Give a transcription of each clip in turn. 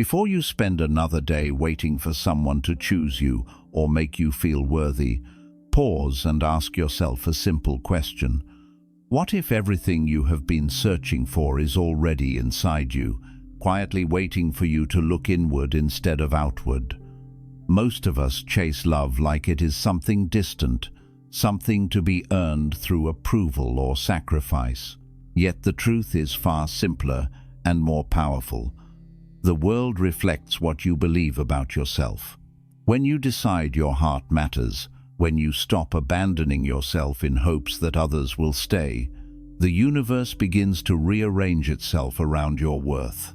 Before you spend another day waiting for someone to choose you or make you feel worthy, pause and ask yourself a simple question. What if everything you have been searching for is already inside you, quietly waiting for you to look inward instead of outward? Most of us chase love like it is something distant, something to be earned through approval or sacrifice. Yet the truth is far simpler and more powerful. The world reflects what you believe about yourself. When you decide your heart matters, when you stop abandoning yourself in hopes that others will stay, the universe begins to rearrange itself around your worth.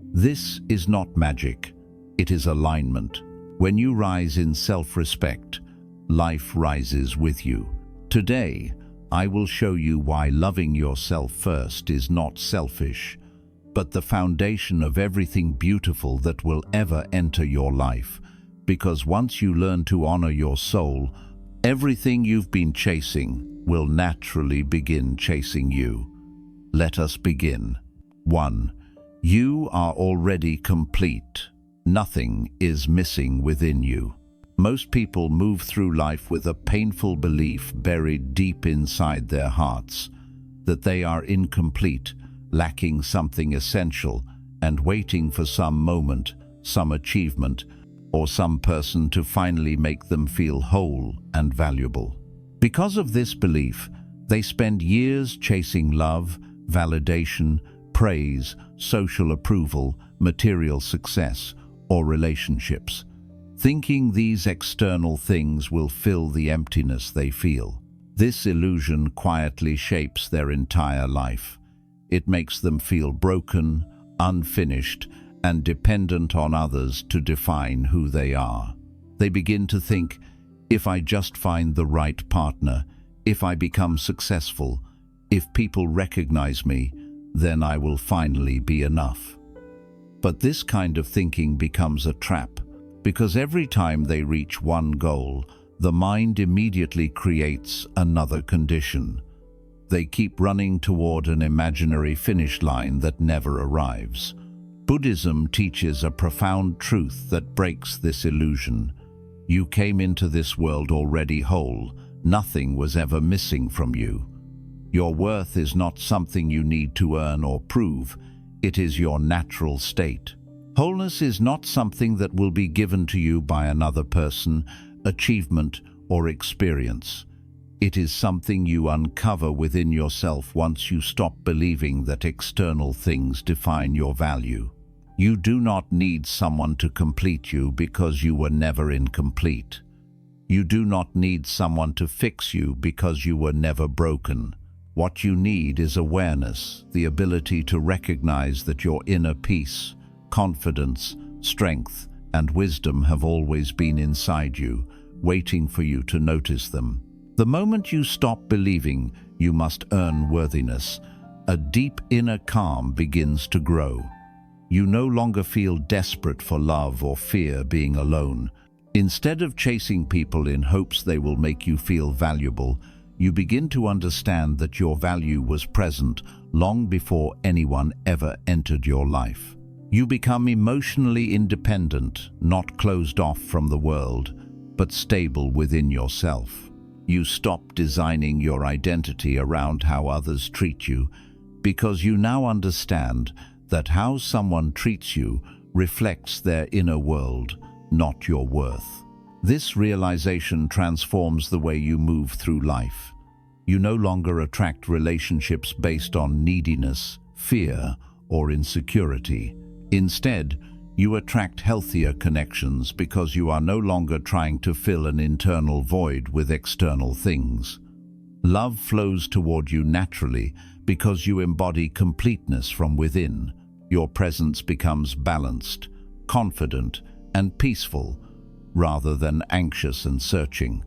This is not magic, it is alignment. When you rise in self-respect, life rises with you. Today, I will show you why loving yourself first is not selfish, but the foundation of everything beautiful that will ever enter your life. Because once you learn to honor your soul, everything you've been chasing will naturally begin chasing you. Let us begin. 1. You are already complete. Nothing is missing within you. Most people move through life with a painful belief buried deep inside their hearts that they are incomplete, lacking something essential, and waiting for some moment, some achievement, or some person to finally make them feel whole and valuable. Because of this belief, they spend years chasing love, validation, praise, social approval, material success, or relationships, thinking these external things will fill the emptiness they feel. This illusion quietly shapes their entire life. It makes them feel broken, unfinished, and dependent on others to define who they are. They begin to think, if I just find the right partner, if I become successful, if people recognize me, then I will finally be enough. But this kind of thinking becomes a trap, because every time they reach one goal, the mind immediately creates another condition. They keep running toward an imaginary finish line that never arrives. Buddhism teaches a profound truth that breaks this illusion. You came into this world already whole. Nothing was ever missing from you. Your worth is not something you need to earn or prove. It is your natural state. Wholeness is not something that will be given to you by another person, achievement, or experience. It is something you uncover within yourself once you stop believing that external things define your value. You do not need someone to complete you because you were never incomplete. You do not need someone to fix you because you were never broken. What you need is awareness, the ability to recognize that your inner peace, confidence, strength, and wisdom have always been inside you, waiting for you to notice them. The moment you stop believing you must earn worthiness, a deep inner calm begins to grow. You no longer feel desperate for love or fear being alone. Instead of chasing people in hopes they will make you feel valuable, you begin to understand that your value was present long before anyone ever entered your life. You become emotionally independent, not closed off from the world, but stable within yourself. You stop designing your identity around how others treat you, because you now understand that how someone treats you reflects their inner world, not your worth. This realization transforms the way you move through life. You no longer attract relationships based on neediness, fear, or insecurity. Instead, you attract healthier connections because you are no longer trying to fill an internal void with external things. Love flows toward you naturally because you embody completeness from within. Your presence becomes balanced, confident, and peaceful, rather than anxious and searching.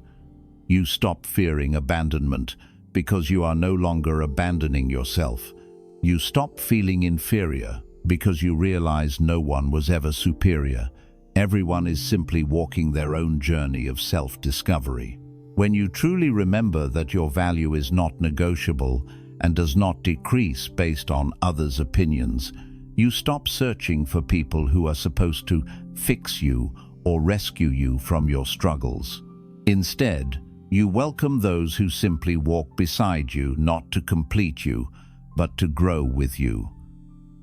You stop fearing abandonment because you are no longer abandoning yourself. You stop feeling inferior because you realize no one was ever superior. Everyone is simply walking their own journey of self-discovery. When you truly remember that your value is not negotiable and does not decrease based on others' opinions, You stop searching for people who are supposed to fix you or rescue you from your struggles. Instead, you welcome those who simply walk beside you, not to complete you, but to grow with you.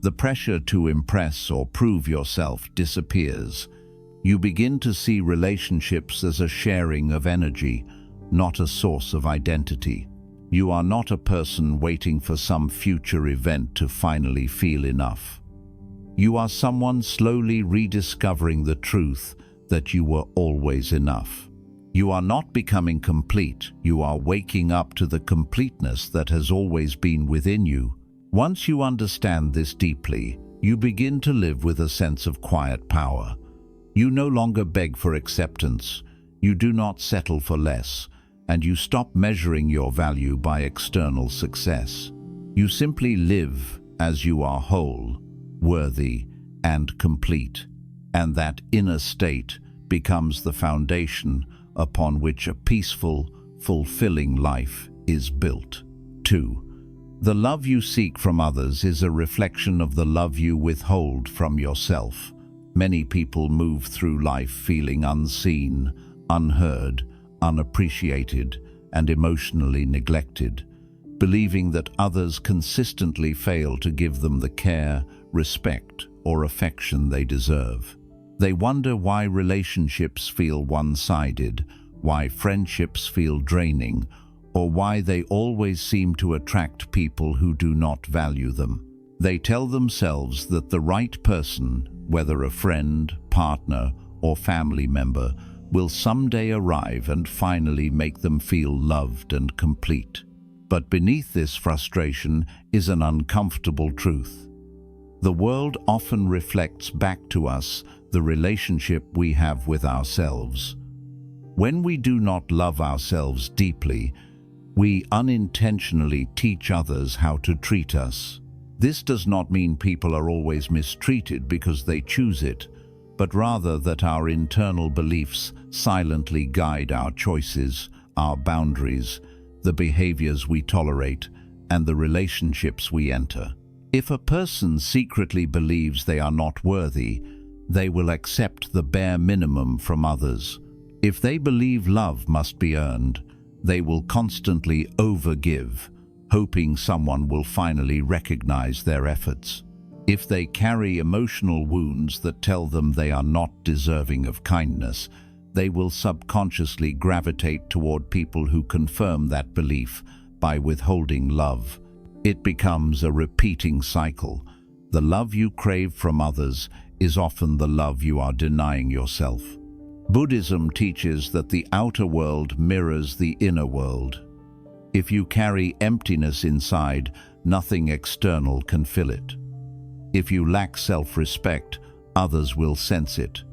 The pressure to impress or prove yourself disappears. You begin to see relationships as a sharing of energy, not a source of identity. You are not a person waiting for some future event to finally feel enough. You are someone slowly rediscovering the truth that you were always enough. You are not becoming complete, you are waking up to the completeness that has always been within you. Once you understand this deeply, you begin to live with a sense of quiet power. You no longer beg for acceptance, you do not settle for less, and you stop measuring your value by external success. You simply live as you are whole, worthy, and complete, and that inner state becomes the foundation upon which a peaceful, fulfilling life is built. 2. The love you seek from others is a reflection of the love you withhold from yourself. Many people move through life feeling unseen, unheard, unappreciated, and emotionally neglected, believing that others consistently fail to give them the care, respect, or affection they deserve. They wonder why relationships feel one-sided, why friendships feel draining, or why they always seem to attract people who do not value them. They tell themselves that the right person, whether a friend, partner, or family member, will someday arrive and finally make them feel loved and complete. But beneath this frustration is an uncomfortable truth. The world often reflects back to us the relationship we have with ourselves. When we do not love ourselves deeply, we unintentionally teach others how to treat us. This does not mean people are always mistreated because they choose it, but rather that our internal beliefs silently guide our choices, our boundaries, the behaviors we tolerate, and the relationships we enter. If a person secretly believes they are not worthy, they will accept the bare minimum from others. If they believe love must be earned, they will constantly overgive, hoping someone will finally recognize their efforts. If they carry emotional wounds that tell them they are not deserving of kindness, they will subconsciously gravitate toward people who confirm that belief by withholding love. It becomes a repeating cycle. The love you crave from others is often the love you are denying yourself. Buddhism teaches that the outer world mirrors the inner world. If you carry emptiness inside, nothing external can fill it. If you lack self-respect, others will sense it,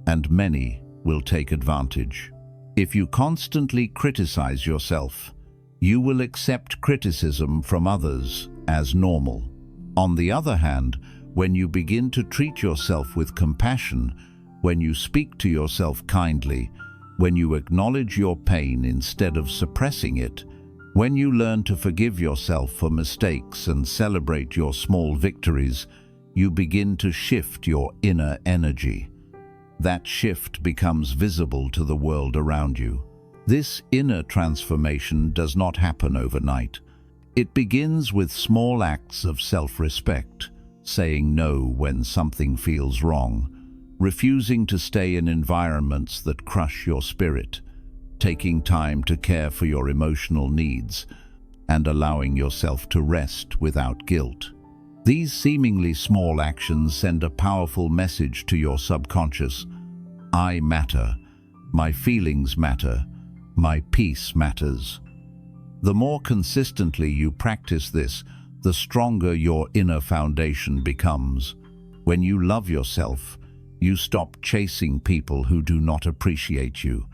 and many will take advantage. If you constantly criticize yourself, you will accept criticism from others as normal. On the other hand, when you begin to treat yourself with compassion, when you speak to yourself kindly, when you acknowledge your pain instead of suppressing it, when you learn to forgive yourself for mistakes and celebrate your small victories, you begin to shift your inner energy. That shift becomes visible to the world around you. This inner transformation does not happen overnight. It begins with small acts of self-respect, saying no when something feels wrong, refusing to stay in environments that crush your spirit, taking time to care for your emotional needs, and allowing yourself to rest without guilt. These seemingly small actions send a powerful message to your subconscious. I matter, my feelings matter, my peace matters. The more consistently you practice this, the stronger your inner foundation becomes. When you love yourself, you stop chasing people who do not appreciate you.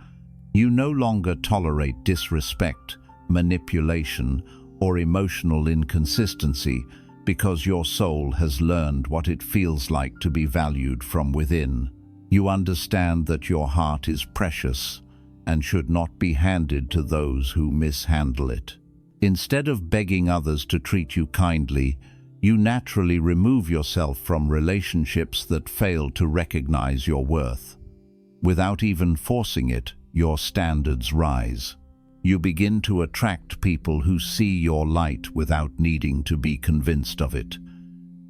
You no longer tolerate disrespect, manipulation, or emotional inconsistency because your soul has learned what it feels like to be valued from within. You understand that your heart is precious and should not be handed to those who mishandle it. Instead of begging others to treat you kindly, You naturally remove yourself from relationships that fail to recognize your worth. Without even forcing it, your standards rise. You begin to attract people who see your light without needing to be convinced of it.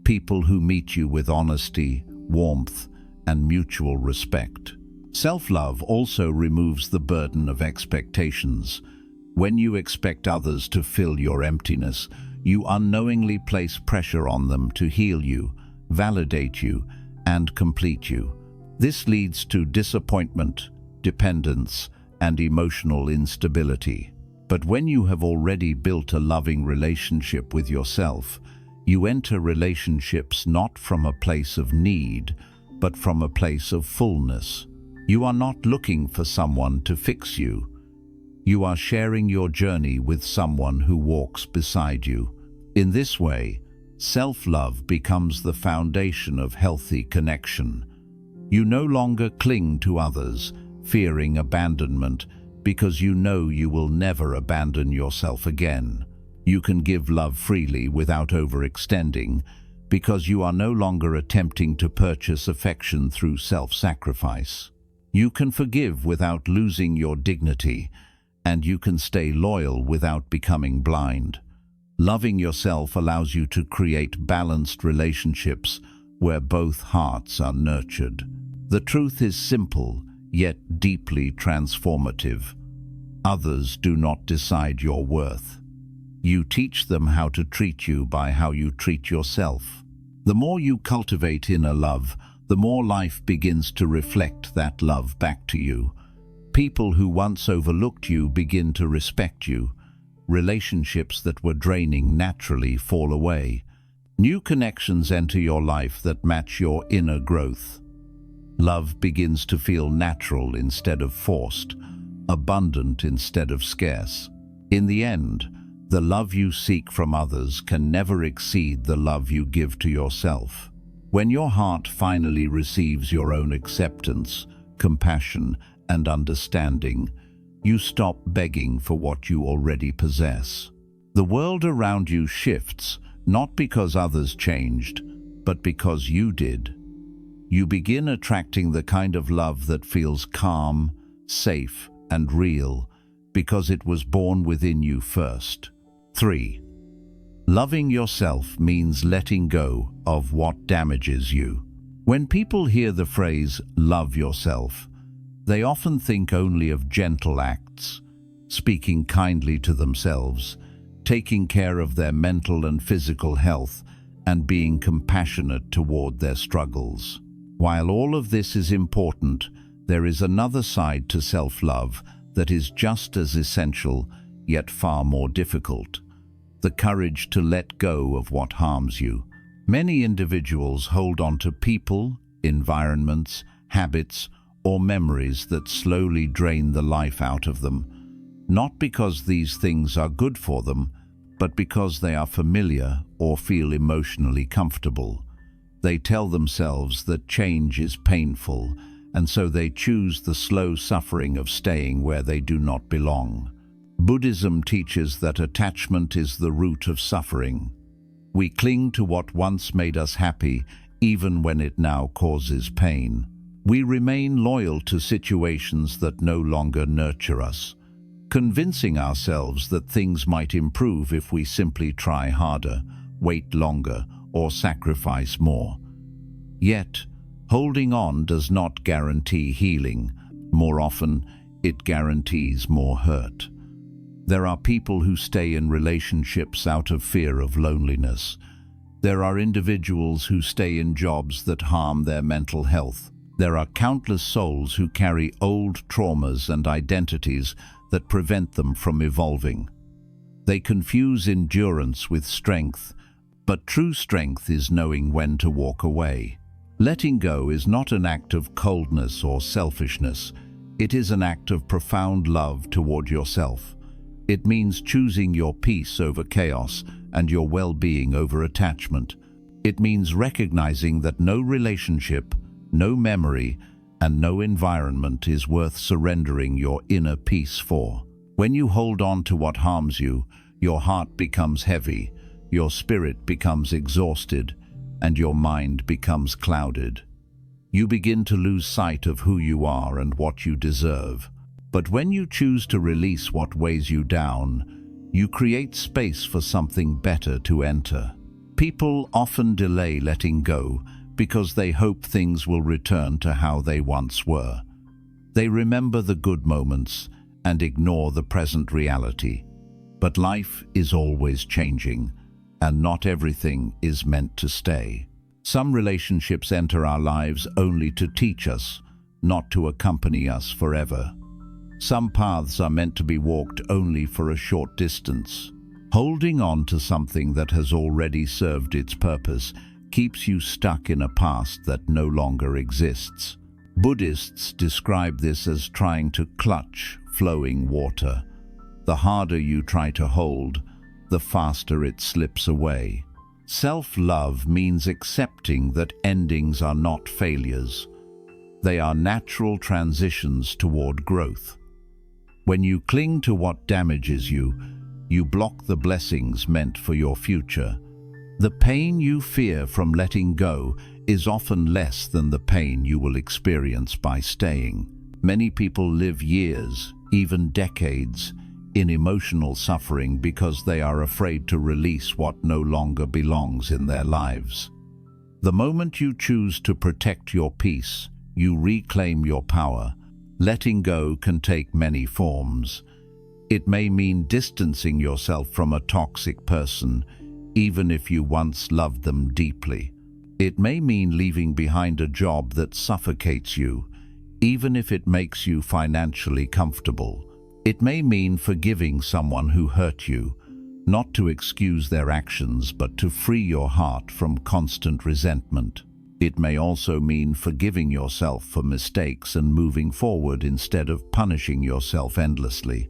People who meet you with honesty, warmth, and mutual respect. Self-love also removes the burden of expectations. When you expect others to fill your emptiness, you unknowingly place pressure on them to heal you, validate you, and complete you. This leads to disappointment, dependence, and emotional instability. But when you have already built a loving relationship with yourself, you enter relationships not from a place of need, but from a place of fullness. You are not looking for someone to fix you. You are sharing your journey with someone who walks beside you. In this way, self-love becomes the foundation of healthy connection. You no longer cling to others, fearing abandonment, because you know you will never abandon yourself again. You can give love freely without overextending, because you are no longer attempting to purchase affection through self-sacrifice. You can forgive without losing your dignity, and you can stay loyal without becoming blind. Loving yourself allows you to create balanced relationships where both hearts are nurtured. The truth is simple, yet deeply transformative. Others do not decide your worth. You teach them how to treat you by how you treat yourself. The more you cultivate inner love, the more life begins to reflect that love back to you. People who once overlooked you begin to respect you. Relationships that were draining naturally fall away. New connections enter your life that match your inner growth. Love begins to feel natural instead of forced, abundant instead of scarce. In the end, the love you seek from others can never exceed the love you give to yourself. When your heart finally receives your own acceptance, compassion, and understanding, you stop begging for what you already possess. The world around you shifts, not because others changed, but because you did. You begin attracting the kind of love that feels calm, safe, and real, because it was born within you first. 3. Loving yourself means letting go of what damages you. When people hear the phrase, "love yourself," they often think only of gentle acts, speaking kindly to themselves, taking care of their mental and physical health, and being compassionate toward their struggles. While all of this is important, there is another side to self-love that is just as essential, yet far more difficult: the courage to let go of what harms you. Many individuals hold on to people, environments, habits, or memories that slowly drain the life out of them, not because these things are good for them, but because they are familiar or feel emotionally comfortable. They tell themselves that change is painful, and so they choose the slow suffering of staying where they do not belong. Buddhism teaches that attachment is the root of suffering. We cling to what once made us happy, even when it now causes pain. We remain loyal to situations that no longer nurture us, convincing ourselves that things might improve if we simply try harder, wait longer, or sacrifice more. Yet, holding on does not guarantee healing. More often, it guarantees more hurt. There are people who stay in relationships out of fear of loneliness. There are individuals who stay in jobs that harm their mental health. There are countless souls who carry old traumas and identities that prevent them from evolving. They confuse endurance with strength, but true strength is knowing when to walk away. Letting go is not an act of coldness or selfishness. It is an act of profound love toward yourself. It means choosing your peace over chaos and your well-being over attachment. It means recognizing that no relationship, no memory, and no environment is worth surrendering your inner peace for. When you hold on to what harms you, your heart becomes heavy, your spirit becomes exhausted and your mind becomes clouded. You begin to lose sight of who you are and what you deserve. But when you choose to release what weighs you down, you create space for something better to enter. People often delay letting go because they hope things will return to how they once were. They remember the good moments and ignore the present reality. But life is always changing, and not everything is meant to stay. Some relationships enter our lives only to teach us, not to accompany us forever. Some paths are meant to be walked only for a short distance. Holding on to something that has already served its purpose keeps you stuck in a past that no longer exists. Buddhists describe this as trying to clutch flowing water. The harder you try to hold, the faster it slips away. Self-love means accepting that endings are not failures. They are natural transitions toward growth. When you cling to what damages you, you block the blessings meant for your future. The pain you fear from letting go is often less than the pain you will experience by staying. Many people live years, even decades, in emotional suffering because they are afraid to release what no longer belongs in their lives. The moment you choose to protect your peace, you reclaim your power. Letting go can take many forms. It may mean distancing yourself from a toxic person, even if you once loved them deeply. It may mean leaving behind a job that suffocates you, even if it makes you financially comfortable. It may mean forgiving someone who hurt you, not to excuse their actions but to free your heart from constant resentment. It may also mean forgiving yourself for mistakes and moving forward instead of punishing yourself endlessly.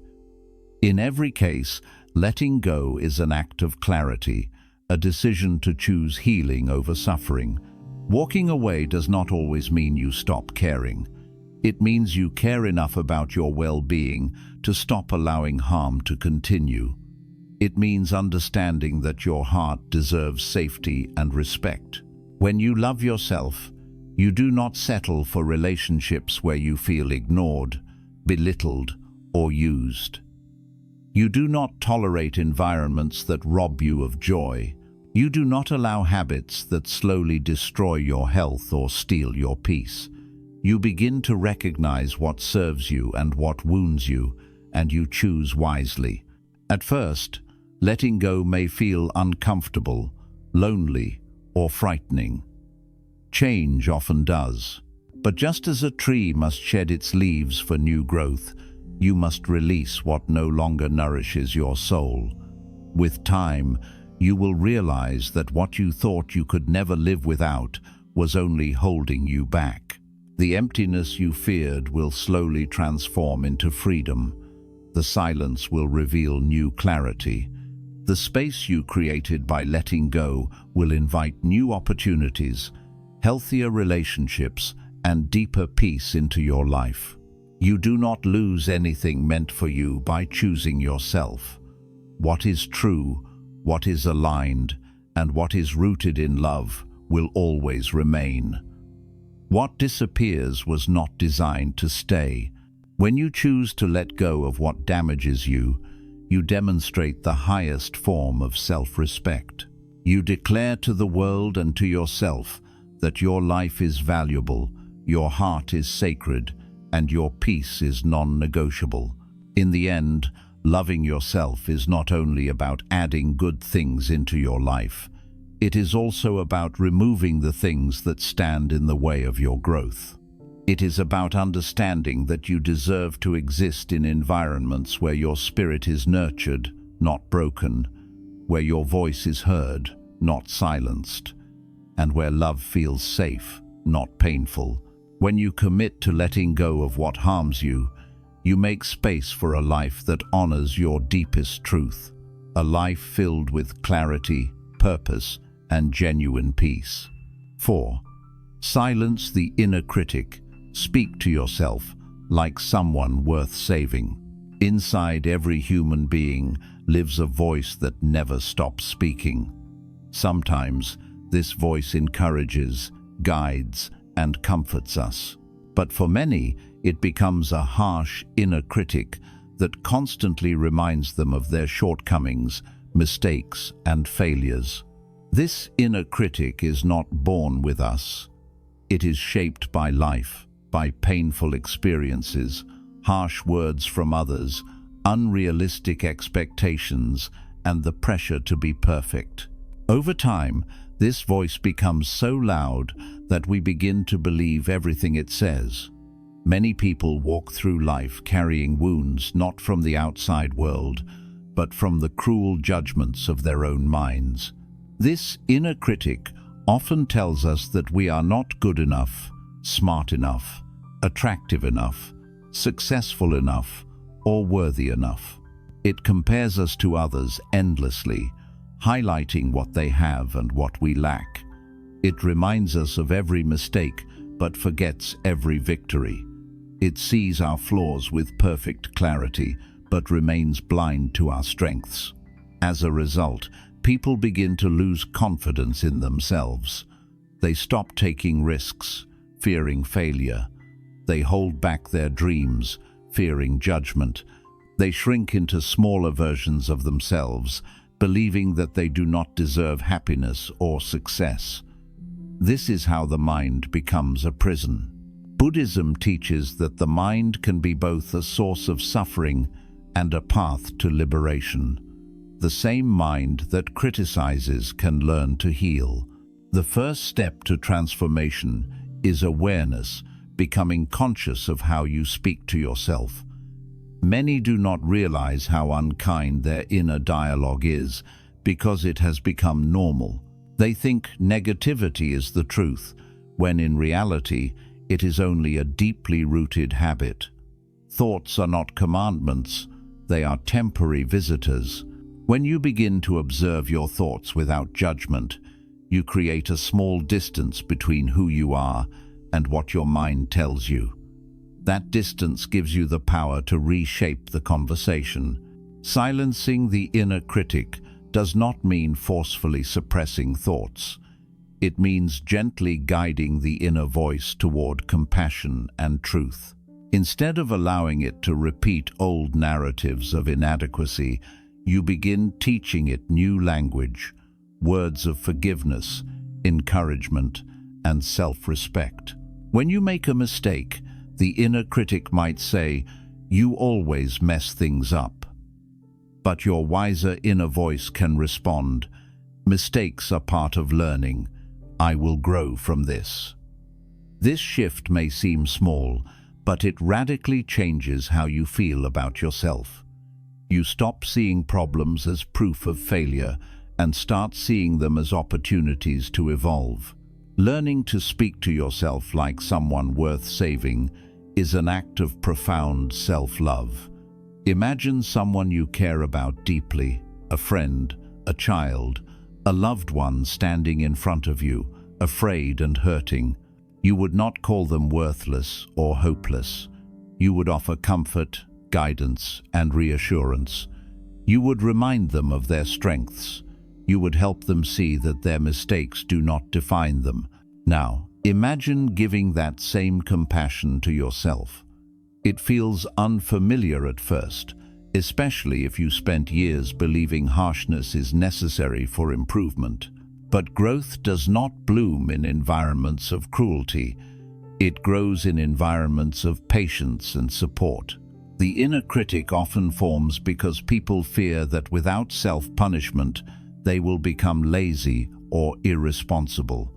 In every case, letting go is an act of clarity, a decision to choose healing over suffering. Walking away does not always mean you stop caring. It means you care enough about your well-being to stop allowing harm to continue. It means understanding that your heart deserves safety and respect. When you love yourself, you do not settle for relationships where you feel ignored, belittled, or used. You do not tolerate environments that rob you of joy. You do not allow habits that slowly destroy your health or steal your peace. You begin to recognize what serves you and what wounds you, and you choose wisely. At first, letting go may feel uncomfortable, lonely, or frightening. Change often does. But just as a tree must shed its leaves for new growth, you must release what no longer nourishes your soul. With time, you will realize that what you thought you could never live without was only holding you back. The emptiness you feared will slowly transform into freedom. The silence will reveal new clarity. The space you created by letting go will invite new opportunities, healthier relationships, and deeper peace into your life. You do not lose anything meant for you by choosing yourself. What is true, what is aligned, and what is rooted in love will always remain. What disappears was not designed to stay. When you choose to let go of what damages you, you demonstrate the highest form of self-respect. You declare to the world and to yourself that your life is valuable, your heart is sacred, and your peace is non-negotiable. In the end, loving yourself is not only about adding good things into your life, it is also about removing the things that stand in the way of your growth. It is about understanding that you deserve to exist in environments where your spirit is nurtured, not broken, where your voice is heard, not silenced, and where love feels safe, not painful. When you commit to letting go of what harms you, you make space for a life that honors your deepest truth, a life filled with clarity, purpose, and genuine peace. 4. Silence the inner critic. Speak to yourself like someone worth saving. Inside every human being lives a voice that never stops speaking. Sometimes this voice encourages, guides, and comforts us. But for many, it becomes a harsh inner critic that constantly reminds them of their shortcomings, mistakes, and failures. This inner critic is not born with us. It is shaped by life, by painful experiences, harsh words from others, unrealistic expectations, and the pressure to be perfect. Over time, this voice becomes so loud that we begin to believe everything it says. Many people walk through life carrying wounds not from the outside world, but from the cruel judgments of their own minds. This inner critic often tells us that we are not good enough, smart enough, attractive enough, successful enough, or worthy enough. It compares us to others endlessly, highlighting what they have and what we lack. It reminds us of every mistake, but forgets every victory. It sees our flaws with perfect clarity, but remains blind to our strengths. As a result, people begin to lose confidence in themselves. They stop taking risks, fearing failure. They hold back their dreams, fearing judgment. They shrink into smaller versions of themselves, believing that they do not deserve happiness or success. This is how the mind becomes a prison. Buddhism teaches that the mind can be both a source of suffering and a path to liberation. The same mind that criticizes can learn to heal. The first step to transformation is awareness, becoming conscious of how you speak to yourself. Many do not realize how unkind their inner dialogue is because it has become normal. They think negativity is the truth, when in reality it is only a deeply rooted habit. Thoughts are not commandments, they are temporary visitors. When you begin to observe your thoughts without judgment, you create a small distance between who you are and what your mind tells you. That distance gives you the power to reshape the conversation. Silencing the inner critic does not mean forcefully suppressing thoughts. It means gently guiding the inner voice toward compassion and truth. Instead of allowing it to repeat old narratives of inadequacy, you begin teaching it new language, words of forgiveness, encouragement, and self-respect. When you make a mistake, the inner critic might say, "You always mess things up." But your wiser inner voice can respond, "Mistakes are part of learning. I will grow from this." This shift may seem small, but it radically changes how you feel about yourself. You stop seeing problems as proof of failure and start seeing them as opportunities to evolve. Learning to speak to yourself like someone worth saving is an act of profound self-love. Imagine someone you care about deeply, a friend, a child, a loved one standing in front of you, afraid and hurting. You would not call them worthless or hopeless. You would offer comfort, guidance, and reassurance. You would remind them of their strengths. You would help them see that their mistakes do not define them. Now, imagine giving that same compassion to yourself. It feels unfamiliar at first, especially if you spent years believing harshness is necessary for improvement. But growth does not bloom in environments of cruelty. It grows in environments of patience and support. The inner critic often forms because people fear that without self-punishment, they will become lazy or irresponsible.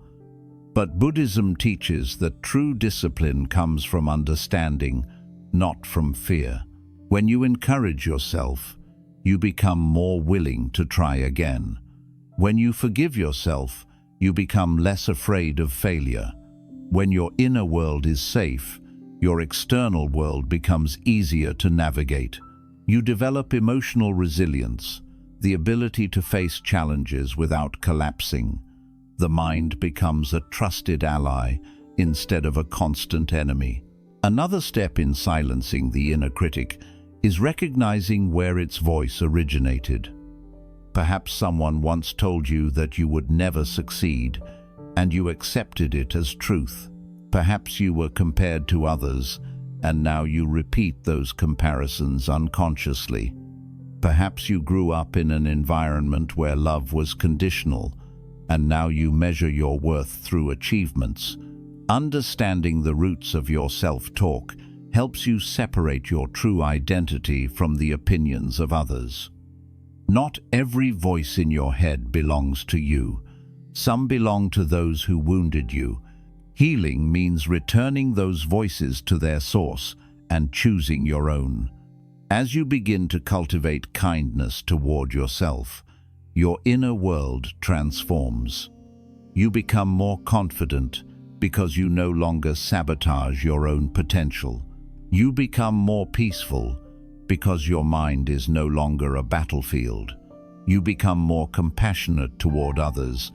But Buddhism teaches that true discipline comes from understanding, not from fear. When you encourage yourself, you become more willing to try again. When you forgive yourself, you become less afraid of failure. When your inner world is safe, your external world becomes easier to navigate. You develop emotional resilience, the ability to face challenges without collapsing. The mind becomes a trusted ally instead of a constant enemy. Another step in silencing the inner critic is recognizing where its voice originated. Perhaps someone once told you that you would never succeed, and you accepted it as truth. Perhaps you were compared to others, and now you repeat those comparisons unconsciously. Perhaps you grew up in an environment where love was conditional, and now you measure your worth through achievements. Understanding the roots of your self-talk helps you separate your true identity from the opinions of others. Not every voice in your head belongs to you. Some belong to those who wounded you. Healing means returning those voices to their source and choosing your own. As you begin to cultivate kindness toward yourself, your inner world transforms. You become more confident because you no longer sabotage your own potential. You become more peaceful because your mind is no longer a battlefield. You become more compassionate toward others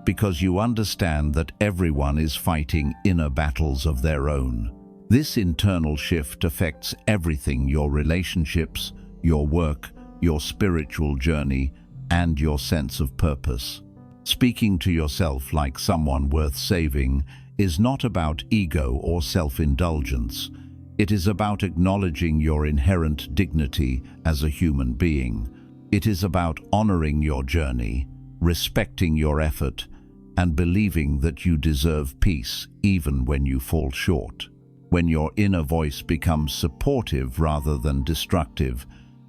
because you understand that everyone is fighting inner battles of their own. This internal shift affects everything: your relationships, your work, your spiritual journey, and your sense of purpose. Speaking to yourself like someone worth saving is not about ego or self-indulgence. It is about acknowledging your inherent dignity as a human being. It is about honoring your journey, respecting your effort, and believing that you deserve peace even when you fall short. When your inner voice becomes supportive rather than destructive,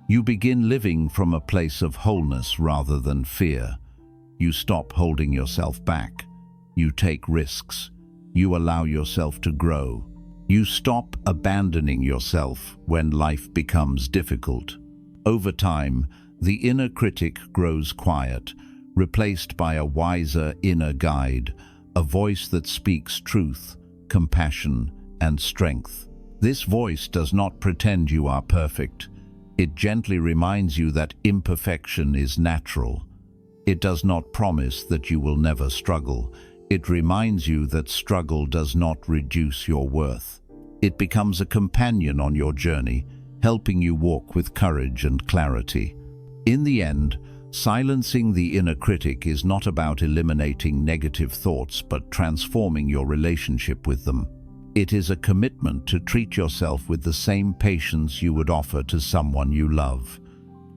you begin living from a place of wholeness rather than fear. You stop holding yourself back. You take risks. You allow yourself to grow. You stop abandoning yourself when life becomes difficult. Over time, the inner critic grows quiet, replaced by a wiser inner guide, a voice that speaks truth, compassion, and strength. This voice does not pretend you are perfect. It gently reminds you that imperfection is natural. It does not promise that you will never struggle. It reminds you that struggle does not reduce your worth. It becomes a companion on your journey, helping you walk with courage and clarity. In the end, silencing the inner critic is not about eliminating negative thoughts, but transforming your relationship with them. It is a commitment to treat yourself with the same patience you would offer to someone you love.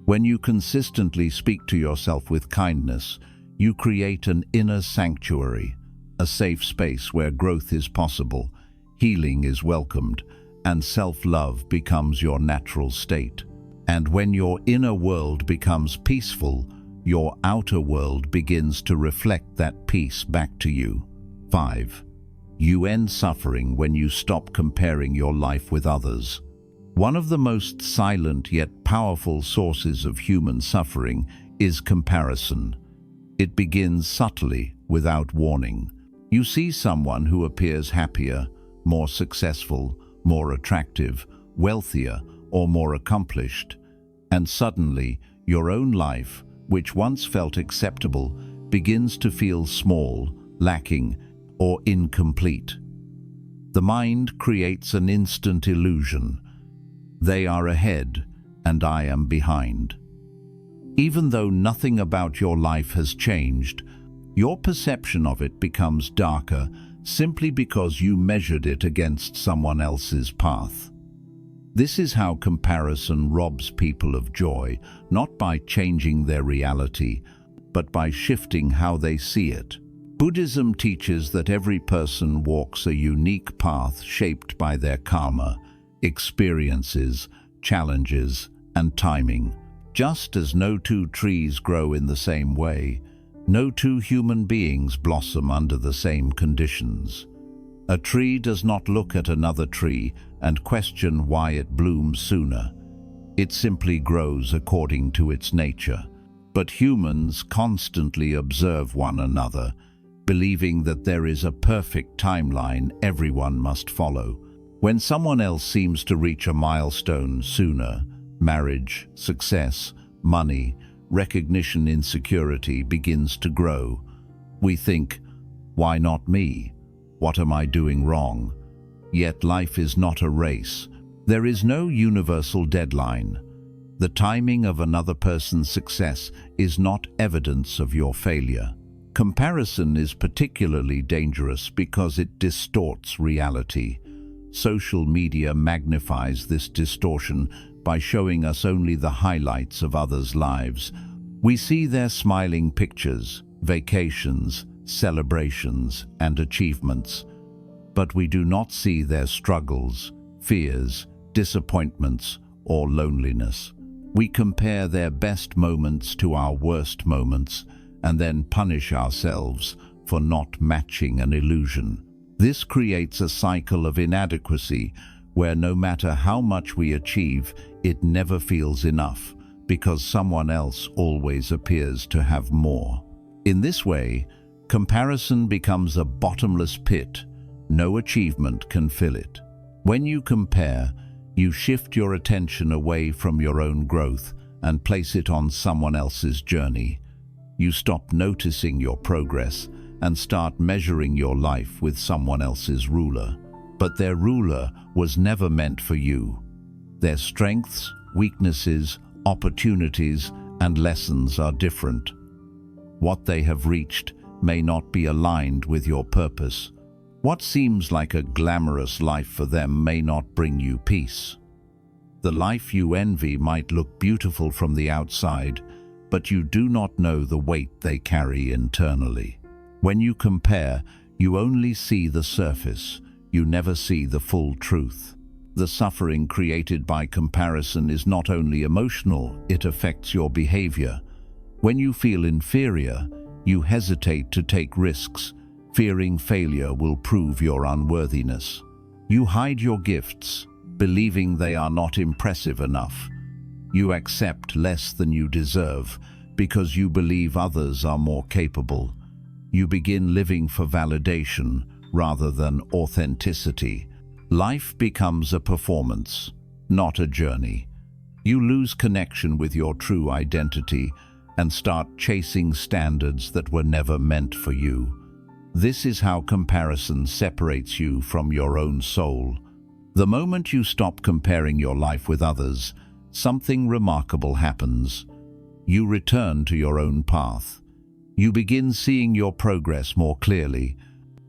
When you consistently speak to yourself with kindness, you create an inner sanctuary, a safe space where growth is possible, healing is welcomed, and self-love becomes your natural state. And when your inner world becomes peaceful, your outer world begins to reflect that peace back to you. 5. You end suffering when you stop comparing your life with others. One of the most silent yet powerful sources of human suffering is comparison. It begins subtly, without warning. You see someone who appears happier, more successful, more attractive, wealthier, or more accomplished, and suddenly your own life, which once felt acceptable, begins to feel small, lacking, or incomplete. The mind creates an instant illusion. They are ahead, and I am behind. Even though nothing about your life has changed, your perception of it becomes darker simply because you measured it against someone else's path. This is how comparison robs people of joy, not by changing their reality, but by shifting how they see it. Buddhism teaches that every person walks a unique path shaped by their karma, experiences, challenges, and timing. Just as no two trees grow in the same way, no two human beings blossom under the same conditions. A tree does not look at another tree and question why it blooms sooner. It simply grows according to its nature. But humans constantly observe one another, believing that there is a perfect timeline everyone must follow. When someone else seems to reach a milestone sooner, marriage, success, money, recognition, insecurity begins to grow. We think, why not me? What am I doing wrong? Yet life is not a race. There is no universal deadline. The timing of another person's success is not evidence of your failure. Comparison is particularly dangerous because it distorts reality. Social media magnifies this distortion by showing us only the highlights of others' lives. We see their smiling pictures, vacations, celebrations, and achievements, but we do not see their struggles, fears, disappointments, or loneliness. We compare their best moments to our worst moments and then punish ourselves for not matching an illusion. This creates a cycle of inadequacy where no matter how much we achieve, it never feels enough because someone else always appears to have more. In this way, comparison becomes a bottomless pit. No achievement can fill it. When you compare, you shift your attention away from your own growth and place it on someone else's journey. You stop noticing your progress and start measuring your life with someone else's ruler. But their ruler was never meant for you. Their strengths, weaknesses, opportunities, and lessons are different. What they have reached may not be aligned with your purpose. What seems like a glamorous life for them may not bring you peace. The life you envy might look beautiful from the outside, but you do not know the weight they carry internally. When you compare, you only see the surface. You never see the full truth. The suffering created by comparison is not only emotional, it affects your behavior. When you feel inferior, you hesitate to take risks, fearing failure will prove your unworthiness. You hide your gifts, believing they are not impressive enough. You accept less than you deserve because you believe others are more capable. You begin living for validation rather than authenticity. Life becomes a performance, not a journey. You lose connection with your true identity and start chasing standards that were never meant for you. This is how comparison separates you from your own soul. The moment you stop comparing your life with others, something remarkable happens. You return to your own path. You begin seeing your progress more clearly.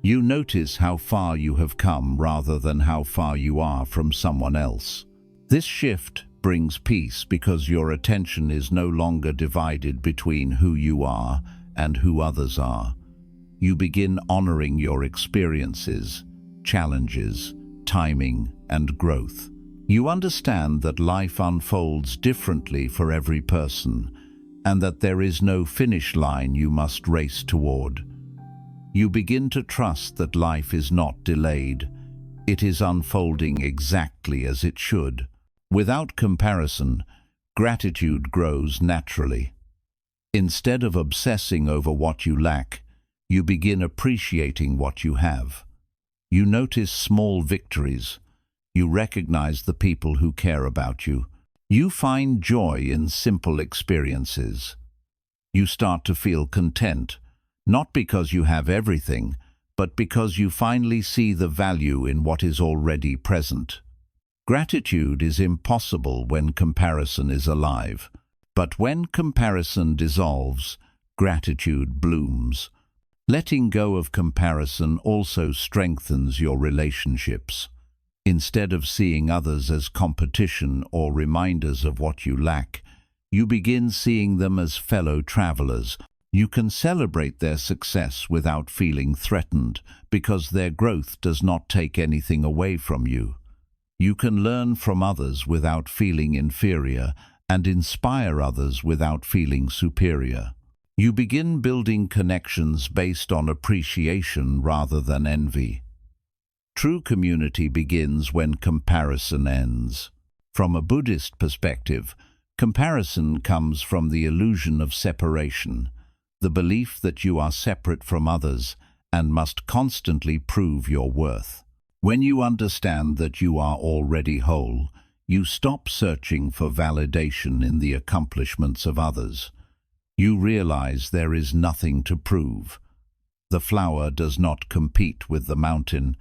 You notice how far you have come rather than how far you are from someone else. This shift brings peace because your attention is no longer divided between who you are and who others are. You begin honoring your experiences, challenges, timing, and growth. You understand that life unfolds differently for every person, and that there is no finish line you must race toward. You begin to trust that life is not delayed. It is unfolding exactly as it should. Without comparison, gratitude grows naturally. Instead of obsessing over what you lack, you begin appreciating what you have. You notice small victories. You recognize the people who care about you. You find joy in simple experiences. You start to feel content, not because you have everything, but because you finally see the value in what is already present. Gratitude is impossible when comparison is alive, but when comparison dissolves, gratitude blooms. Letting go of comparison also strengthens your relationships. Instead of seeing others as competition or reminders of what you lack, you begin seeing them as fellow travelers. You can celebrate their success without feeling threatened because their growth does not take anything away from you. You can learn from others without feeling inferior and inspire others without feeling superior. You begin building connections based on appreciation rather than envy. True community begins when comparison ends. From a Buddhist perspective, comparison comes from the illusion of separation, the belief that you are separate from others and must constantly prove your worth. When you understand that you are already whole, you stop searching for validation in the accomplishments of others. You realize there is nothing to prove. The flower does not compete with the mountain.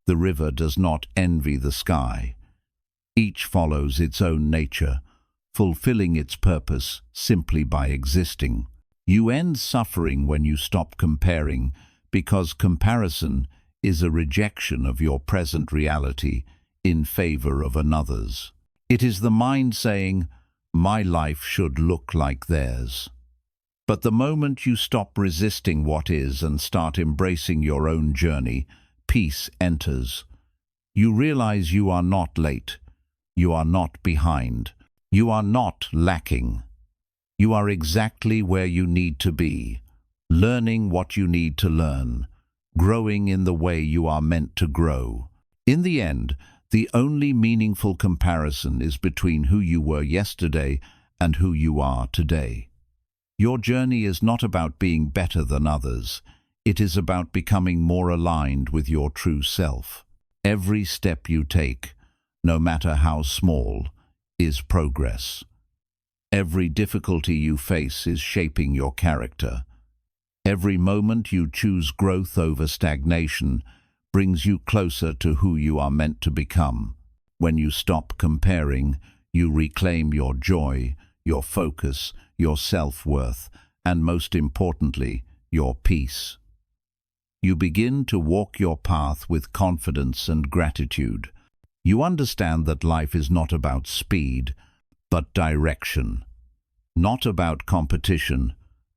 The river does not envy the sky. Each follows its own nature, fulfilling its purpose simply by existing. You end suffering when you stop comparing, because comparison is a rejection of your present reality in favor of another's. It is the mind saying, "My life should look like theirs." But the moment you stop resisting what is and start embracing your own journey, peace enters. You realize you are not late, you are not behind, you are not lacking. You are exactly where you need to be, learning what you need to learn, growing in the way you are meant to grow. In the end, the only meaningful comparison is between who you were yesterday and who you are today. Your journey is not about being better than others. It is about becoming more aligned with your true self. Every step you take, no matter how small, is progress. Every difficulty you face is shaping your character. Every moment you choose growth over stagnation brings you closer to who you are meant to become. When you stop comparing, you reclaim your joy, your focus, your self-worth, and most importantly, your peace. You begin to walk your path with confidence and gratitude. You understand that life is not about speed, but direction. Not about competition,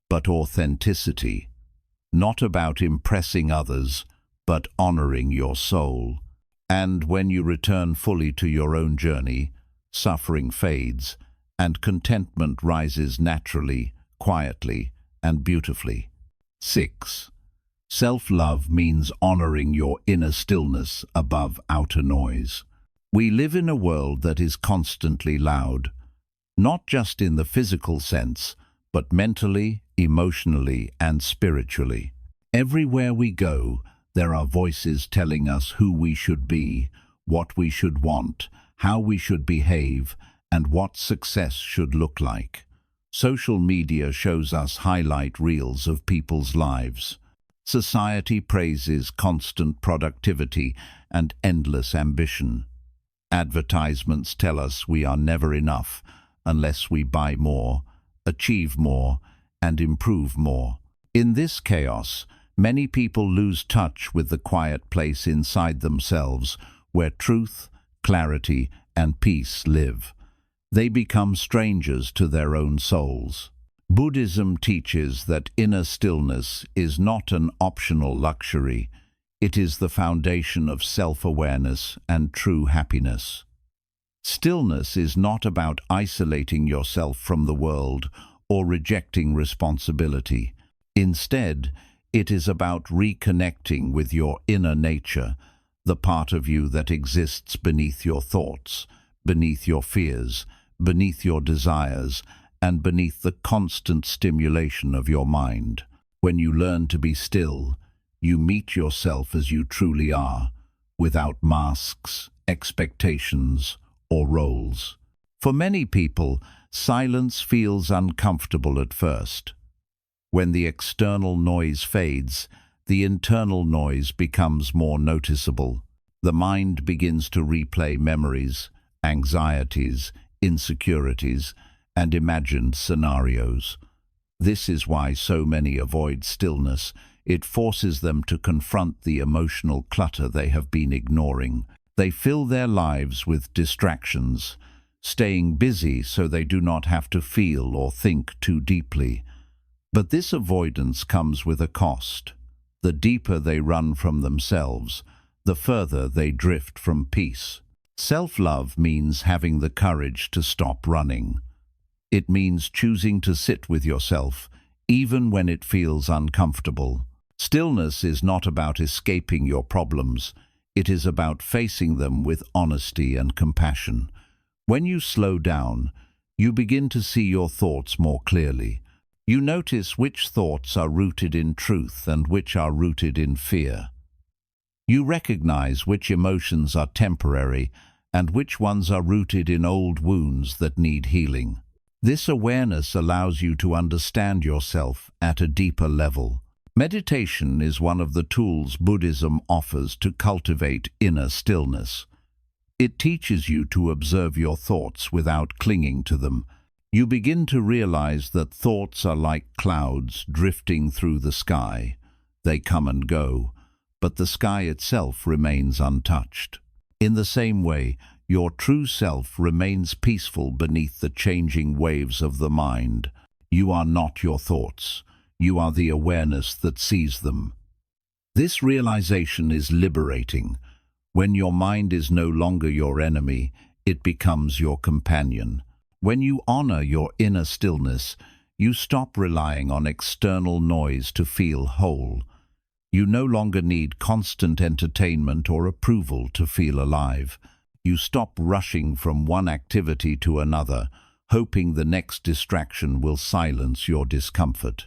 but authenticity. Not about impressing others, but honoring your soul. And when you return fully to your own journey, suffering fades, and contentment rises naturally, quietly, and beautifully. 6. Self-love means honoring your inner stillness above outer noise. We live in a world that is constantly loud, not just in the physical sense, but mentally, emotionally, and spiritually. Everywhere we go, there are voices telling us who we should be, what we should want, how we should behave, and what success should look like. Social media shows us highlight reels of people's lives. Society praises constant productivity and endless ambition. Advertisements tell us we are never enough unless we buy more, achieve more, and improve more. In this chaos, many people lose touch with the quiet place inside themselves where truth, clarity, and peace live. They become strangers to their own souls. Buddhism teaches that inner stillness is not an optional luxury. It is the foundation of self-awareness and true happiness. Stillness is not about isolating yourself from the world or rejecting responsibility. Instead, it is about reconnecting with your inner nature, the part of you that exists beneath your thoughts, beneath your fears, beneath your desires, and beneath the constant stimulation of your mind. When you learn to be still, you meet yourself as you truly are, without masks, expectations, or roles. For many people, silence feels uncomfortable at first. When the external noise fades, the internal noise becomes more noticeable. The mind begins to replay memories, anxieties, insecurities, and imagined scenarios. This is why so many avoid stillness. It forces them to confront the emotional clutter they have been ignoring. They fill their lives with distractions, staying busy so they do not have to feel or think too deeply. But this avoidance comes with a cost. The deeper they run from themselves, the further they drift from peace. Self-love means having the courage to stop running. It means choosing to sit with yourself, even when it feels uncomfortable. Stillness is not about escaping your problems. It is about facing them with honesty and compassion. When you slow down, you begin to see your thoughts more clearly. You notice which thoughts are rooted in truth and which are rooted in fear. You recognize which emotions are temporary and which ones are rooted in old wounds that need healing. This awareness allows you to understand yourself at a deeper level. Meditation is one of the tools Buddhism offers to cultivate inner stillness. It teaches you to observe your thoughts without clinging to them. You begin to realize that thoughts are like clouds drifting through the sky. They come and go, but the sky itself remains untouched. In the same way, your true self remains peaceful beneath the changing waves of the mind. You are not your thoughts. You are the awareness that sees them. This realization is liberating. When your mind is no longer your enemy, it becomes your companion. When you honor your inner stillness, you stop relying on external noise to feel whole. You no longer need constant entertainment or approval to feel alive. You stop rushing from one activity to another, hoping the next distraction will silence your discomfort.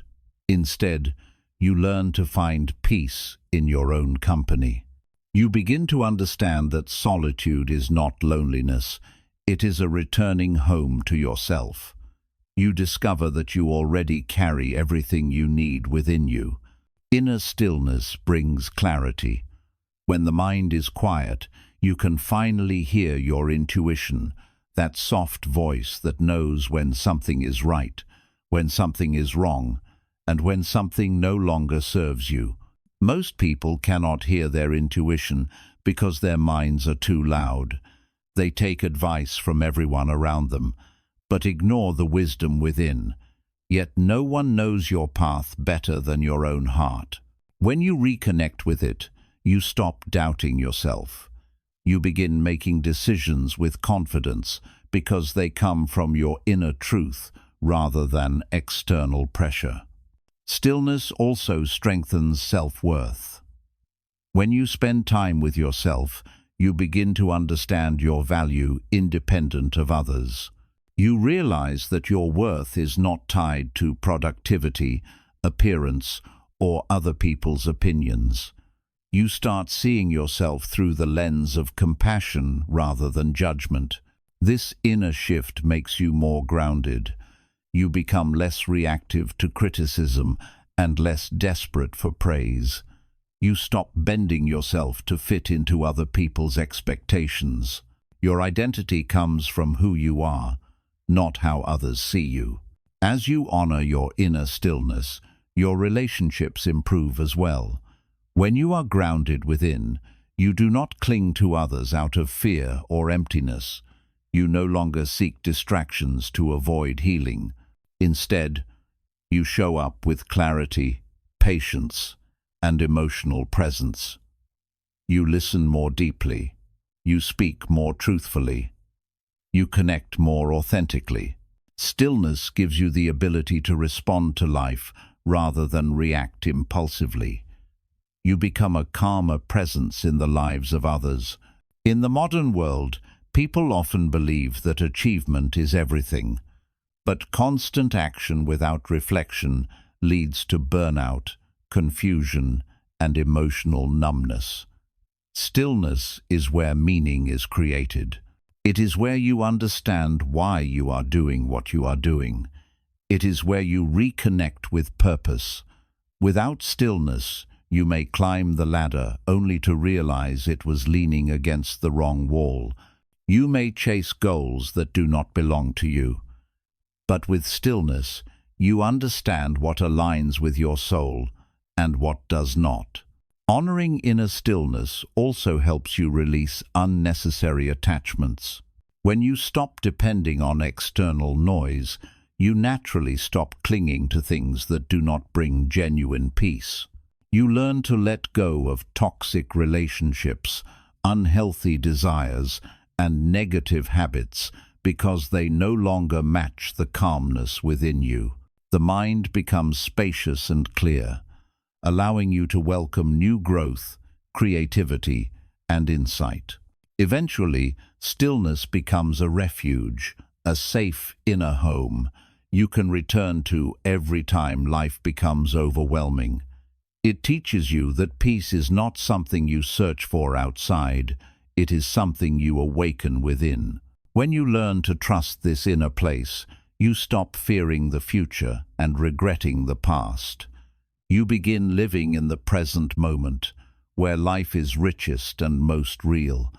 Instead, you learn to find peace in your own company. You begin to understand that solitude is not loneliness. It is a returning home to yourself. You discover that you already carry everything you need within you. Inner stillness brings clarity. When the mind is quiet, you can finally hear your intuition, that soft voice that knows when something is right, when something is wrong, and when something no longer serves you. Most people cannot hear their intuition because their minds are too loud. They take advice from everyone around them, but ignore the wisdom within. Yet no one knows your path better than your own heart. When you reconnect with it, you stop doubting yourself. You begin making decisions with confidence because they come from your inner truth rather than external pressure. Stillness also strengthens self-worth. When you spend time with yourself, you begin to understand your value independent of others. You realize that your worth is not tied to productivity, appearance, or other people's opinions. You start seeing yourself through the lens of compassion rather than judgment. This inner shift makes you more grounded. You become less reactive to criticism and less desperate for praise. You stop bending yourself to fit into other people's expectations. Your identity comes from who you are, not how others see you. As you honor your inner stillness, your relationships improve as well. When you are grounded within, you do not cling to others out of fear or emptiness. You no longer seek distractions to avoid healing. Instead, you show up with clarity, patience, and emotional presence. You listen more deeply. You speak more truthfully. You connect more authentically. Stillness gives you the ability to respond to life rather than react impulsively. You become a calmer presence in the lives of others. In the modern world, people often believe that achievement is everything, but constant action without reflection leads to burnout, confusion, and emotional numbness. Stillness is where meaning is created. It is where you understand why you are doing what you are doing. It is where you reconnect with purpose. Without stillness, you may climb the ladder only to realize it was leaning against the wrong wall. You may chase goals that do not belong to you. But with stillness, you understand what aligns with your soul and what does not. Honoring inner stillness also helps you release unnecessary attachments. When you stop depending on external noise, you naturally stop clinging to things that do not bring genuine peace. You learn to let go of toxic relationships, unhealthy desires, and negative habits because they no longer match the calmness within you. The mind becomes spacious and clear, allowing you to welcome new growth, creativity, and insight. Eventually, stillness becomes a refuge, a safe inner home you can return to every time life becomes overwhelming. It teaches you that peace is not something you search for outside, it is something you awaken within. When you learn to trust this inner place, you stop fearing the future and regretting the past. You begin living in the present moment, where life is richest and most real.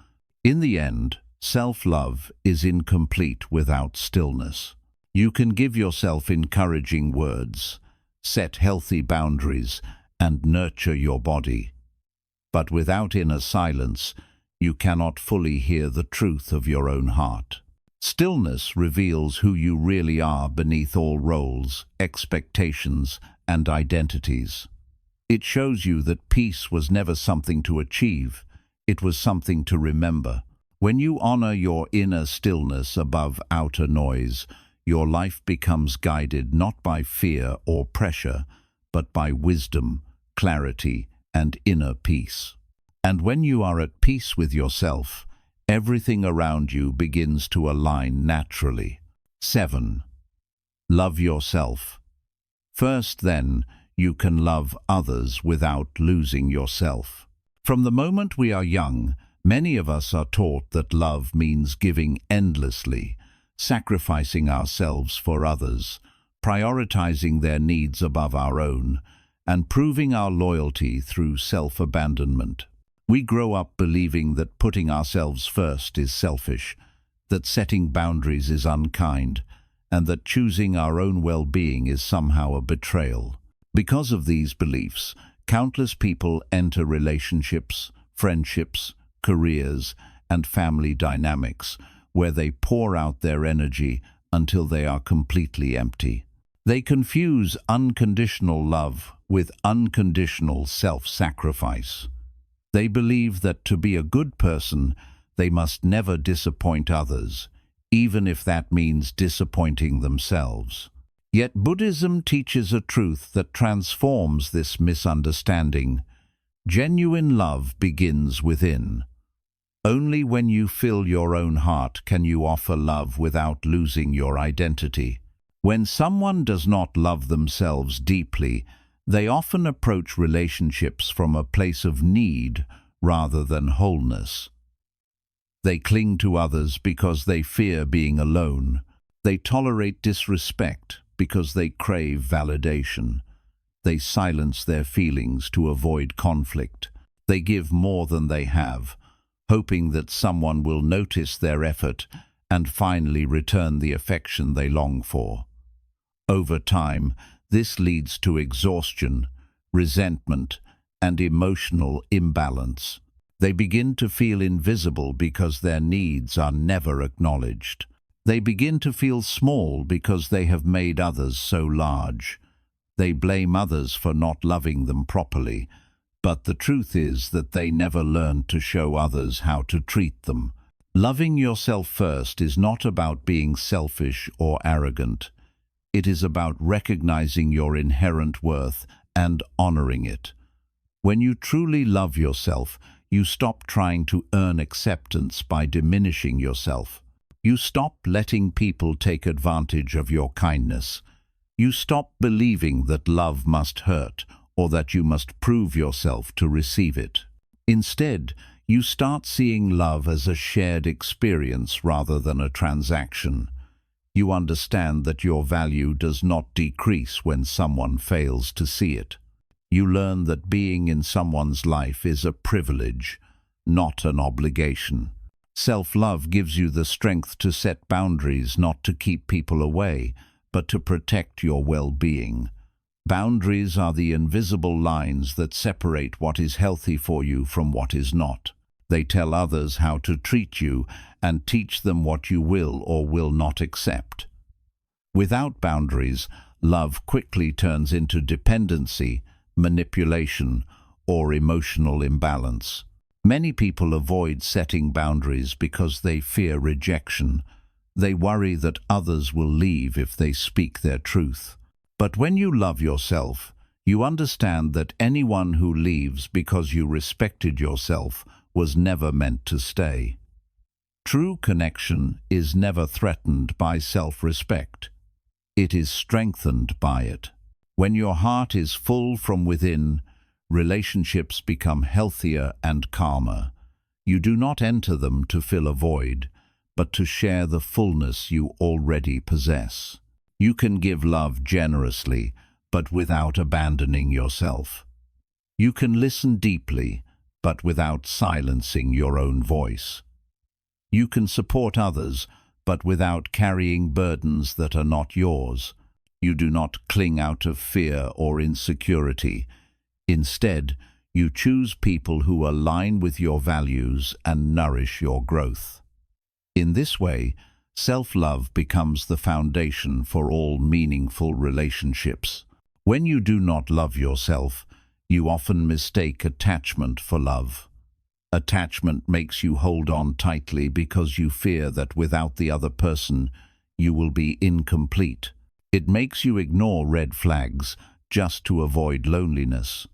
In the end, self-love is incomplete without stillness. You can give yourself encouraging words, set healthy boundaries, and nurture your body. But without inner silence, you cannot fully hear the truth of your own heart. Stillness reveals who you really are beneath all roles, expectations, and identities. It shows you that peace was never something to achieve, it was something to remember. When you honor your inner stillness above outer noise, your life becomes guided not by fear or pressure, but by wisdom, clarity, and inner peace. And when you are at peace with yourself, everything around you begins to align naturally. 7. Love yourself. First, then, you can love others without losing yourself. From the moment we are young, many of us are taught that love means giving endlessly, sacrificing ourselves for others, prioritizing their needs above our own, and proving our loyalty through self-abandonment. We grow up believing that putting ourselves first is selfish, that setting boundaries is unkind, and that choosing our own well-being is somehow a betrayal. Because of these beliefs, countless people enter relationships, friendships, careers, and family dynamics where they pour out their energy until they are completely empty. They confuse unconditional love with unconditional self-sacrifice. They believe that to be a good person, they must never disappoint others, even if that means disappointing themselves. Yet Buddhism teaches a truth that transforms this misunderstanding. Genuine love begins within. Only when you fill your own heart can you offer love without losing your identity. When someone does not love themselves deeply, they often approach relationships from a place of need rather than wholeness. They cling to others because they fear being alone. They tolerate disrespect because they crave validation. They silence their feelings to avoid conflict. They give more than they have, hoping that someone will notice their effort and finally return the affection they long for. Over time, this leads to exhaustion, resentment, and emotional imbalance. They begin to feel invisible because their needs are never acknowledged. They begin to feel small because they have made others so large. They blame others for not loving them properly, but the truth is that they never learned to show others how to treat them. Loving yourself first is not about being selfish or arrogant. It is about recognizing your inherent worth and honoring it. When you truly love yourself, you stop trying to earn acceptance by diminishing yourself. You stop letting people take advantage of your kindness. You stop believing that love must hurt or that you must prove yourself to receive it. Instead, you start seeing love as a shared experience rather than a transaction. You understand that your value does not decrease when someone fails to see it. You learn that being in someone's life is a privilege, not an obligation. Self-love gives you the strength to set boundaries, not to keep people away, but to protect your well-being. Boundaries are the invisible lines that separate what is healthy for you from what is not. They tell others how to treat you and teach them what you will or will not accept. Without boundaries, love quickly turns into dependency, manipulation, or emotional imbalance. Many people avoid setting boundaries because they fear rejection. They worry that others will leave if they speak their truth. But when you love yourself, you understand that anyone who leaves because you respected yourself was never meant to stay. True connection is never threatened by self-respect. It is strengthened by it. When your heart is full from within, relationships become healthier and calmer. You do not enter them to fill a void, but to share the fullness you already possess. You can give love generously, but without abandoning yourself. You can listen deeply, but without silencing your own voice. You can support others, but without carrying burdens that are not yours. You do not cling out of fear or insecurity. Instead, you choose people who align with your values and nourish your growth. In this way, self-love becomes the foundation for all meaningful relationships. When you do not love yourself, you often mistake attachment for love. Attachment makes you hold on tightly because you fear that without the other person, you will be incomplete. It makes you ignore red flags just to avoid loneliness.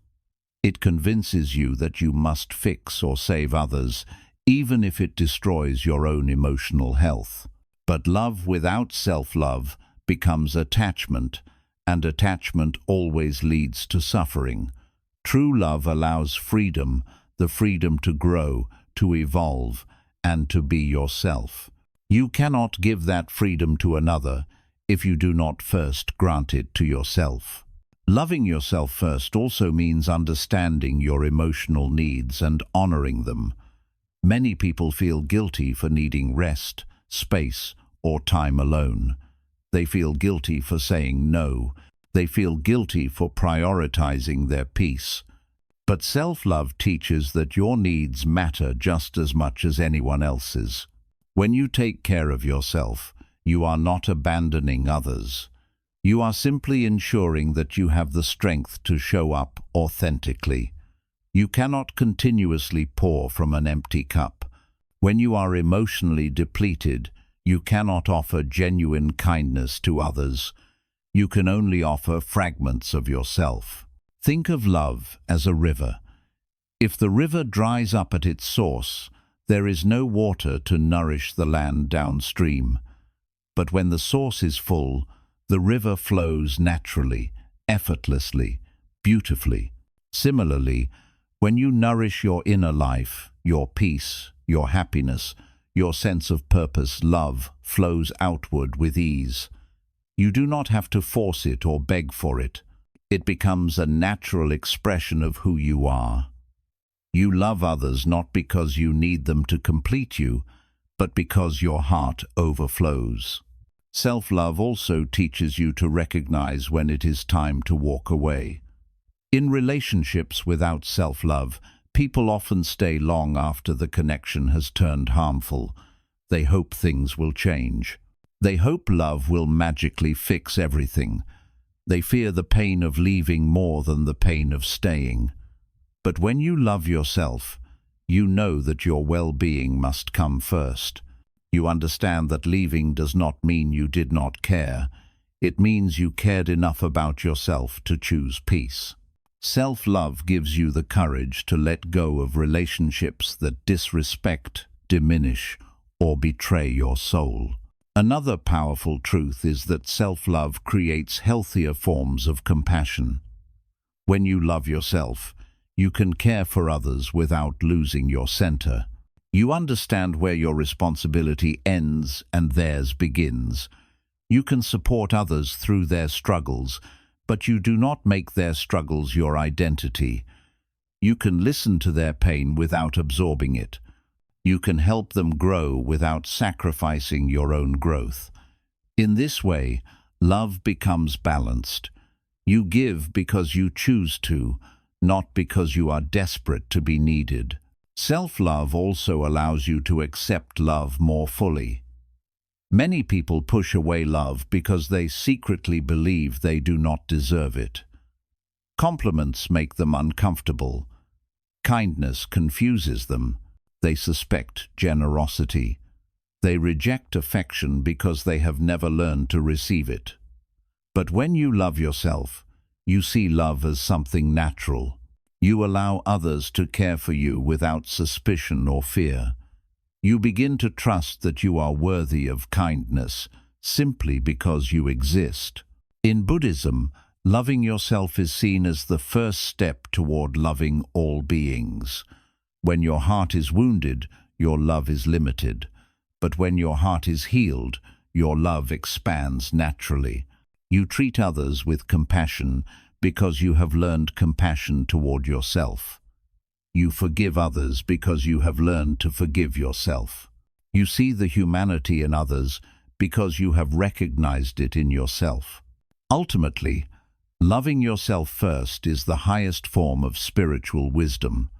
It convinces you that you must fix or save others, even if it destroys your own emotional health. But love without self-love becomes attachment, and attachment always leads to suffering. True love allows freedom, the freedom to grow, to evolve, and to be yourself. You cannot give that freedom to another if you do not first grant it to yourself. Loving yourself first also means understanding your emotional needs and honoring them. Many people feel guilty for needing rest, space, or time alone. They feel guilty for saying no. They feel guilty for prioritizing their peace. But self-love teaches that your needs matter just as much as anyone else's. When you take care of yourself, you are not abandoning others. You are simply ensuring that you have the strength to show up authentically. You cannot continuously pour from an empty cup. When you are emotionally depleted, you cannot offer genuine kindness to others. You can only offer fragments of yourself. Think of love as a river. If the river dries up at its source, there is no water to nourish the land downstream. But when the source is full, the river flows naturally, effortlessly, beautifully. Similarly, when you nourish your inner life, your peace, your happiness, your sense of purpose, love flows outward with ease. You do not have to force it or beg for it. It becomes a natural expression of who you are. You love others not because you need them to complete you, but because your heart overflows. Self-love also teaches you to recognize when it is time to walk away. In relationships without self-love, people often stay long after the connection has turned harmful. They hope things will change. They hope love will magically fix everything. They fear the pain of leaving more than the pain of staying. But when you love yourself, you know that your well-being must come first. You understand that leaving does not mean you did not care. It means you cared enough about yourself to choose peace. Self-love gives you the courage to let go of relationships that disrespect, diminish, or betray your soul. Another powerful truth is that self-love creates healthier forms of compassion. When you love yourself, you can care for others without losing your center. You understand where your responsibility ends and theirs begins. You can support others through their struggles, but you do not make their struggles your identity. You can listen to their pain without absorbing it. You can help them grow without sacrificing your own growth. In this way, love becomes balanced. You give because you choose to, not because you are desperate to be needed. Self-love also allows you to accept love more fully. Many people push away love because they secretly believe they do not deserve it. Compliments make them uncomfortable. Kindness confuses them. They suspect generosity. They reject affection because they have never learned to receive it. But when you love yourself, you see love as something natural. You allow others to care for you without suspicion or fear. You begin to trust that you are worthy of kindness simply because you exist. In Buddhism, loving yourself is seen as the first step toward loving all beings. When your heart is wounded, your love is limited. But when your heart is healed, your love expands naturally. You treat others with compassion because you have learned compassion toward yourself. You forgive others because you have learned to forgive yourself. You see the humanity in others because you have recognized it in yourself. Ultimately, loving yourself first is the highest form of spiritual wisdom.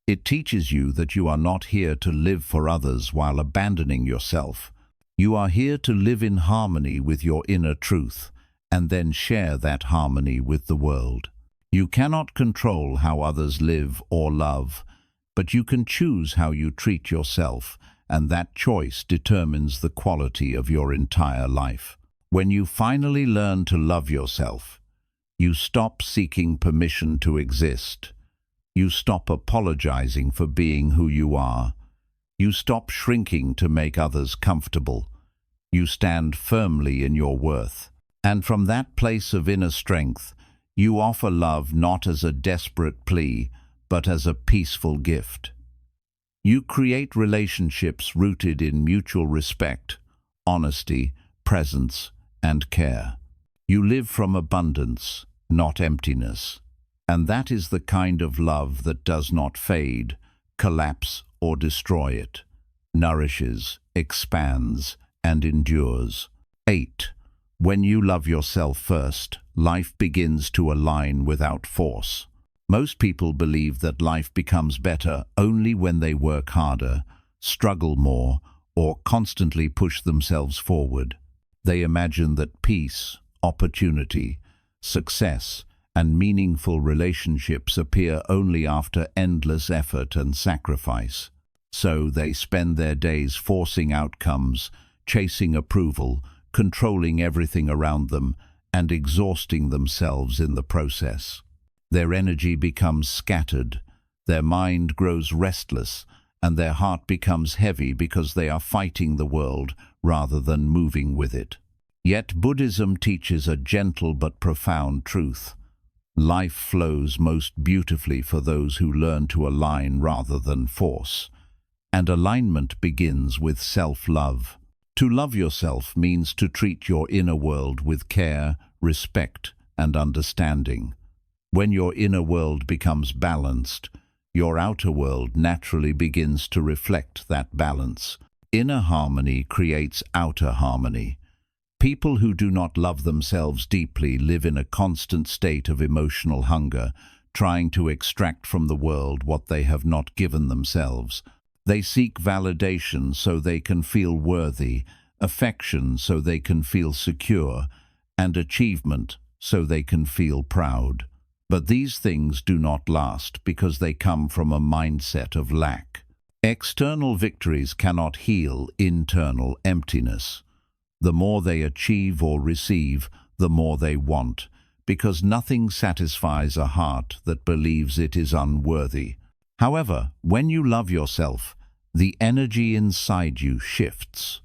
It teaches you that you are not here to live for others while abandoning yourself. You are here to live in harmony with your inner truth and then share that harmony with the world. You cannot control how others live or love, but you can choose how you treat yourself, and that choice determines the quality of your entire life. When you finally learn to love yourself, you stop seeking permission to exist. You stop apologizing for being who you are. You stop shrinking to make others comfortable. You stand firmly in your worth. And from that place of inner strength, you offer love not as a desperate plea, but as a peaceful gift. You create relationships rooted in mutual respect, honesty, presence, and care. You live from abundance, not emptiness. And that is the kind of love that does not fade, collapse, or destroy it. Nourishes, expands, and endures. 8. When you love yourself first, life begins to align without force. Most people believe that life becomes better only when they work harder, struggle more, or constantly push themselves forward. They imagine that peace, opportunity, success, and meaningful relationships appear only after endless effort and sacrifice. So they spend their days forcing outcomes, chasing approval, controlling everything around them, and exhausting themselves in the process. Their energy becomes scattered, their mind grows restless, and their heart becomes heavy because they are fighting the world rather than moving with it. Yet Buddhism teaches a gentle but profound truth. Life flows most beautifully for those who learn to align rather than force. And alignment begins with self-love. To love yourself means to treat your inner world with care, respect, and understanding. When your inner world becomes balanced, your outer world naturally begins to reflect that balance. Inner harmony creates outer harmony. People who do not love themselves deeply live in a constant state of emotional hunger, trying to extract from the world what they have not given themselves. They seek validation so they can feel worthy, affection so they can feel secure, and achievement so they can feel proud. But these things do not last because they come from a mindset of lack. External victories cannot heal internal emptiness. The more they achieve or receive, the more they want, because nothing satisfies a heart that believes it is unworthy. However, when you love yourself, the energy inside you shifts.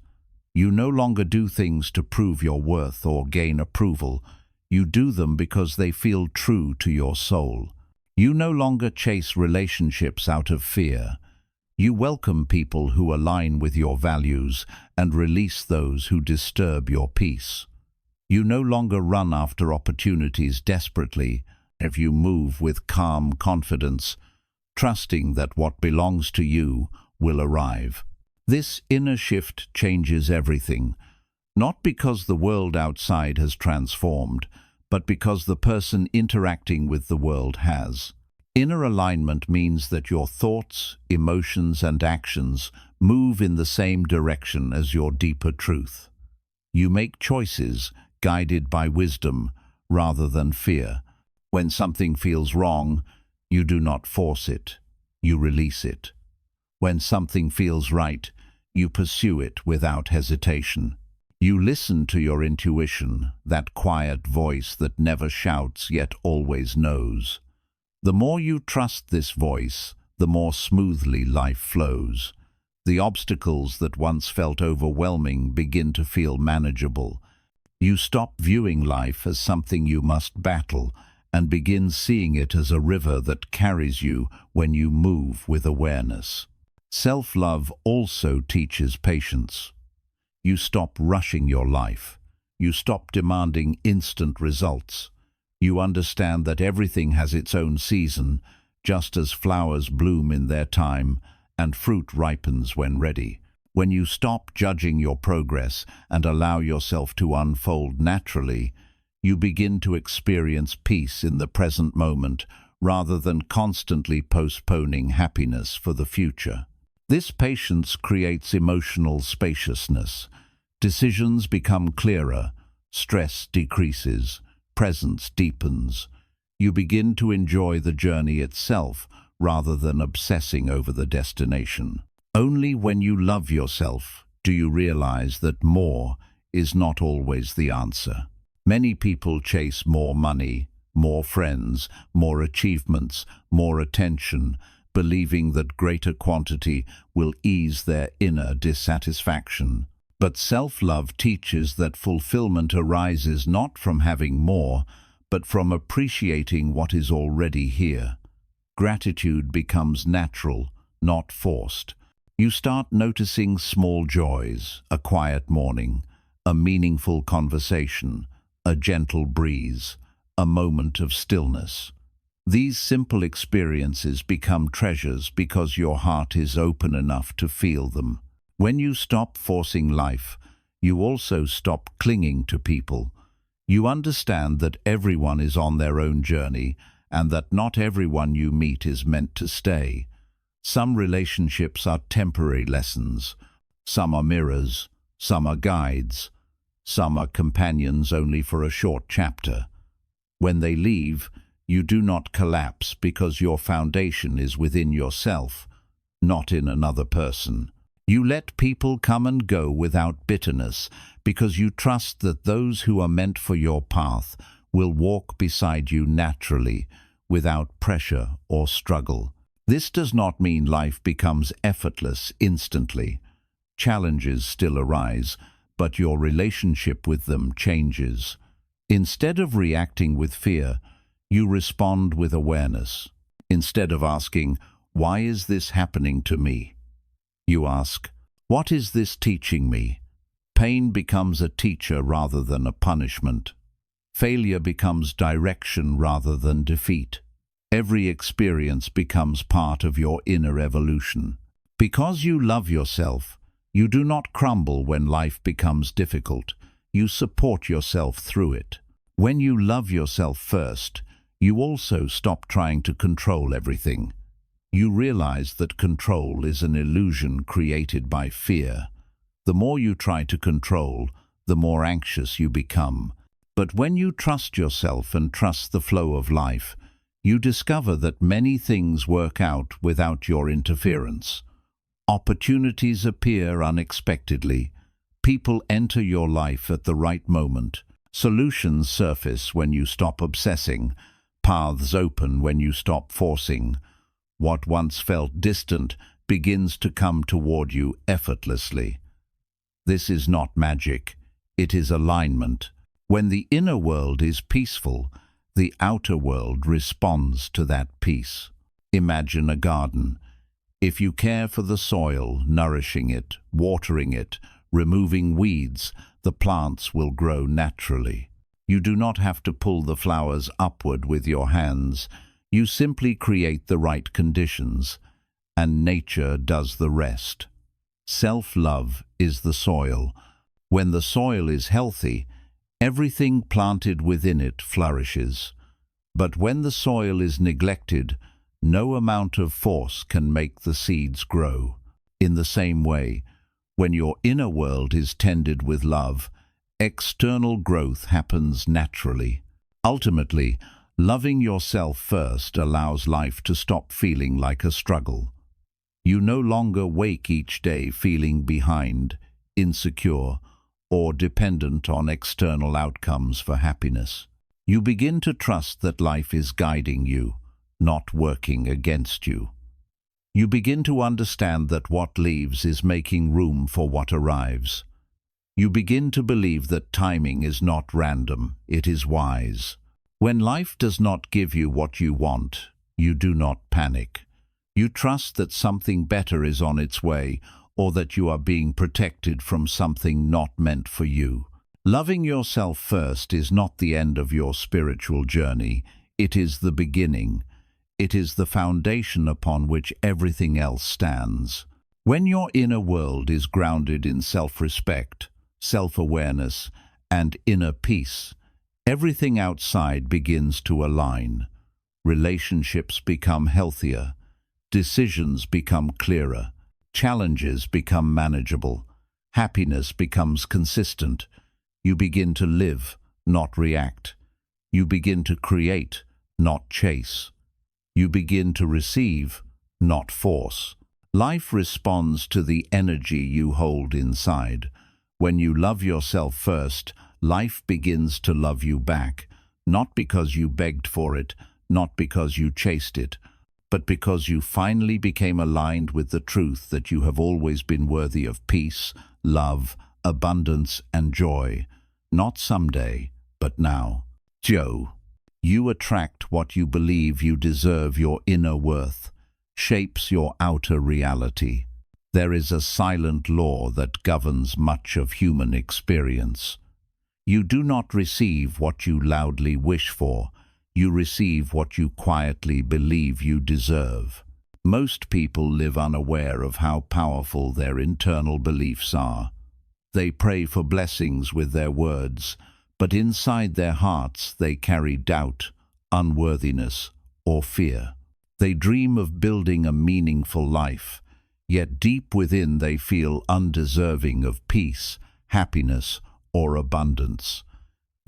You no longer do things to prove your worth or gain approval. You do them because they feel true to your soul. You no longer chase relationships out of fear. You welcome people who align with your values and release those who disturb your peace. You no longer run after opportunities desperately. If you move with calm confidence, trusting that what belongs to you will arrive. This inner shift changes everything, not because the world outside has transformed, but because the person interacting with the world has. Inner alignment means that your thoughts, emotions, and actions move in the same direction as your deeper truth. You make choices guided by wisdom rather than fear. When something feels wrong, you do not force it, you release it. When something feels right, you pursue it without hesitation. You listen to your intuition, that quiet voice that never shouts yet always knows. The more you trust this voice, the more smoothly life flows. The obstacles that once felt overwhelming begin to feel manageable. You stop viewing life as something you must battle and begin seeing it as a river that carries you when you move with awareness. Self-love also teaches patience. You stop rushing your life. You stop demanding instant results. You understand that everything has its own season, just as flowers bloom in their time and fruit ripens when ready. When you stop judging your progress and allow yourself to unfold naturally, you begin to experience peace in the present moment rather than constantly postponing happiness for the future. This patience creates emotional spaciousness. Decisions become clearer, stress decreases, presence deepens. You begin to enjoy the journey itself rather than obsessing over the destination. Only when you love yourself do you realize that more is not always the answer. Many people chase more money, more friends, more achievements, more attention, believing that greater quantity will ease their inner dissatisfaction. But self-love teaches that fulfillment arises not from having more, but from appreciating what is already here. Gratitude becomes natural, not forced. You start noticing small joys, a quiet morning, a meaningful conversation, a gentle breeze, a moment of stillness. These simple experiences become treasures because your heart is open enough to feel them. When you stop forcing life, you also stop clinging to people. You understand that everyone is on their own journey and that not everyone you meet is meant to stay. Some relationships are temporary lessons. Some are mirrors. Some are guides. Some are companions only for a short chapter. When they leave, you do not collapse because your foundation is within yourself, not in another person. You let people come and go without bitterness because you trust that those who are meant for your path will walk beside you naturally, without pressure or struggle. This does not mean life becomes effortless instantly. Challenges still arise, but your relationship with them changes. Instead of reacting with fear, you respond with awareness. Instead of asking, "Why is this happening to me?" you ask, "What is this teaching me?" Pain becomes a teacher rather than a punishment. Failure becomes direction rather than defeat. Every experience becomes part of your inner evolution. Because you love yourself, you do not crumble when life becomes difficult. You support yourself through it. When you love yourself first, you also stop trying to control everything. You realize that control is an illusion created by fear. The more you try to control, the more anxious you become. But when you trust yourself and trust the flow of life, you discover that many things work out without your interference. Opportunities appear unexpectedly. People enter your life at the right moment. Solutions surface when you stop obsessing. Paths open when you stop forcing. What once felt distant begins to come toward you effortlessly. This is not magic. It is alignment. When the inner world is peaceful, the outer world responds to that peace. Imagine a garden. If you care for the soil, nourishing it, watering it, removing weeds, the plants will grow naturally. You do not have to pull the flowers upward with your hands. You simply create the right conditions, and nature does the rest. Self-love is the soil. When the soil is healthy, everything planted within it flourishes. But when the soil is neglected, no amount of force can make the seeds grow. In the same way, when your inner world is tended with love, external growth happens naturally. Ultimately, loving yourself first allows life to stop feeling like a struggle. You no longer wake each day feeling behind, insecure, or dependent on external outcomes for happiness. You begin to trust that life is guiding you, not working against you. You begin to understand that what leaves is making room for what arrives. You begin to believe that timing is not random, it is wise. When life does not give you what you want, you do not panic. You trust that something better is on its way, or that you are being protected from something not meant for you. Loving yourself first is not the end of your spiritual journey, it is the beginning. It is the foundation upon which everything else stands. When your inner world is grounded in self-respect, self-awareness, and inner peace, everything outside begins to align. Relationships become healthier, decisions become clearer, challenges become manageable, happiness becomes consistent. You begin to live, not react. You begin to create, not chase. You begin to receive, not force. Life responds to the energy you hold inside. When you love yourself first, life begins to love you back, not because you begged for it, not because you chased it, but because you finally became aligned with the truth that you have always been worthy of peace, love, abundance, and joy. Not someday, but now. Joe, you attract what you believe you deserve. Your inner worth shapes your outer reality. There is a silent law that governs much of human experience. You do not receive what you loudly wish for. You receive what you quietly believe you deserve. Most people live unaware of how powerful their internal beliefs are. They pray for blessings with their words, but inside their hearts they carry doubt, unworthiness, or fear. They dream of building a meaningful life, yet deep within they feel undeserving of peace, happiness, or abundance.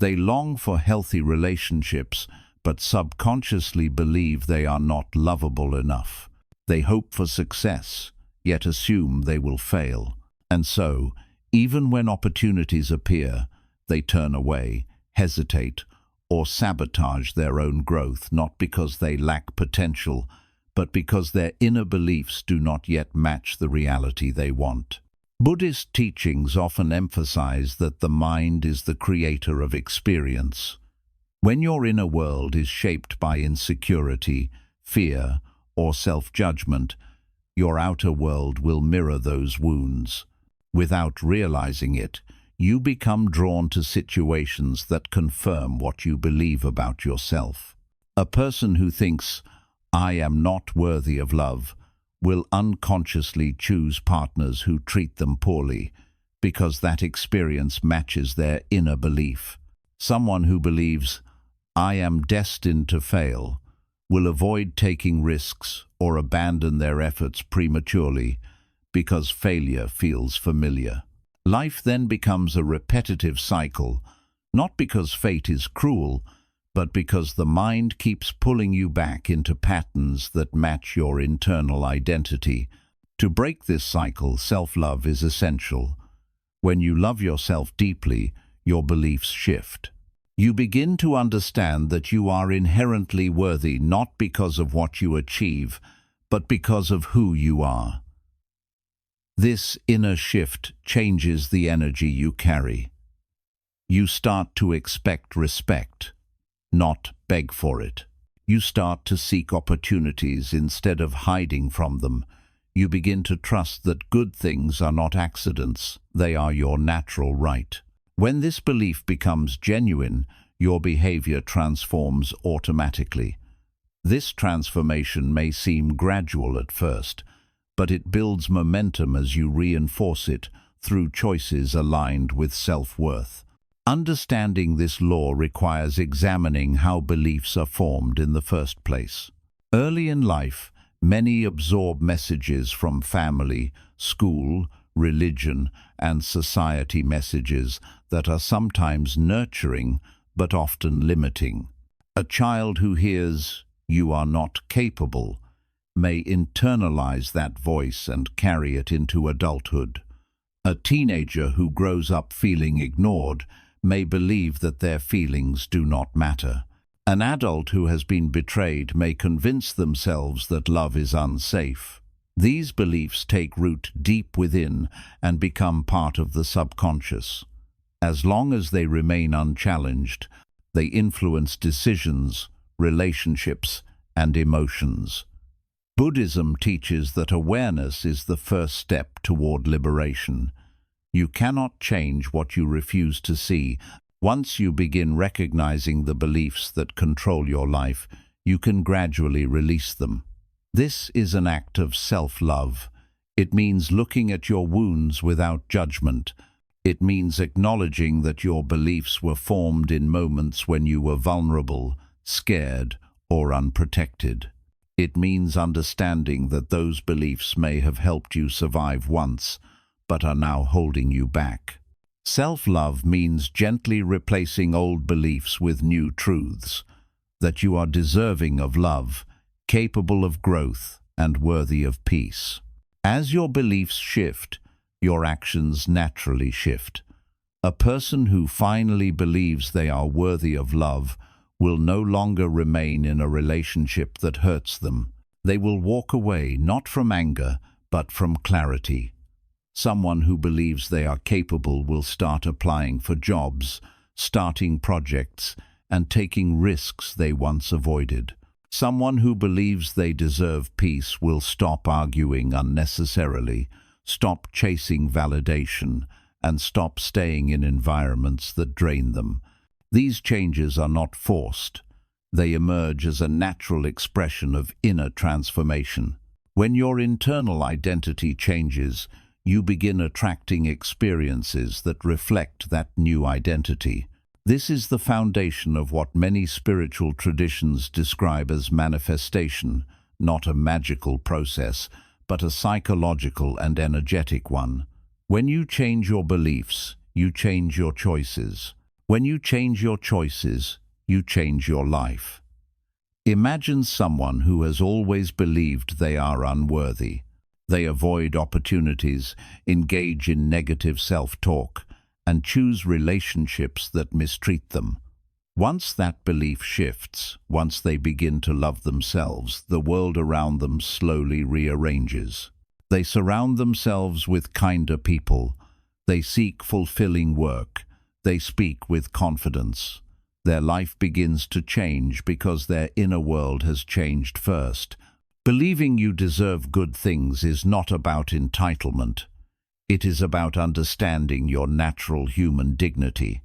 They long for healthy relationships, but subconsciously believe they are not lovable enough. They hope for success, yet assume they will fail. And so, even when opportunities appear, they turn away, hesitate, or sabotage their own growth, not because they lack potential, but because their inner beliefs do not yet match the reality they want. Buddhist teachings often emphasize that the mind is the creator of experience. When your inner world is shaped by insecurity, fear, or self-judgment, your outer world will mirror those wounds. Without realizing it, you become drawn to situations that confirm what you believe about yourself. A person who thinks, "I am not worthy of love," will unconsciously choose partners who treat them poorly, because that experience matches their inner belief. Someone who believes, "I am destined to fail," will avoid taking risks or abandon their efforts prematurely because failure feels familiar. Life then becomes a repetitive cycle, not because fate is cruel, but because the mind keeps pulling you back into patterns that match your internal identity. To break this cycle, self-love is essential. When you love yourself deeply, your beliefs shift. You begin to understand that you are inherently worthy not because of what you achieve, but because of who you are. This inner shift changes the energy you carry. You start to expect respect, not beg for it. You start to seek opportunities instead of hiding from them. You begin to trust that good things are not accidents, they are your natural right. When this belief becomes genuine, your behavior transforms automatically. This transformation may seem gradual at first, but it builds momentum as you reinforce it through choices aligned with self-worth. Understanding this law requires examining how beliefs are formed in the first place. Early in life, many absorb messages from family, school, religion, and society, messages that are sometimes nurturing but often limiting. A child who hears, "You are not capable," may internalize that voice and carry it into adulthood. A teenager who grows up feeling ignored may believe that their feelings do not matter. An adult who has been betrayed may convince themselves that love is unsafe. These beliefs take root deep within and become part of the subconscious. As long as they remain unchallenged, they influence decisions, relationships, and emotions. Buddhism teaches that awareness is the first step toward liberation. You cannot change what you refuse to see. Once you begin recognizing the beliefs that control your life, you can gradually release them. This is an act of self-love. It means looking at your wounds without judgment. It means acknowledging that your beliefs were formed in moments when you were vulnerable, scared, or unprotected. It means understanding that those beliefs may have helped you survive once, but are now holding you back. Self-love means gently replacing old beliefs with new truths, that you are deserving of love, capable of growth, and worthy of peace. As your beliefs shift, your actions naturally shift. A person who finally believes they are worthy of love will no longer remain in a relationship that hurts them. They will walk away not from anger, but from clarity. Someone who believes they are capable will start applying for jobs, starting projects, and taking risks they once avoided. Someone who believes they deserve peace will stop arguing unnecessarily, stop chasing validation, and stop staying in environments that drain them. These changes are not forced. They emerge as a natural expression of inner transformation. When your internal identity changes, you begin attracting experiences that reflect that new identity. This is the foundation of what many spiritual traditions describe as manifestation, not a magical process, but a psychological and energetic one. When you change your beliefs, you change your choices. When you change your choices, you change your life. Imagine someone who has always believed they are unworthy. They avoid opportunities, engage in negative self-talk, and choose relationships that mistreat them. Once that belief shifts, once they begin to love themselves, the world around them slowly rearranges. They surround themselves with kinder people. They seek fulfilling work. They speak with confidence. Their life begins to change because their inner world has changed first. Believing you deserve good things is not about entitlement. It is about understanding your natural human dignity.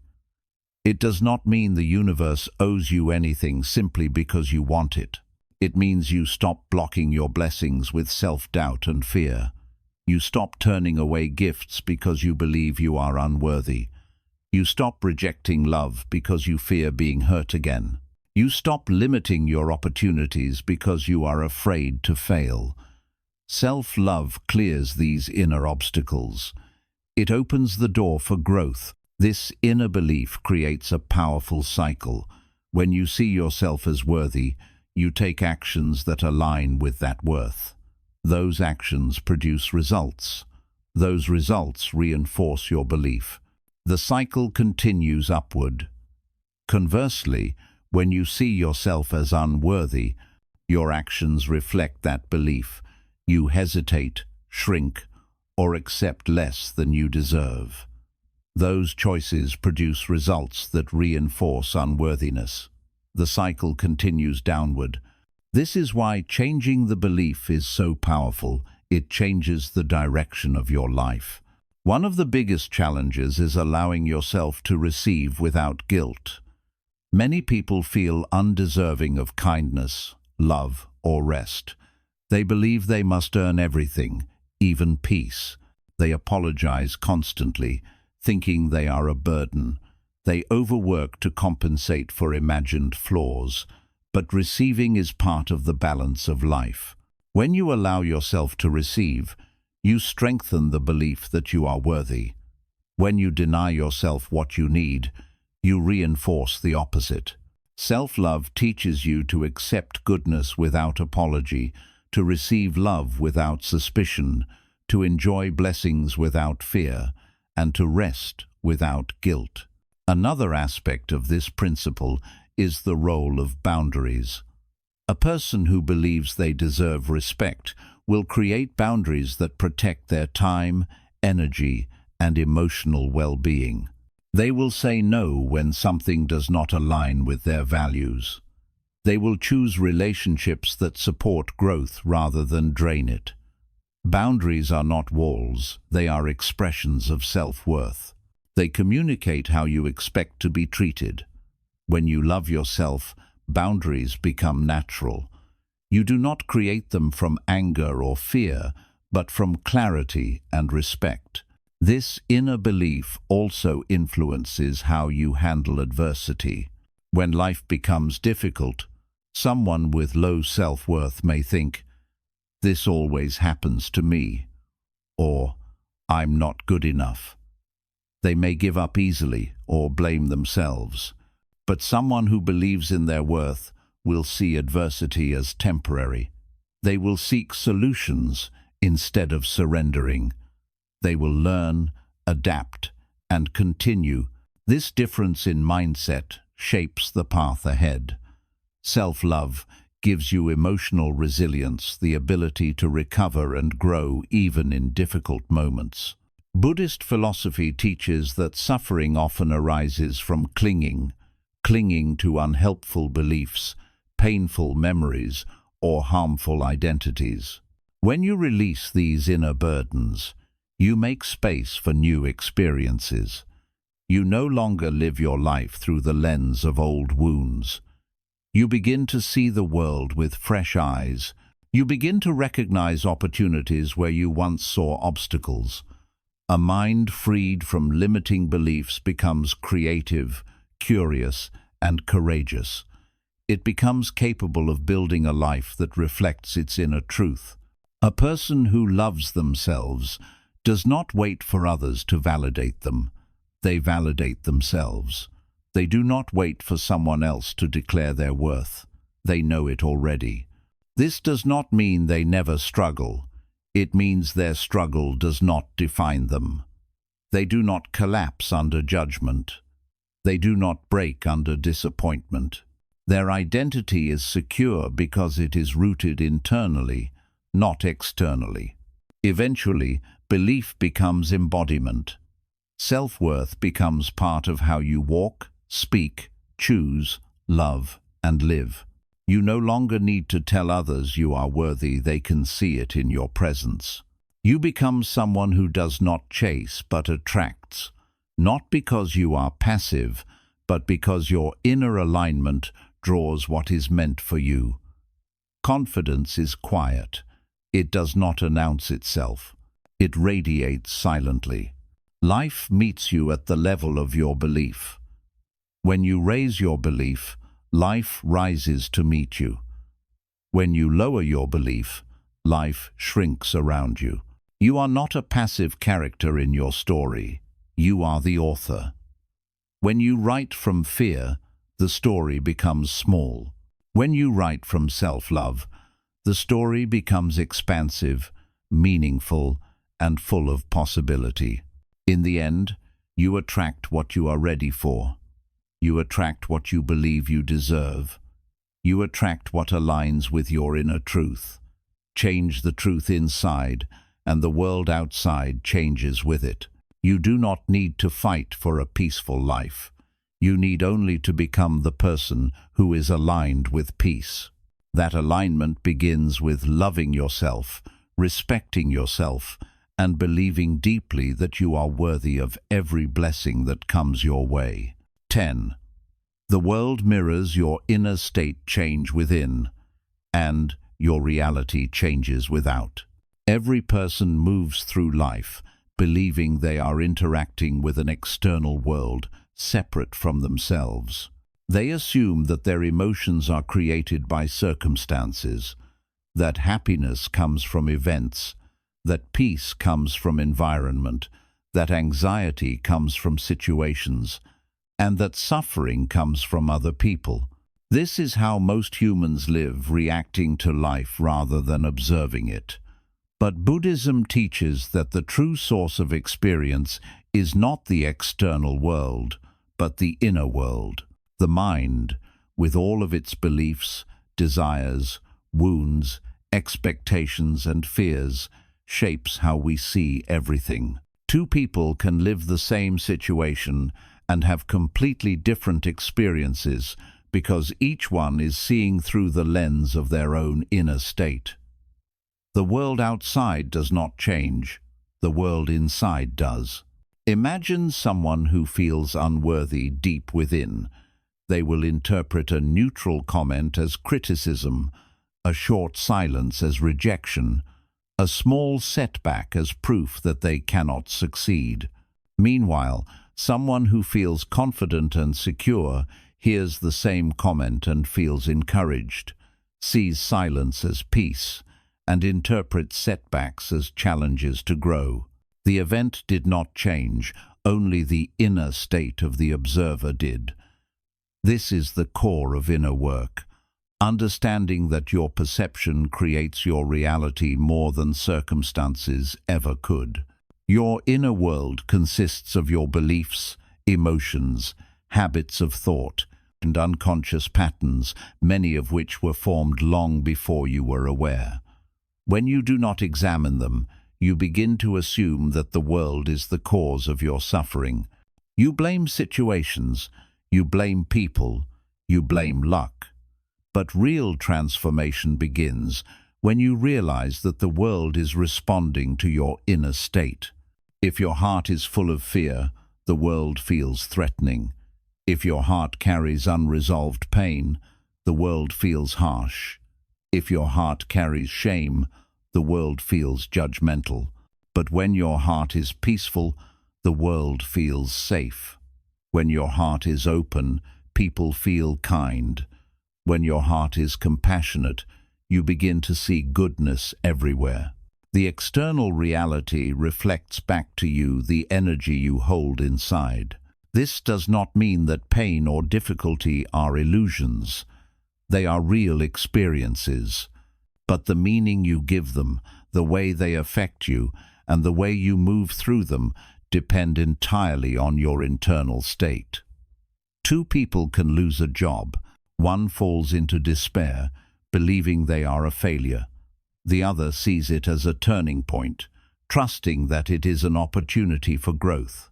It does not mean the universe owes you anything simply because you want it. It means you stop blocking your blessings with self-doubt and fear. You stop turning away gifts because you believe you are unworthy. You stop rejecting love because you fear being hurt again. You stop limiting your opportunities because you are afraid to fail. Self-love clears these inner obstacles. It opens the door for growth. This inner belief creates a powerful cycle. When you see yourself as worthy, you take actions that align with that worth. Those actions produce results. Those results reinforce your belief. The cycle continues upward. Conversely, when you see yourself as unworthy, your actions reflect that belief. You hesitate, shrink, or accept less than you deserve. Those choices produce results that reinforce unworthiness. The cycle continues downward. This is why changing the belief is so powerful. It changes the direction of your life. One of the biggest challenges is allowing yourself to receive without guilt. Many people feel undeserving of kindness, love, or rest. They believe they must earn everything, even peace. They apologize constantly, thinking they are a burden. They overwork to compensate for imagined flaws, but receiving is part of the balance of life. When you allow yourself to receive, you strengthen the belief that you are worthy. When you deny yourself what you need, you reinforce the opposite. Self-love teaches you to accept goodness without apology, to receive love without suspicion, to enjoy blessings without fear, and to rest without guilt. Another aspect of this principle is the role of boundaries. A person who believes they deserve respect will create boundaries that protect their time, energy, and emotional well-being. They will say no when something does not align with their values. They will choose relationships that support growth rather than drain it. Boundaries are not walls, they are expressions of self-worth. They communicate how you expect to be treated. When you love yourself, boundaries become natural. You do not create them from anger or fear, but from clarity and respect. This inner belief also influences how you handle adversity. When life becomes difficult, someone with low self-worth may think, "This always happens to me," or "I'm not good enough." They may give up easily or blame themselves. But someone who believes in their worth will see adversity as temporary. They will seek solutions instead of surrendering. They will learn, adapt, and continue. This difference in mindset shapes the path ahead. Self-love gives you emotional resilience, the ability to recover and grow even in difficult moments. Buddhist philosophy teaches that suffering often arises from clinging to unhelpful beliefs, painful memories, or harmful identities. When you release these inner burdens, you make space for new experiences. You no longer live your life through the lens of old wounds. You begin to see the world with fresh eyes. You begin to recognize opportunities where you once saw obstacles. A mind freed from limiting beliefs becomes creative, curious, and courageous. It becomes capable of building a life that reflects its inner truth. A person who loves themselves does not wait for others to validate them. They validate themselves. They do not wait for someone else to declare their worth. They know it already. This does not mean they never struggle. It means their struggle does not define them. They do not collapse under judgment. They do not break under disappointment. Their identity is secure because it is rooted internally, not externally. Eventually, belief becomes embodiment. Self-worth becomes part of how you walk, speak, choose, love, and live. You no longer need to tell others you are worthy, they can see it in your presence. You become someone who does not chase but attracts, not because you are passive, but because your inner alignment draws what is meant for you. Confidence is quiet. It does not announce itself. It radiates silently. Life meets you at the level of your belief. When you raise your belief, life rises to meet you. When you lower your belief, life shrinks around you. You are not a passive character in your story. You are the author. When you write from fear, the story becomes small. When you write from self-love, the story becomes expansive, meaningful, and full of possibility. In the end, you attract what you are ready for. You attract what you believe you deserve. You attract what aligns with your inner truth. Change the truth inside, and the world outside changes with it. You do not need to fight for a peaceful life. You need only to become the person who is aligned with peace. That alignment begins with loving yourself, respecting yourself, and believing deeply that you are worthy of every blessing that comes your way. 10. The world mirrors your inner state change within, and your reality changes without. Every person moves through life believing they are interacting with an external world separate from themselves. They assume that their emotions are created by circumstances, that happiness comes from events, that peace comes from environment, that anxiety comes from situations, and that suffering comes from other people. This is how most humans live, reacting to life rather than observing it. But Buddhism teaches that the true source of experience is not the external world, but the inner world. The mind, with all of its beliefs, desires, wounds, expectations, and fears, shapes how we see everything. Two people can live the same situation and have completely different experiences because each one is seeing through the lens of their own inner state. The world outside does not change. The world inside does. Imagine someone who feels unworthy deep within. They will interpret a neutral comment as criticism, a short silence as rejection, a small setback as proof that they cannot succeed. Meanwhile, someone who feels confident and secure hears the same comment and feels encouraged, sees silence as peace, and interprets setbacks as challenges to grow. The event did not change, only the inner state of the observer did. This is the core of inner work, understanding that your perception creates your reality more than circumstances ever could. Your inner world consists of your beliefs, emotions, habits of thought, and unconscious patterns, many of which were formed long before you were aware. When you do not examine them, you begin to assume that the world is the cause of your suffering. You blame situations, you blame people, you blame luck. But real transformation begins when you realize that the world is responding to your inner state. If your heart is full of fear, the world feels threatening. If your heart carries unresolved pain, the world feels harsh. If your heart carries shame, the world feels judgmental. But when your heart is peaceful, the world feels safe. When your heart is open, people feel kind. When your heart is compassionate, you begin to see goodness everywhere. The external reality reflects back to you the energy you hold inside. This does not mean that pain or difficulty are illusions. They are real experiences. But the meaning you give them, the way they affect you, and the way you move through them depend entirely on your internal state. Two people can lose a job. One falls into despair, believing they are a failure. The other sees it as a turning point, trusting that it is an opportunity for growth.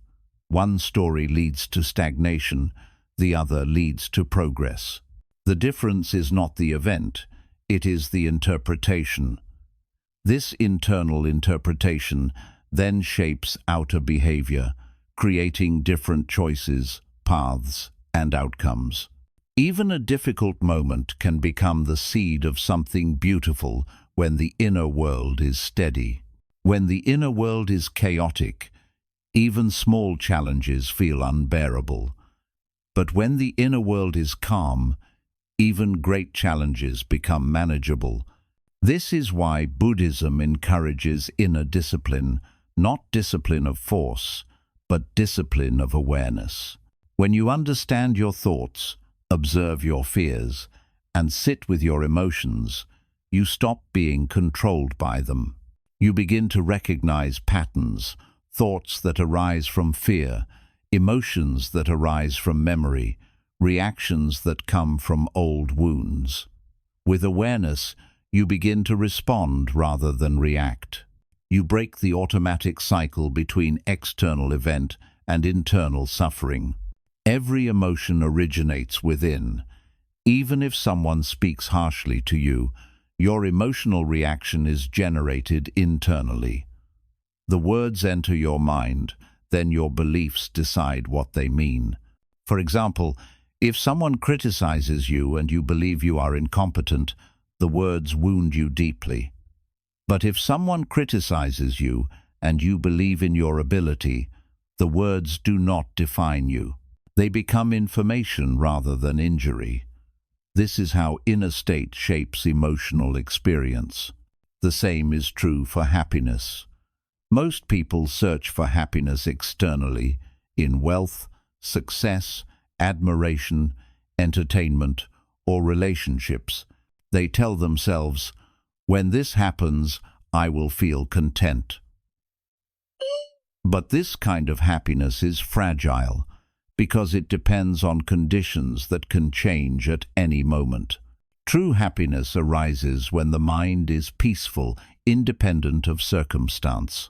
One story leads to stagnation, the other leads to progress. The difference is not the event, it is the interpretation. This internal interpretation then shapes outer behavior, creating different choices, paths, and outcomes. Even a difficult moment can become the seed of something beautiful when the inner world is steady. When the inner world is chaotic, even small challenges feel unbearable. But when the inner world is calm, even great challenges become manageable. This is why Buddhism encourages inner discipline, not discipline of force, but discipline of awareness. When you understand your thoughts, observe your fears, and sit with your emotions, you stop being controlled by them. You begin to recognize patterns, thoughts that arise from fear, emotions that arise from memory, reactions that come from old wounds. With awareness, you begin to respond rather than react. You break the automatic cycle between external event and internal suffering. Every emotion originates within. Even if someone speaks harshly to you, your emotional reaction is generated internally. The words enter your mind, then your beliefs decide what they mean. For example, if someone criticizes you and you believe you are incompetent, the words wound you deeply. But if someone criticizes you and you believe in your ability, the words do not define you. They become information rather than injury. This is how inner state shapes emotional experience. The same is true for happiness. Most people search for happiness externally, in wealth, success, admiration, entertainment, or relationships. They tell themselves, "When this happens, I will feel content." But this kind of happiness is fragile, because it depends on conditions that can change at any moment. True happiness arises when the mind is peaceful, independent of circumstance.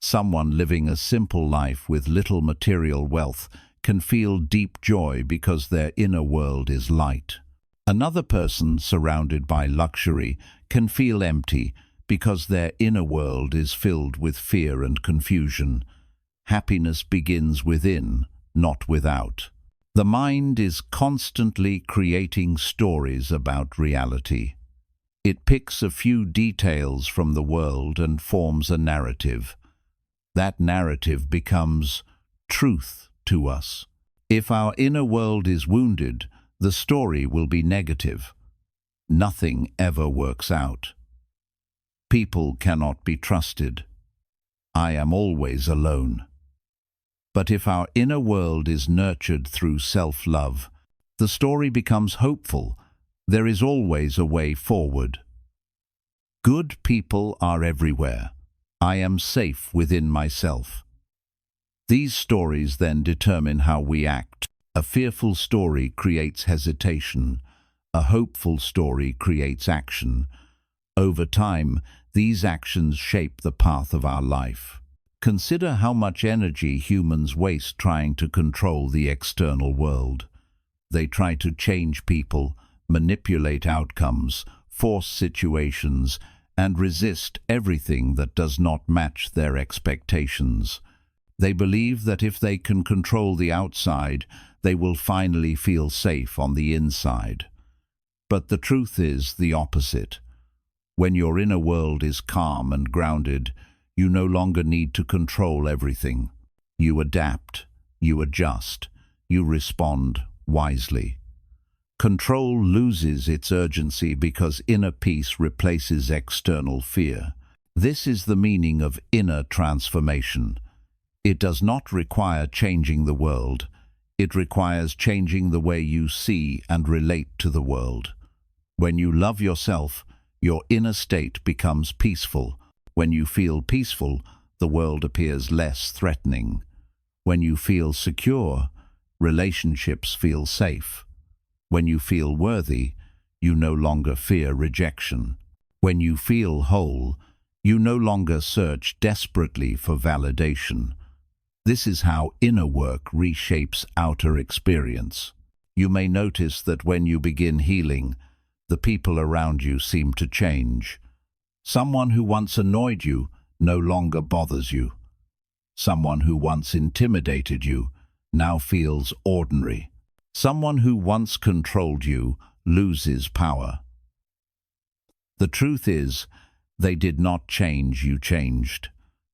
Someone living a simple life with little material wealth can feel deep joy because their inner world is light. Another person surrounded by luxury can feel empty because their inner world is filled with fear and confusion. Happiness begins within, not without. The mind is constantly creating stories about reality. It picks a few details from the world and forms a narrative. That narrative becomes truth to us. If our inner world is wounded, the story will be negative. Nothing ever works out. People cannot be trusted. I am always alone. But if our inner world is nurtured through self-love, the story becomes hopeful. There is always a way forward. Good people are everywhere. I am safe within myself. These stories then determine how we act. A fearful story creates hesitation. A hopeful story creates action. Over time, these actions shape the path of our life. Consider how much energy humans waste trying to control the external world. They try to change people, manipulate outcomes, force situations, and resist everything that does not match their expectations. They believe that if they can control the outside, they will finally feel safe on the inside. But the truth is the opposite. When your inner world is calm and grounded, you no longer need to control everything. You adapt, you adjust, you respond wisely. Control loses its urgency because inner peace replaces external fear. This is the meaning of inner transformation. It does not require changing the world. It requires changing the way you see and relate to the world. When you love yourself, your inner state becomes peaceful. When you feel peaceful, the world appears less threatening. When you feel secure, relationships feel safe. When you feel worthy, you no longer fear rejection. When you feel whole, you no longer search desperately for validation. This is how inner work reshapes outer experience. You may notice that when you begin healing, the people around you seem to change. Someone who once annoyed you no longer bothers you. Someone who once intimidated you now feels ordinary. Someone who once controlled you loses power. The truth is, they did not change, you changed.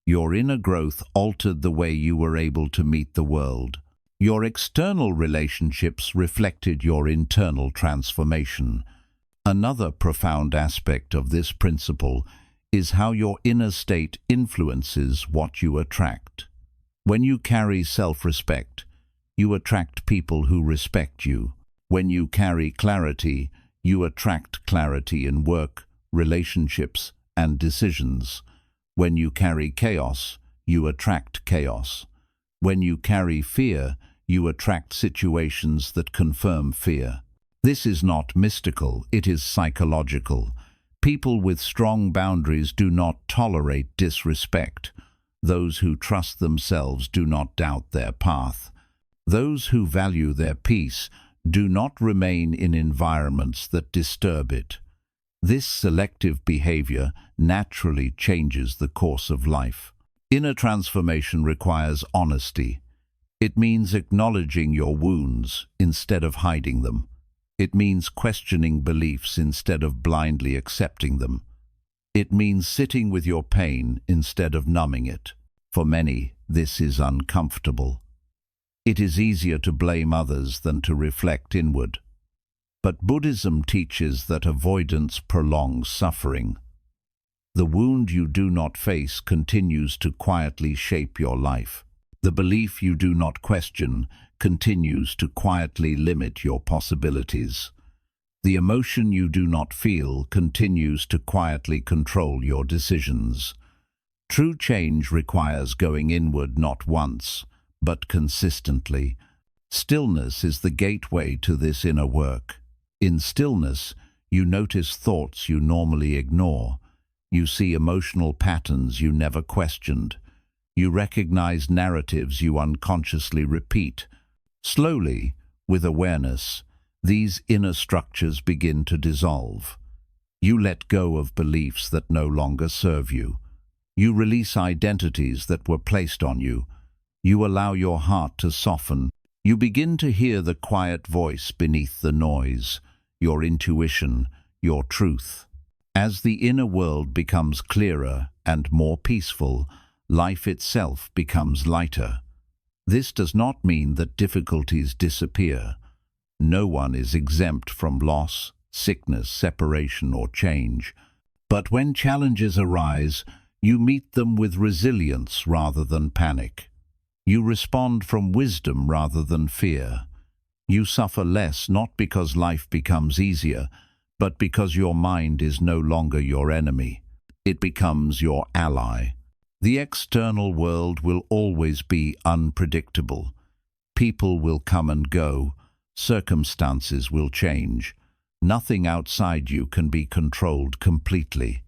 Your inner growth altered the way you were able to meet the world. Your external relationships reflected your internal transformation. Another profound aspect of this principle is how your inner state influences what you attract. When you carry self-respect, you attract people who respect you. When you carry clarity, you attract clarity in work, relationships, and decisions. When you carry chaos, you attract chaos. When you carry fear, you attract situations that confirm fear. This is not mystical, it is psychological. People with strong boundaries do not tolerate disrespect. Those who trust themselves do not doubt their path. Those who value their peace do not remain in environments that disturb it. This selective behavior naturally changes the course of life. Inner transformation requires honesty. It means acknowledging your wounds instead of hiding them. It means questioning beliefs instead of blindly accepting them. It means sitting with your pain instead of numbing it. For many, this is uncomfortable. It is easier to blame others than to reflect inward. But Buddhism teaches that avoidance prolongs suffering. The wound you do not face continues to quietly shape your life. The belief you do not question continues to quietly limit your possibilities. The emotion you do not feel continues to quietly control your decisions. True change requires going inward not once, but consistently. Stillness is the gateway to this inner work. In stillness, you notice thoughts you normally ignore. You see emotional patterns you never questioned. You recognize narratives you unconsciously repeat. Slowly, with awareness, these inner structures begin to dissolve. You let go of beliefs that no longer serve you. You release identities that were placed on you. You allow your heart to soften. You begin to hear the quiet voice beneath the noise, your intuition, your truth. As the inner world becomes clearer and more peaceful, life itself becomes lighter. This does not mean that difficulties disappear. No one is exempt from loss, sickness, separation, or change. But when challenges arise, you meet them with resilience rather than panic. You respond from wisdom rather than fear. You suffer less not because life becomes easier, but because your mind is no longer your enemy. It becomes your ally. The external world will always be unpredictable. People will come and go. Circumstances will change. Nothing outside you can be controlled completely.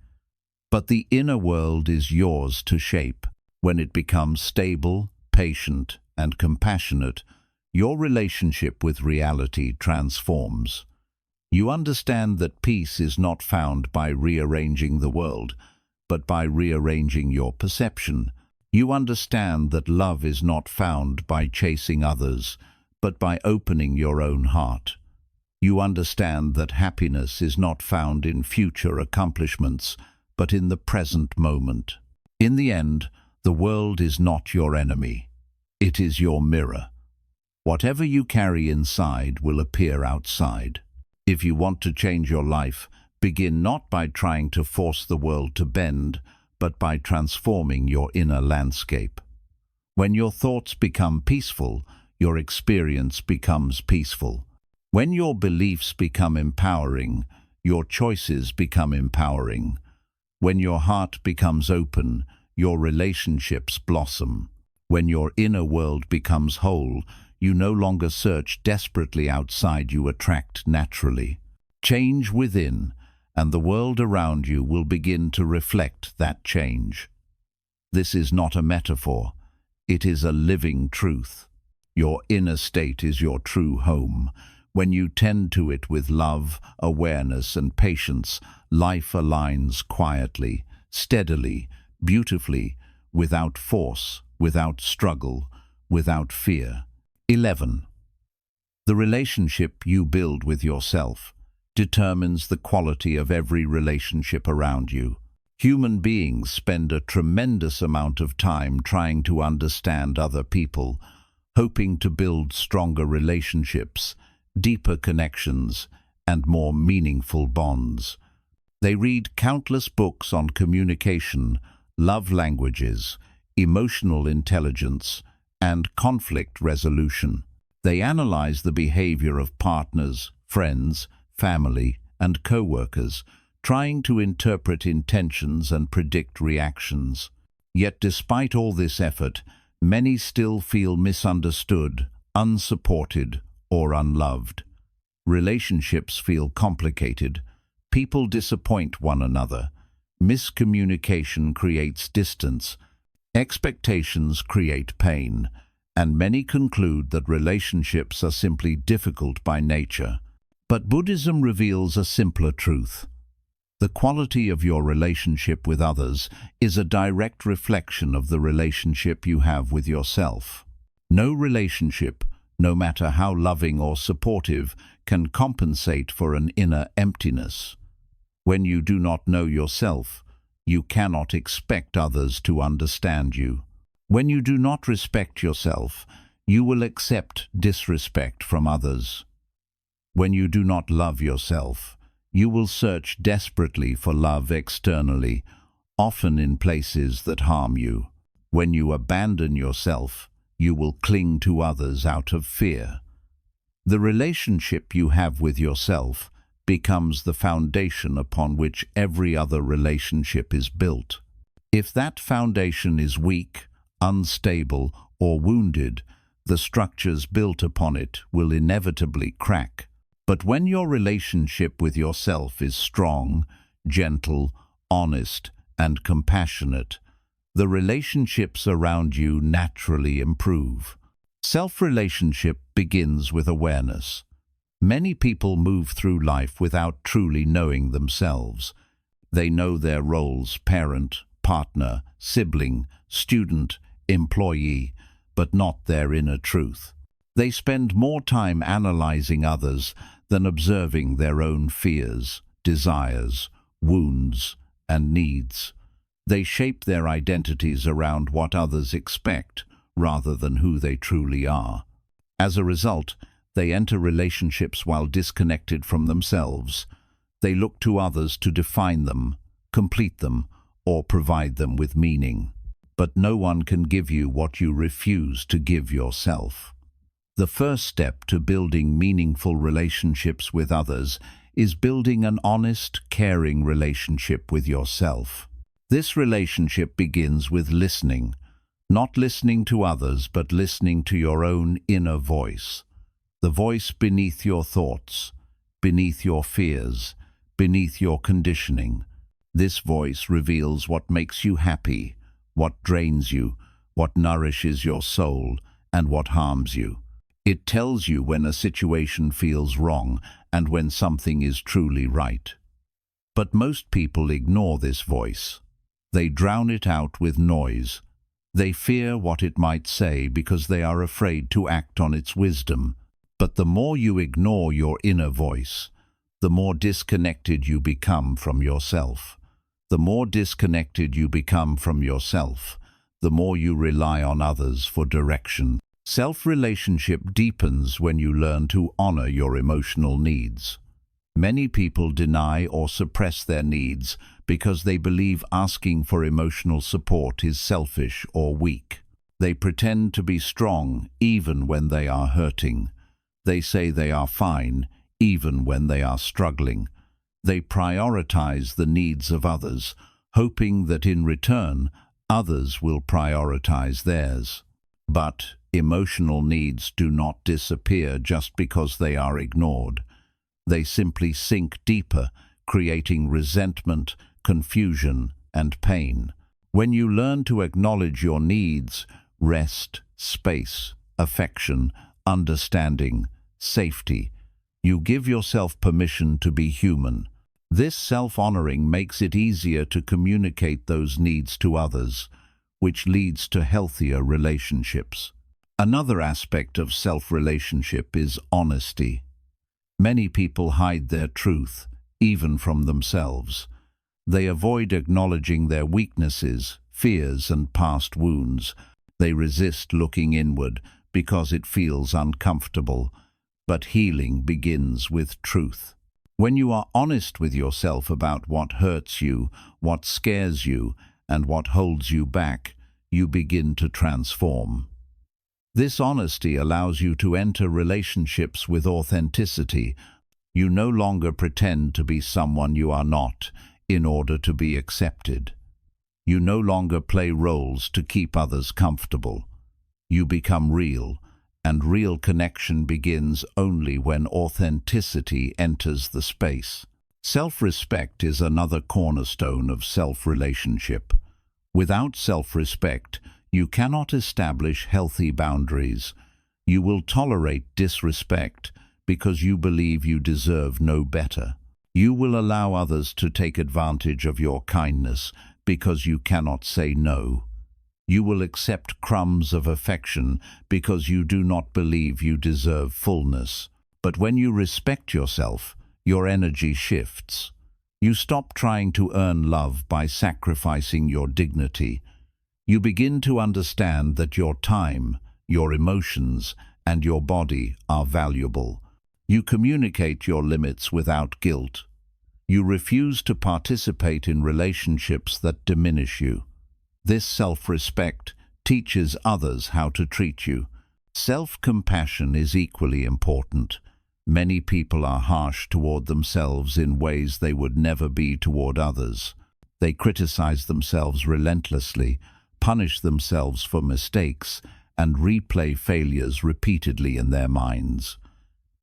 But the inner world is yours to shape. When it becomes stable, patient, and compassionate, your relationship with reality transforms. You understand that peace is not found by rearranging the world, but by rearranging your perception. You understand that love is not found by chasing others, but by opening your own heart. You understand that happiness is not found in future accomplishments, but in the present moment. In the end, the world is not your enemy. It is your mirror. Whatever you carry inside will appear outside. If you want to change your life, begin not by trying to force the world to bend, but by transforming your inner landscape. When your thoughts become peaceful, your experience becomes peaceful. When your beliefs become empowering, your choices become empowering. When your heart becomes open, your relationships blossom. When your inner world becomes whole, you no longer search desperately outside, you attract naturally. Change within, and the world around you will begin to reflect that change. This is not a metaphor. It is a living truth. Your inner state is your true home. When you tend to it with love, awareness, and patience, life aligns quietly, steadily, beautifully, without force, without struggle, without fear. 11. The relationship you build with yourself determines the quality of every relationship around you. Human beings spend a tremendous amount of time trying to understand other people, hoping to build stronger relationships, deeper connections, and more meaningful bonds. They read countless books on communication, love languages, emotional intelligence, and conflict resolution. They analyze the behavior of partners, friends, family, and co-workers, trying to interpret intentions and predict reactions. Yet despite all this effort, many still feel misunderstood, unsupported, or unloved. Relationships feel complicated. People disappoint one another. Miscommunication creates distance. Expectations create pain, and many conclude that relationships are simply difficult by nature. But Buddhism reveals a simpler truth. The quality of your relationship with others is a direct reflection of the relationship you have with yourself. No relationship, no matter how loving or supportive, can compensate for an inner emptiness. When you do not know yourself, you cannot expect others to understand you. When you do not respect yourself, you will accept disrespect from others. When you do not love yourself, you will search desperately for love externally, often in places that harm you. When you abandon yourself, you will cling to others out of fear. The relationship you have with yourself becomes the foundation upon which every other relationship is built. If that foundation is weak, unstable, or wounded, the structures built upon it will inevitably crack. But when your relationship with yourself is strong, gentle, honest, and compassionate, the relationships around you naturally improve. Self-relationship begins with awareness. Many people move through life without truly knowing themselves. They know their roles: parent, partner, sibling, student, employee, but not their inner truth. They spend more time analyzing others than observing their own fears, desires, wounds, and needs. They shape their identities around what others expect rather than who they truly are. As a result, they enter relationships while disconnected from themselves. They look to others to define them, complete them, or provide them with meaning. But no one can give you what you refuse to give yourself. The first step to building meaningful relationships with others is building an honest, caring relationship with yourself. This relationship begins with listening, not listening to others, but listening to your own inner voice. The voice beneath your thoughts, beneath your fears, beneath your conditioning. This voice reveals what makes you happy, what drains you, what nourishes your soul, and what harms you. It tells you when a situation feels wrong and when something is truly right. But most people ignore this voice. They drown it out with noise. They fear what it might say because they are afraid to act on its wisdom. But the more you ignore your inner voice, the more disconnected you become from yourself. The more disconnected you become from yourself, the more you rely on others for direction. Self-relationship deepens when you learn to honor your emotional needs. Many people deny or suppress their needs because they believe asking for emotional support is selfish or weak. They pretend to be strong even when they are hurting. They say they are fine even when they are struggling. They prioritize the needs of others, hoping that in return, others will prioritize theirs. But emotional needs do not disappear just because they are ignored. They simply sink deeper, creating resentment, confusion, and pain. When you learn to acknowledge your needs, rest, space, affection, understanding, safety, you give yourself permission to be human. This self-honoring makes it easier to communicate those needs to others, which leads to healthier relationships. Another aspect of self-relationship is honesty. Many people hide their truth, even from themselves. They avoid acknowledging their weaknesses, fears, and past wounds. They resist looking inward because it feels uncomfortable. But healing begins with truth. When you are honest with yourself about what hurts you, what scares you, and what holds you back, you begin to transform. This honesty allows you to enter relationships with authenticity. You no longer pretend to be someone you are not in order to be accepted. You no longer play roles to keep others comfortable. You become real, and real connection begins only when authenticity enters the space. Self-respect is another cornerstone of self-relationship. Without self-respect, you cannot establish healthy boundaries. You will tolerate disrespect because you believe you deserve no better. You will allow others to take advantage of your kindness because you cannot say no. You will accept crumbs of affection because you do not believe you deserve fullness. But when you respect yourself, your energy shifts. You stop trying to earn love by sacrificing your dignity. You begin to understand that your time, your emotions, and your body are valuable. You communicate your limits without guilt. You refuse to participate in relationships that diminish you. This self-respect teaches others how to treat you. Self-compassion is equally important. Many people are harsh toward themselves in ways they would never be toward others. They criticize themselves relentlessly, punish themselves for mistakes, and replay failures repeatedly in their minds.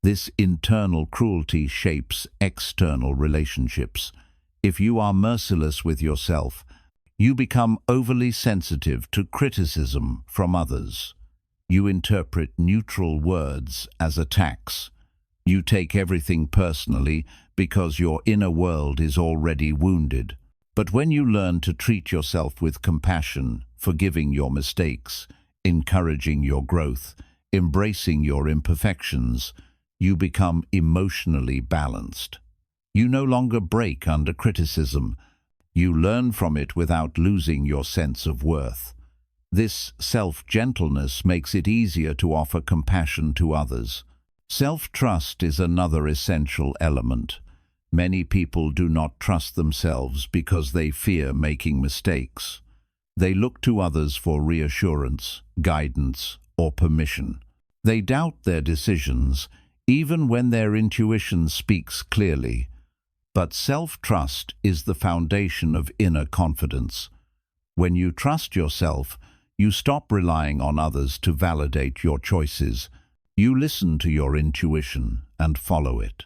This internal cruelty shapes external relationships. If you are merciless with yourself, you become overly sensitive to criticism from others. You interpret neutral words as attacks. You take everything personally because your inner world is already wounded. But when you learn to treat yourself with compassion, forgiving your mistakes, encouraging your growth, embracing your imperfections, you become emotionally balanced. You no longer break under criticism. You learn from it without losing your sense of worth. This self-gentleness makes it easier to offer compassion to others. Self-trust is another essential element. Many people do not trust themselves because they fear making mistakes. They look to others for reassurance, guidance, or permission. They doubt their decisions, even when their intuition speaks clearly. But self-trust is the foundation of inner confidence. When you trust yourself, you stop relying on others to validate your choices. You listen to your intuition and follow it.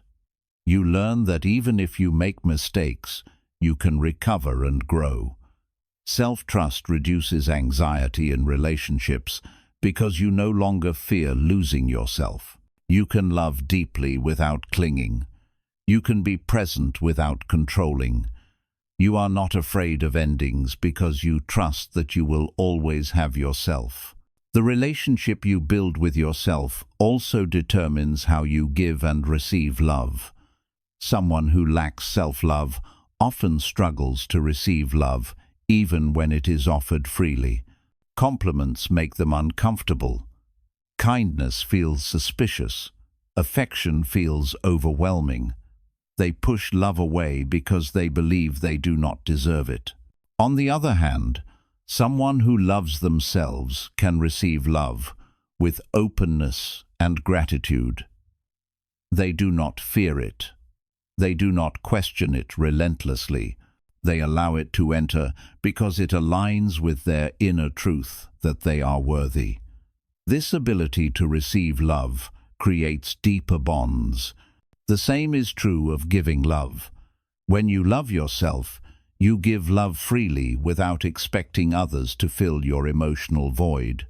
You learn that even if you make mistakes, you can recover and grow. Self-trust reduces anxiety in relationships because you no longer fear losing yourself. You can love deeply without clinging. You can be present without controlling. You are not afraid of endings because you trust that you will always have yourself. The relationship you build with yourself also determines how you give and receive love. Someone who lacks self-love often struggles to receive love, even when it is offered freely. Compliments make them uncomfortable. Kindness feels suspicious. Affection feels overwhelming. They push love away because they believe they do not deserve it. On the other hand, someone who loves themselves can receive love with openness and gratitude. They do not fear it. They do not question it relentlessly. They allow it to enter because it aligns with their inner truth that they are worthy. This ability to receive love creates deeper bonds. The same is true of giving love. When you love yourself, you give love freely without expecting others to fill your emotional void.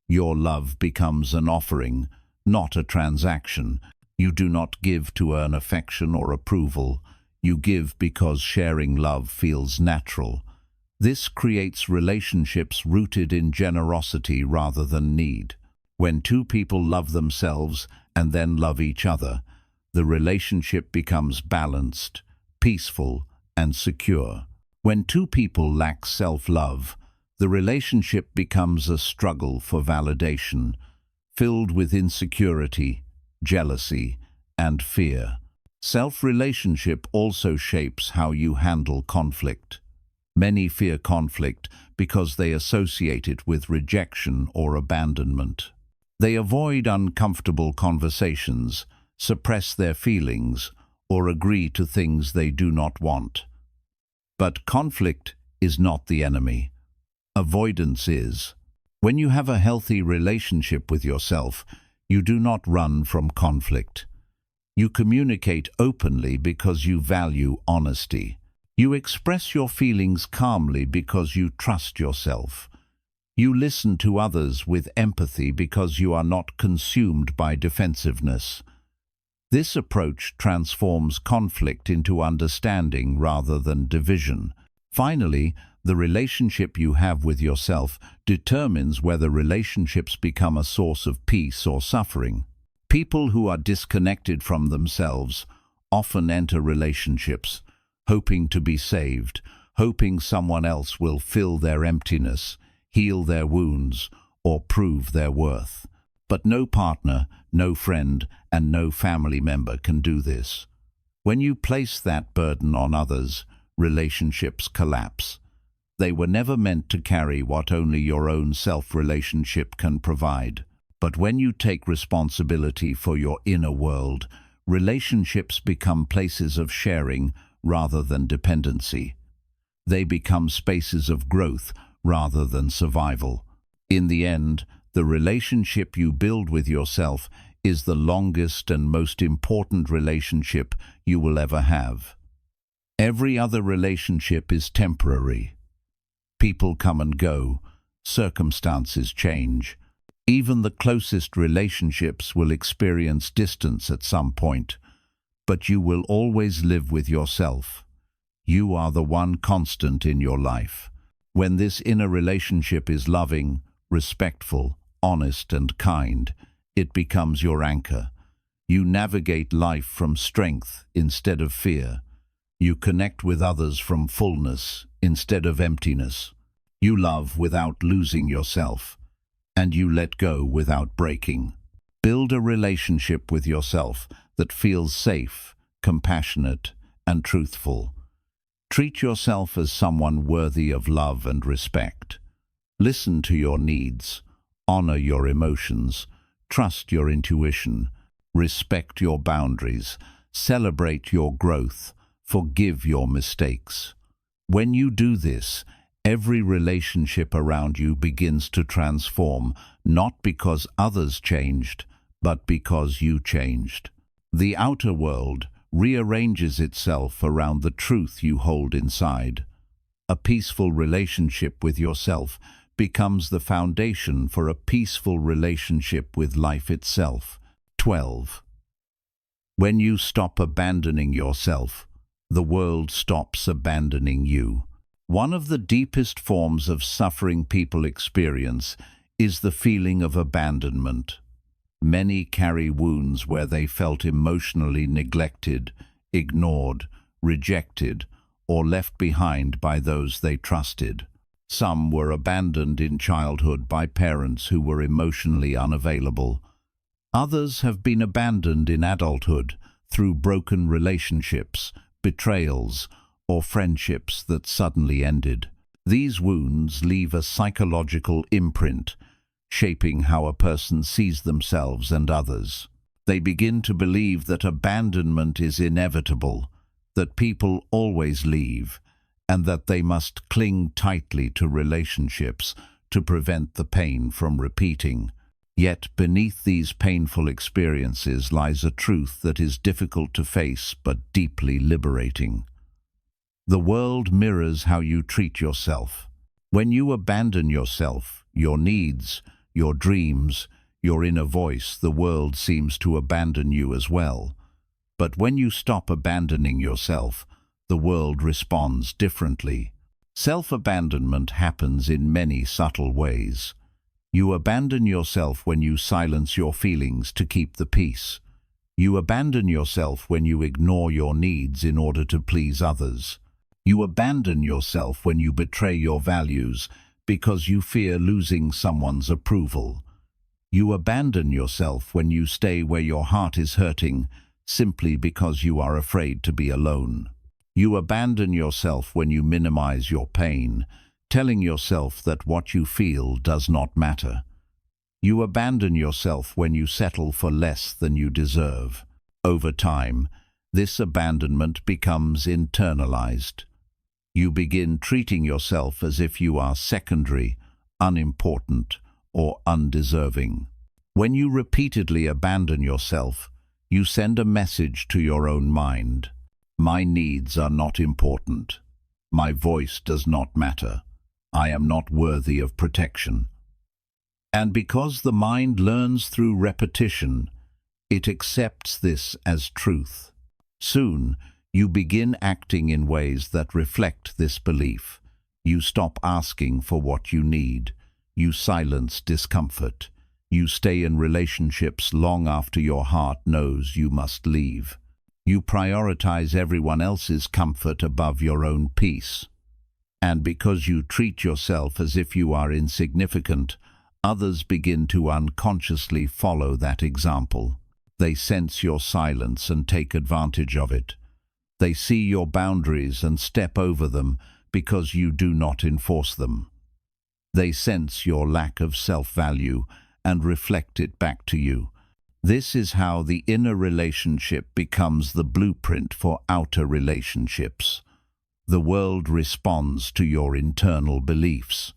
Your love becomes an offering, not a transaction. You do not give to earn affection or approval. You give because sharing love feels natural. This creates relationships rooted in generosity rather than need. When two people love themselves and then love each other, the relationship becomes balanced, peaceful, and secure. When two people lack self-love, the relationship becomes a struggle for validation, filled with insecurity, jealousy, and fear. Self-relationship also shapes how you handle conflict. Many fear conflict because they associate it with rejection or abandonment. They avoid uncomfortable conversations, suppress their feelings, or agree to things they do not want. But conflict is not the enemy. Avoidance is. When you have a healthy relationship with yourself, you do not run from conflict. You communicate openly because you value honesty. You express your feelings calmly because you trust yourself. You listen to others with empathy because you are not consumed by defensiveness. This approach transforms conflict into understanding rather than division. Finally, the relationship you have with yourself determines whether relationships become a source of peace or suffering. People who are disconnected from themselves often enter relationships, hoping to be saved, hoping someone else will fill their emptiness, heal their wounds, or prove their worth. But no partner, no friend, and no family member can do this. When you place that burden on others, relationships collapse. They were never meant to carry what only your own self-relationship can provide. But when you take responsibility for your inner world, relationships become places of sharing rather than dependency. They become spaces of growth rather than survival. In the end, the relationship you build with yourself is the longest and most important relationship you will ever have. Every other relationship is temporary. People come and go, circumstances change. Even the closest relationships will experience distance at some point, but you will always live with yourself. You are the one constant in your life. When this inner relationship is loving, respectful, honest and kind, it becomes your anchor. You navigate life from strength instead of fear. You connect with others from fullness instead of emptiness. You love without losing yourself, and you let go without breaking. Build a relationship with yourself that feels safe, compassionate, and truthful. Treat yourself as someone worthy of love and respect. Listen to your needs, honor your emotions, trust your intuition, respect your boundaries, celebrate your growth, forgive your mistakes. When you do this, every relationship around you begins to transform, not because others changed, but because you changed. The outer world rearranges itself around the truth you hold inside. A peaceful relationship with yourself becomes the foundation for a peaceful relationship with life itself. 12. When you stop abandoning yourself, the world stops abandoning you. One of the deepest forms of suffering people experience is the feeling of abandonment. Many carry wounds where they felt emotionally neglected, ignored, rejected, or left behind by those they trusted. Some were abandoned in childhood by parents who were emotionally unavailable. Others have been abandoned in adulthood through broken relationships, betrayals, or friendships that suddenly ended. These wounds leave a psychological imprint, shaping how a person sees themselves and others. They begin to believe that abandonment is inevitable, that people always leave, and that they must cling tightly to relationships to prevent the pain from repeating. Yet beneath these painful experiences lies a truth that is difficult to face but deeply liberating. The world mirrors how you treat yourself. When you abandon yourself, your needs, your dreams, your inner voice, the world seems to abandon you as well. But when you stop abandoning yourself, the world responds differently. Self-abandonment happens in many subtle ways. You abandon yourself when you silence your feelings to keep the peace. You abandon yourself when you ignore your needs in order to please others. You abandon yourself when you betray your values because you fear losing someone's approval. You abandon yourself when you stay where your heart is hurting simply because you are afraid to be alone. You abandon yourself when you minimize your pain, telling yourself that what you feel does not matter. You abandon yourself when you settle for less than you deserve. Over time, this abandonment becomes internalized. You begin treating yourself as if you are secondary, unimportant, or undeserving. When you repeatedly abandon yourself, you send a message to your own mind. My needs are not important. My voice does not matter. I am not worthy of protection. And because the mind learns through repetition, it accepts this as truth. Soon, you begin acting in ways that reflect this belief. You stop asking for what you need. You silence discomfort. You stay in relationships long after your heart knows you must leave. You prioritize everyone else's comfort above your own peace. And because you treat yourself as if you are insignificant, others begin to unconsciously follow that example. They sense your silence and take advantage of it. They see your boundaries and step over them because you do not enforce them. They sense your lack of self-value and reflect it back to you. This is how the inner relationship becomes the blueprint for outer relationships. The world responds to your internal beliefs.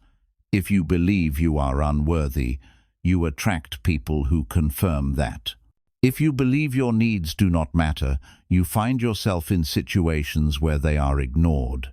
If you believe you are unworthy, you attract people who confirm that. If you believe your needs do not matter, you find yourself in situations where they are ignored.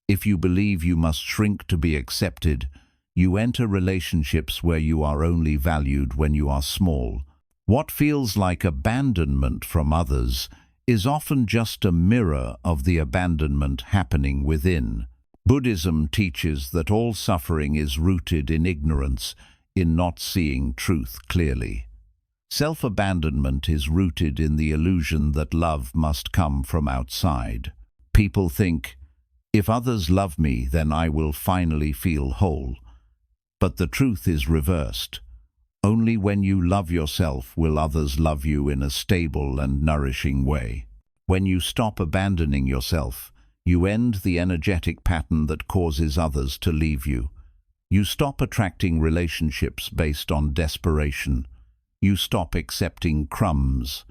If you believe you must shrink to be accepted, you enter relationships where you are only valued when you are small. What feels like abandonment from others is often just a mirror of the abandonment happening within. Buddhism teaches that all suffering is rooted in ignorance, in not seeing truth clearly. Self-abandonment is rooted in the illusion that love must come from outside. People think, if others love me, then I will finally feel whole. But the truth is reversed. Only when you love yourself will others love you in a stable and nourishing way. When you stop abandoning yourself, you end the energetic pattern that causes others to leave you. You stop attracting relationships based on desperation. You stop accepting crumbs.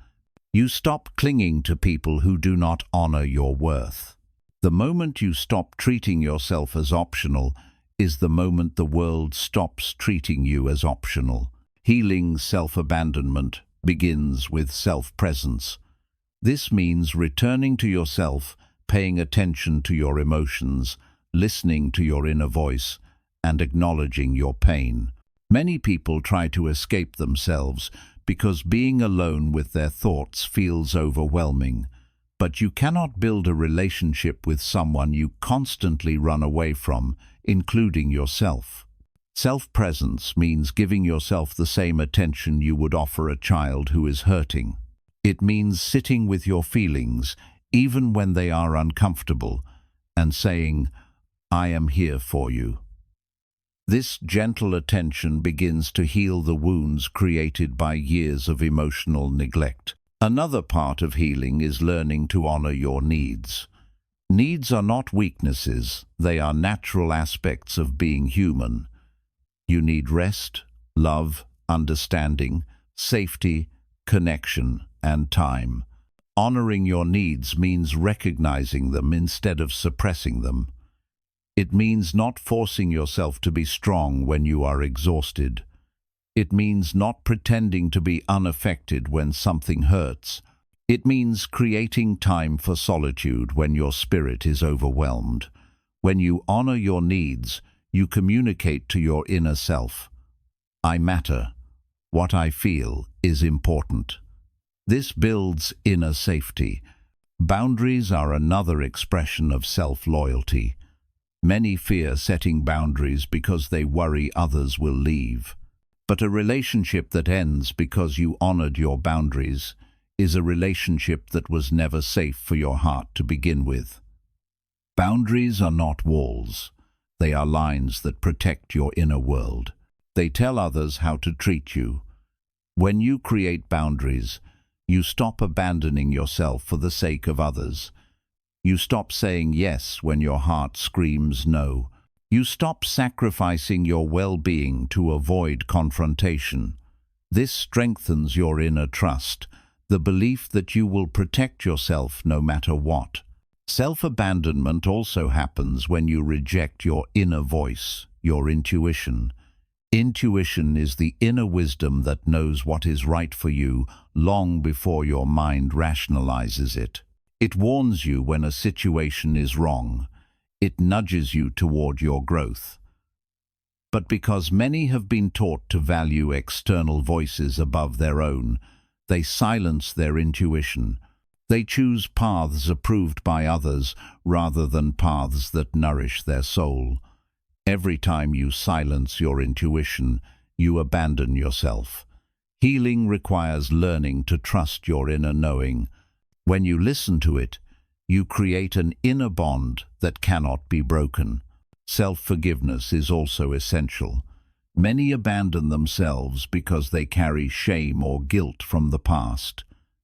You stop clinging to people who do not honor your worth. The moment you stop treating yourself as optional is the moment the world stops treating you as optional. Healing self-abandonment begins with self-presence. This means returning to yourself, paying attention to your emotions, listening to your inner voice, and acknowledging your pain. Many people try to escape themselves because being alone with their thoughts feels overwhelming. But you cannot build a relationship with someone you constantly run away from, including yourself. Self-presence means giving yourself the same attention you would offer a child who is hurting. It means sitting with your feelings, even when they are uncomfortable, and saying, "I am here for you." This gentle attention begins to heal the wounds created by years of emotional neglect. Another part of healing is learning to honor your needs. Needs are not weaknesses, they are natural aspects of being human. You need rest, love, understanding, safety, connection, and time. Honoring your needs means recognizing them instead of suppressing them. It means not forcing yourself to be strong when you are exhausted. It means not pretending to be unaffected when something hurts. It means creating time for solitude when your spirit is overwhelmed. When you honor your needs, you communicate to your inner self, "I matter. What I feel is important." This builds inner safety. Boundaries are another expression of self-loyalty. Many fear setting boundaries because they worry others will leave. But a relationship that ends because you honored your boundaries is a relationship that was never safe for your heart to begin with. Boundaries are not walls. They are lines that protect your inner world. They tell others how to treat you. When you create boundaries, you stop abandoning yourself for the sake of others. You stop saying yes when your heart screams no. You stop sacrificing your well-being to avoid confrontation. This strengthens your inner trust, the belief that you will protect yourself no matter what. Self-abandonment also happens when you reject your inner voice, your intuition. Intuition is the inner wisdom that knows what is right for you long before your mind rationalizes it. It warns you when a situation is wrong. It nudges you toward your growth. But because many have been taught to value external voices above their own, they silence their intuition. They choose paths approved by others rather than paths that nourish their soul. Every time you silence your intuition, you abandon yourself. Healing requires learning to trust your inner knowing. When you listen to it, you create an inner bond that cannot be broken. Self-forgiveness is also essential. Many abandon themselves because they carry shame or guilt from the past.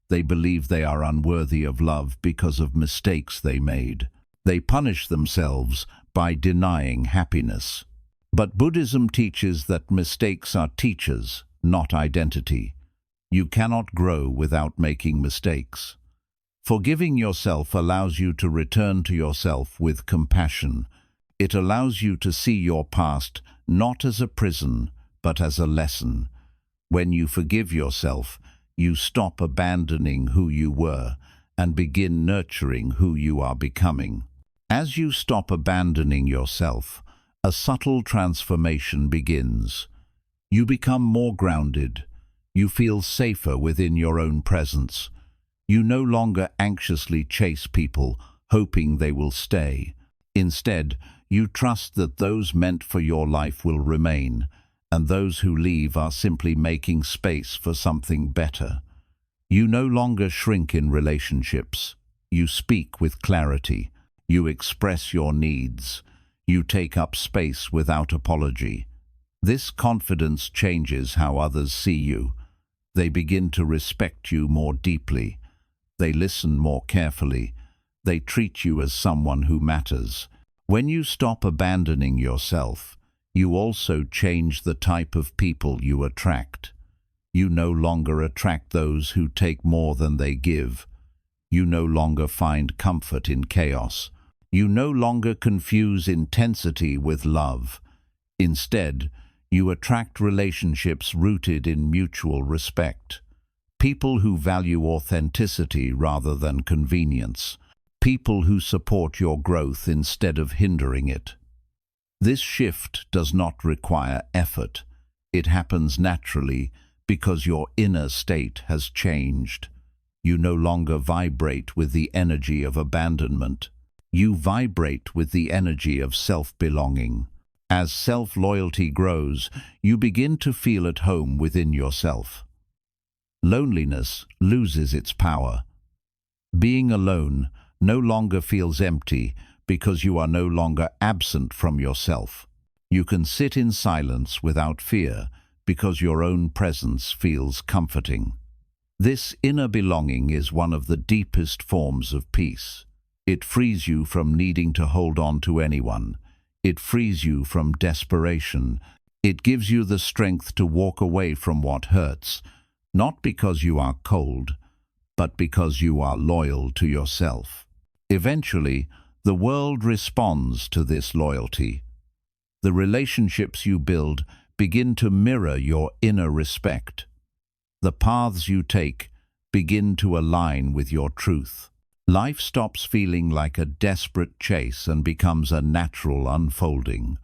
They believe they are unworthy of love because of mistakes they made. They punish themselves by denying happiness. But Buddhism teaches that mistakes are teachers, not identity. You cannot grow without making mistakes. Forgiving yourself allows you to return to yourself with compassion. It allows you to see your past not as a prison, but as a lesson. When you forgive yourself, you stop abandoning who you were and begin nurturing who you are becoming. As you stop abandoning yourself, a subtle transformation begins. You become more grounded. You feel safer within your own presence. You no longer anxiously chase people, hoping they will stay. Instead, you trust that those meant for your life will remain, and those who leave are simply making space for something better. You no longer shrink in relationships. You speak with clarity. You express your needs. You take up space without apology. This confidence changes how others see you. They begin to respect you more deeply. They listen more carefully. They treat you as someone who matters. When you stop abandoning yourself, you also change the type of people you attract. You no longer attract those who take more than they give. You no longer find comfort in chaos. You no longer confuse intensity with love. Instead, you attract relationships rooted in mutual respect. People who value authenticity rather than convenience. People who support your growth instead of hindering it. This shift does not require effort. It happens naturally because your inner state has changed. You no longer vibrate with the energy of abandonment. You vibrate with the energy of self-belonging. As self-loyalty grows, you begin to feel at home within yourself. Loneliness loses its power. Being alone no longer feels empty because you are no longer absent from yourself. You can sit in silence without fear because your own presence feels comforting. This inner belonging is one of the deepest forms of peace. It frees you from needing to hold on to anyone. It frees you from desperation. It gives you the strength to walk away from what hurts, not because you are cold, but because you are loyal to yourself. Eventually, the world responds to this loyalty. The relationships you build begin to mirror your inner respect. The paths you take begin to align with your truth. Life stops feeling like a desperate chase and becomes a natural unfolding.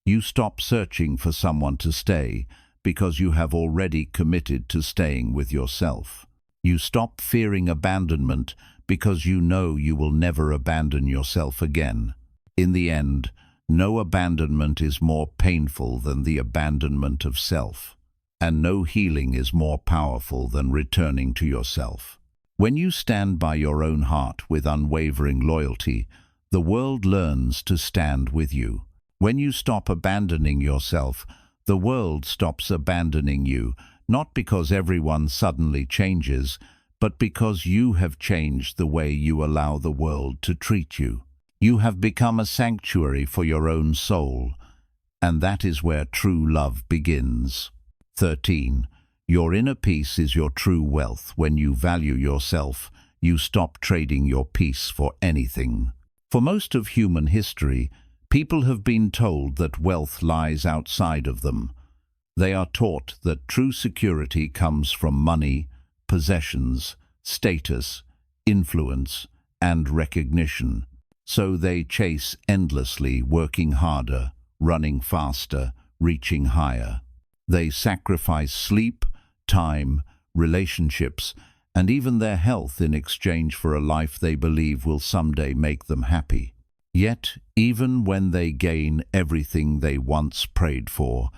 You stop searching for someone to stay because you have already committed to staying with yourself. You stop fearing abandonment because you know you will never abandon yourself again. In the end, no abandonment is more painful than the abandonment of self, and no healing is more powerful than returning to yourself. When you stand by your own heart with unwavering loyalty, the world learns to stand with you. When you stop abandoning yourself, the world stops abandoning you, not because everyone suddenly changes, but because you have changed the way you allow the world to treat you. You have become a sanctuary for your own soul, and that is where true love begins. 13. Your inner peace is your true wealth. When you value yourself, you stop trading your peace for anything. For most of human history, people have been told that wealth lies outside of them. They are taught that true security comes from money, possessions, status, influence, and recognition. So they chase endlessly, working harder, running faster, reaching higher. They sacrifice sleep, time, relationships, and even their health in exchange for a life they believe will someday make them happy. Yet, even when they gain everything they once prayed for,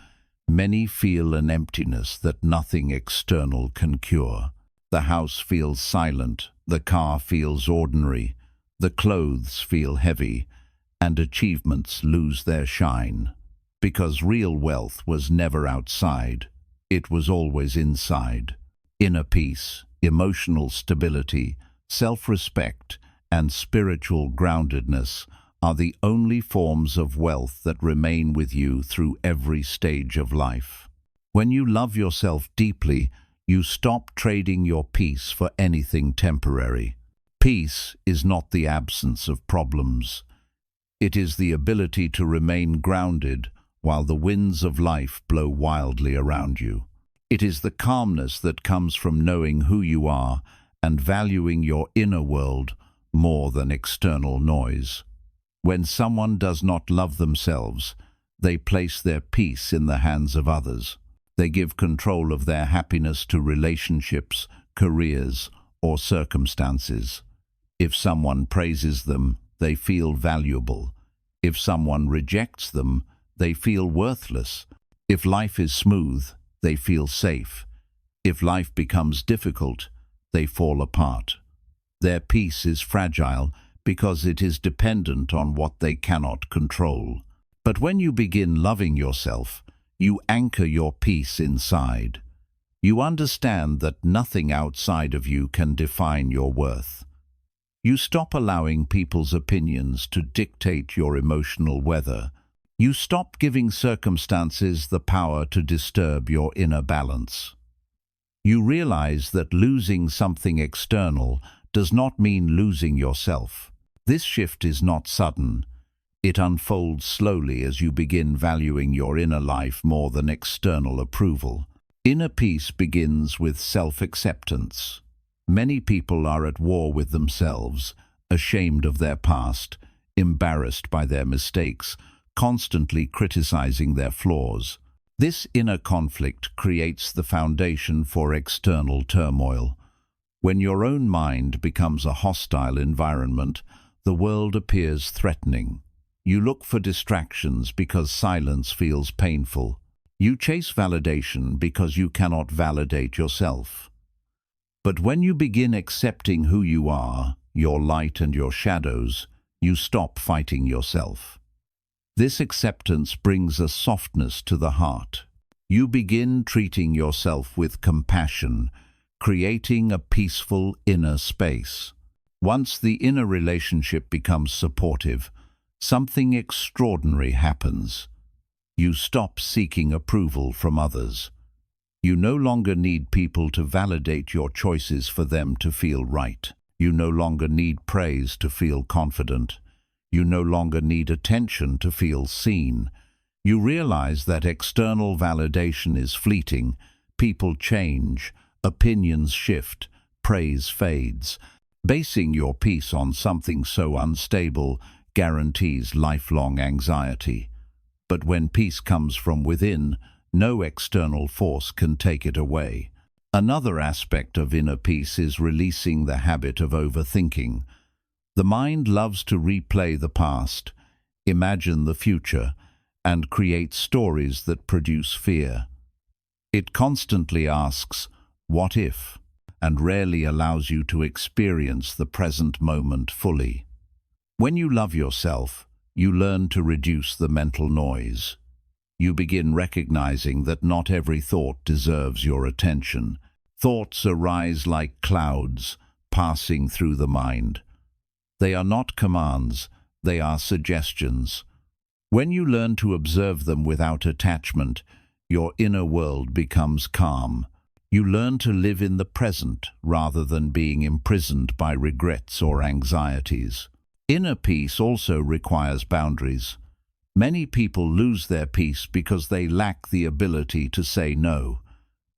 many feel an emptiness that nothing external can cure. The house feels silent, the car feels ordinary, the clothes feel heavy, and achievements lose their shine. Because real wealth was never outside, it was always inside. Inner peace, emotional stability, self-respect, and spiritual groundedness are the only forms of wealth that remain with you through every stage of life. When you love yourself deeply, you stop trading your peace for anything temporary. Peace is not the absence of problems. It is the ability to remain grounded while the winds of life blow wildly around you. It is the calmness that comes from knowing who you are and valuing your inner world more than external noise. When someone does not love themselves, they place their peace in the hands of others. They give control of their happiness to relationships, careers, or circumstances. If someone praises them, they feel valuable. If someone rejects them, they feel worthless. If life is smooth, they feel safe. If life becomes difficult, they fall apart. Their peace is fragile because it is dependent on what they cannot control. But when you begin loving yourself, you anchor your peace inside. You understand that nothing outside of you can define your worth. You stop allowing people's opinions to dictate your emotional weather. You stop giving circumstances the power to disturb your inner balance. You realize that losing something external does not mean losing yourself. This shift is not sudden. It unfolds slowly as you begin valuing your inner life more than external approval. Inner peace begins with self-acceptance. Many people are at war with themselves, ashamed of their past, embarrassed by their mistakes, constantly criticizing their flaws. This inner conflict creates the foundation for external turmoil. When your own mind becomes a hostile environment, the world appears threatening. You look for distractions because silence feels painful. You chase validation because you cannot validate yourself. But when you begin accepting who you are, your light and your shadows, you stop fighting yourself. This acceptance brings a softness to the heart. You begin treating yourself with compassion, creating a peaceful inner space. Once the inner relationship becomes supportive, something extraordinary happens. You stop seeking approval from others. You no longer need people to validate your choices for them to feel right. You no longer need praise to feel confident. You no longer need attention to feel seen. You realize that external validation is fleeting. People change, opinions shift, praise fades. Basing your peace on something so unstable guarantees lifelong anxiety. But when peace comes from within, no external force can take it away. Another aspect of inner peace is releasing the habit of overthinking. The mind loves to replay the past, imagine the future, and create stories that produce fear. It constantly asks, "What if?" and rarely allows you to experience the present moment fully. When you love yourself, you learn to reduce the mental noise. You begin recognizing that not every thought deserves your attention. Thoughts arise like clouds, passing through the mind. They are not commands, they are suggestions. When you learn to observe them without attachment, your inner world becomes calm. You learn to live in the present rather than being imprisoned by regrets or anxieties. Inner peace also requires boundaries. Many people lose their peace because they lack the ability to say no.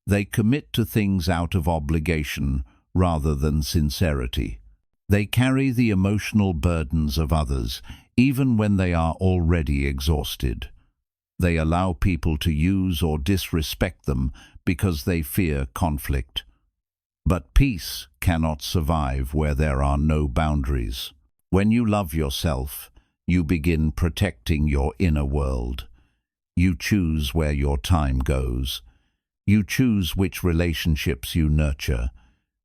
They commit to things out of obligation rather than sincerity. They carry the emotional burdens of others, even when they are already exhausted. They allow people to use or disrespect them because they fear conflict. But peace cannot survive where there are no boundaries. When you love yourself, you begin protecting your inner world. You choose where your time goes. You choose which relationships you nurture.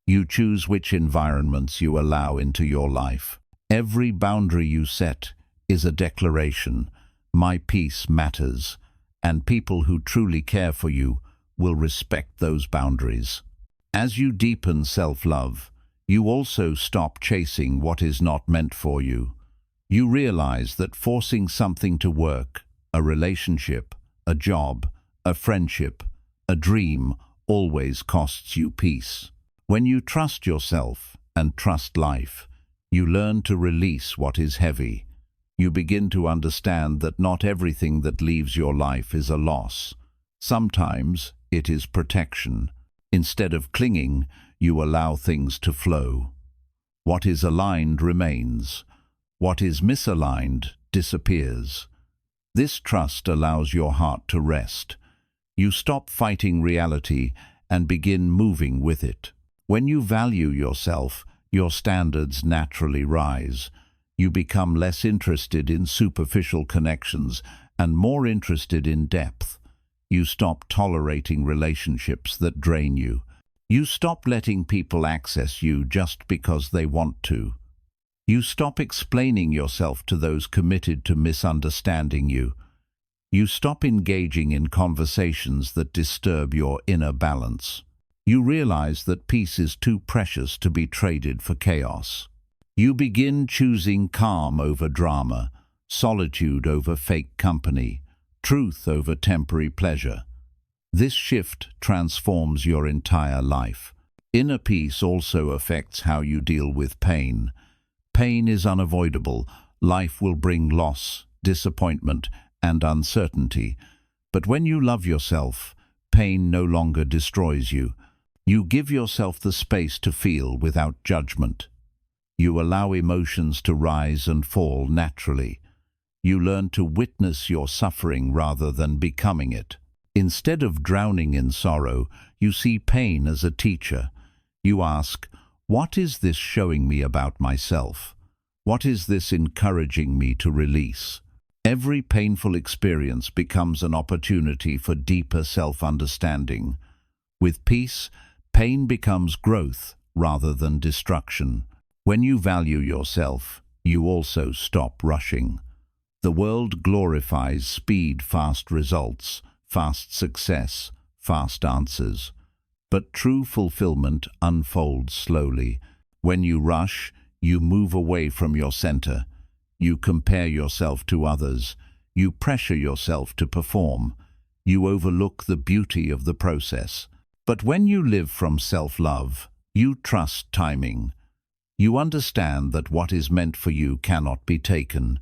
You choose which environments you allow into your life. Every boundary you set is a declaration, "My peace matters," and people who truly care for you will respect those boundaries. As you deepen self-love, you also stop chasing what is not meant for you. You realize that forcing something to work, a relationship, a job, a friendship, a dream, always costs you peace. When you trust yourself and trust life, you learn to release what is heavy. You begin to understand that not everything that leaves your life is a loss. Sometimes it is protection. Instead of clinging, you allow things to flow. What is aligned remains. What is misaligned disappears. This trust allows your heart to rest. You stop fighting reality and begin moving with it. When you value yourself, your standards naturally rise. You become less interested in superficial connections and more interested in depth. You stop tolerating relationships that drain you. You stop letting people access you just because they want to. You stop explaining yourself to those committed to misunderstanding you. You stop engaging in conversations that disturb your inner balance. You realize that peace is too precious to be traded for chaos. You begin choosing calm over drama, solitude over fake company, truth over temporary pleasure. This shift transforms your entire life. Inner peace also affects how you deal with pain. Pain is unavoidable. Life will bring loss, disappointment, and uncertainty. But when you love yourself, pain no longer destroys you. You give yourself the space to feel without judgment. You allow emotions to rise and fall naturally. You learn to witness your suffering rather than becoming it. Instead of drowning in sorrow, you see pain as a teacher. You ask, what is this showing me about myself? What is this encouraging me to release? Every painful experience becomes an opportunity for deeper self-understanding. With peace, pain becomes growth rather than destruction. When you value yourself, you also stop rushing. The world glorifies speed, fast results, fast success, fast answers. But true fulfillment unfolds slowly. When you rush, you move away from your center. You compare yourself to others. You pressure yourself to perform. You overlook the beauty of the process. But when you live from self-love, you trust timing. You understand that what is meant for you cannot be taken.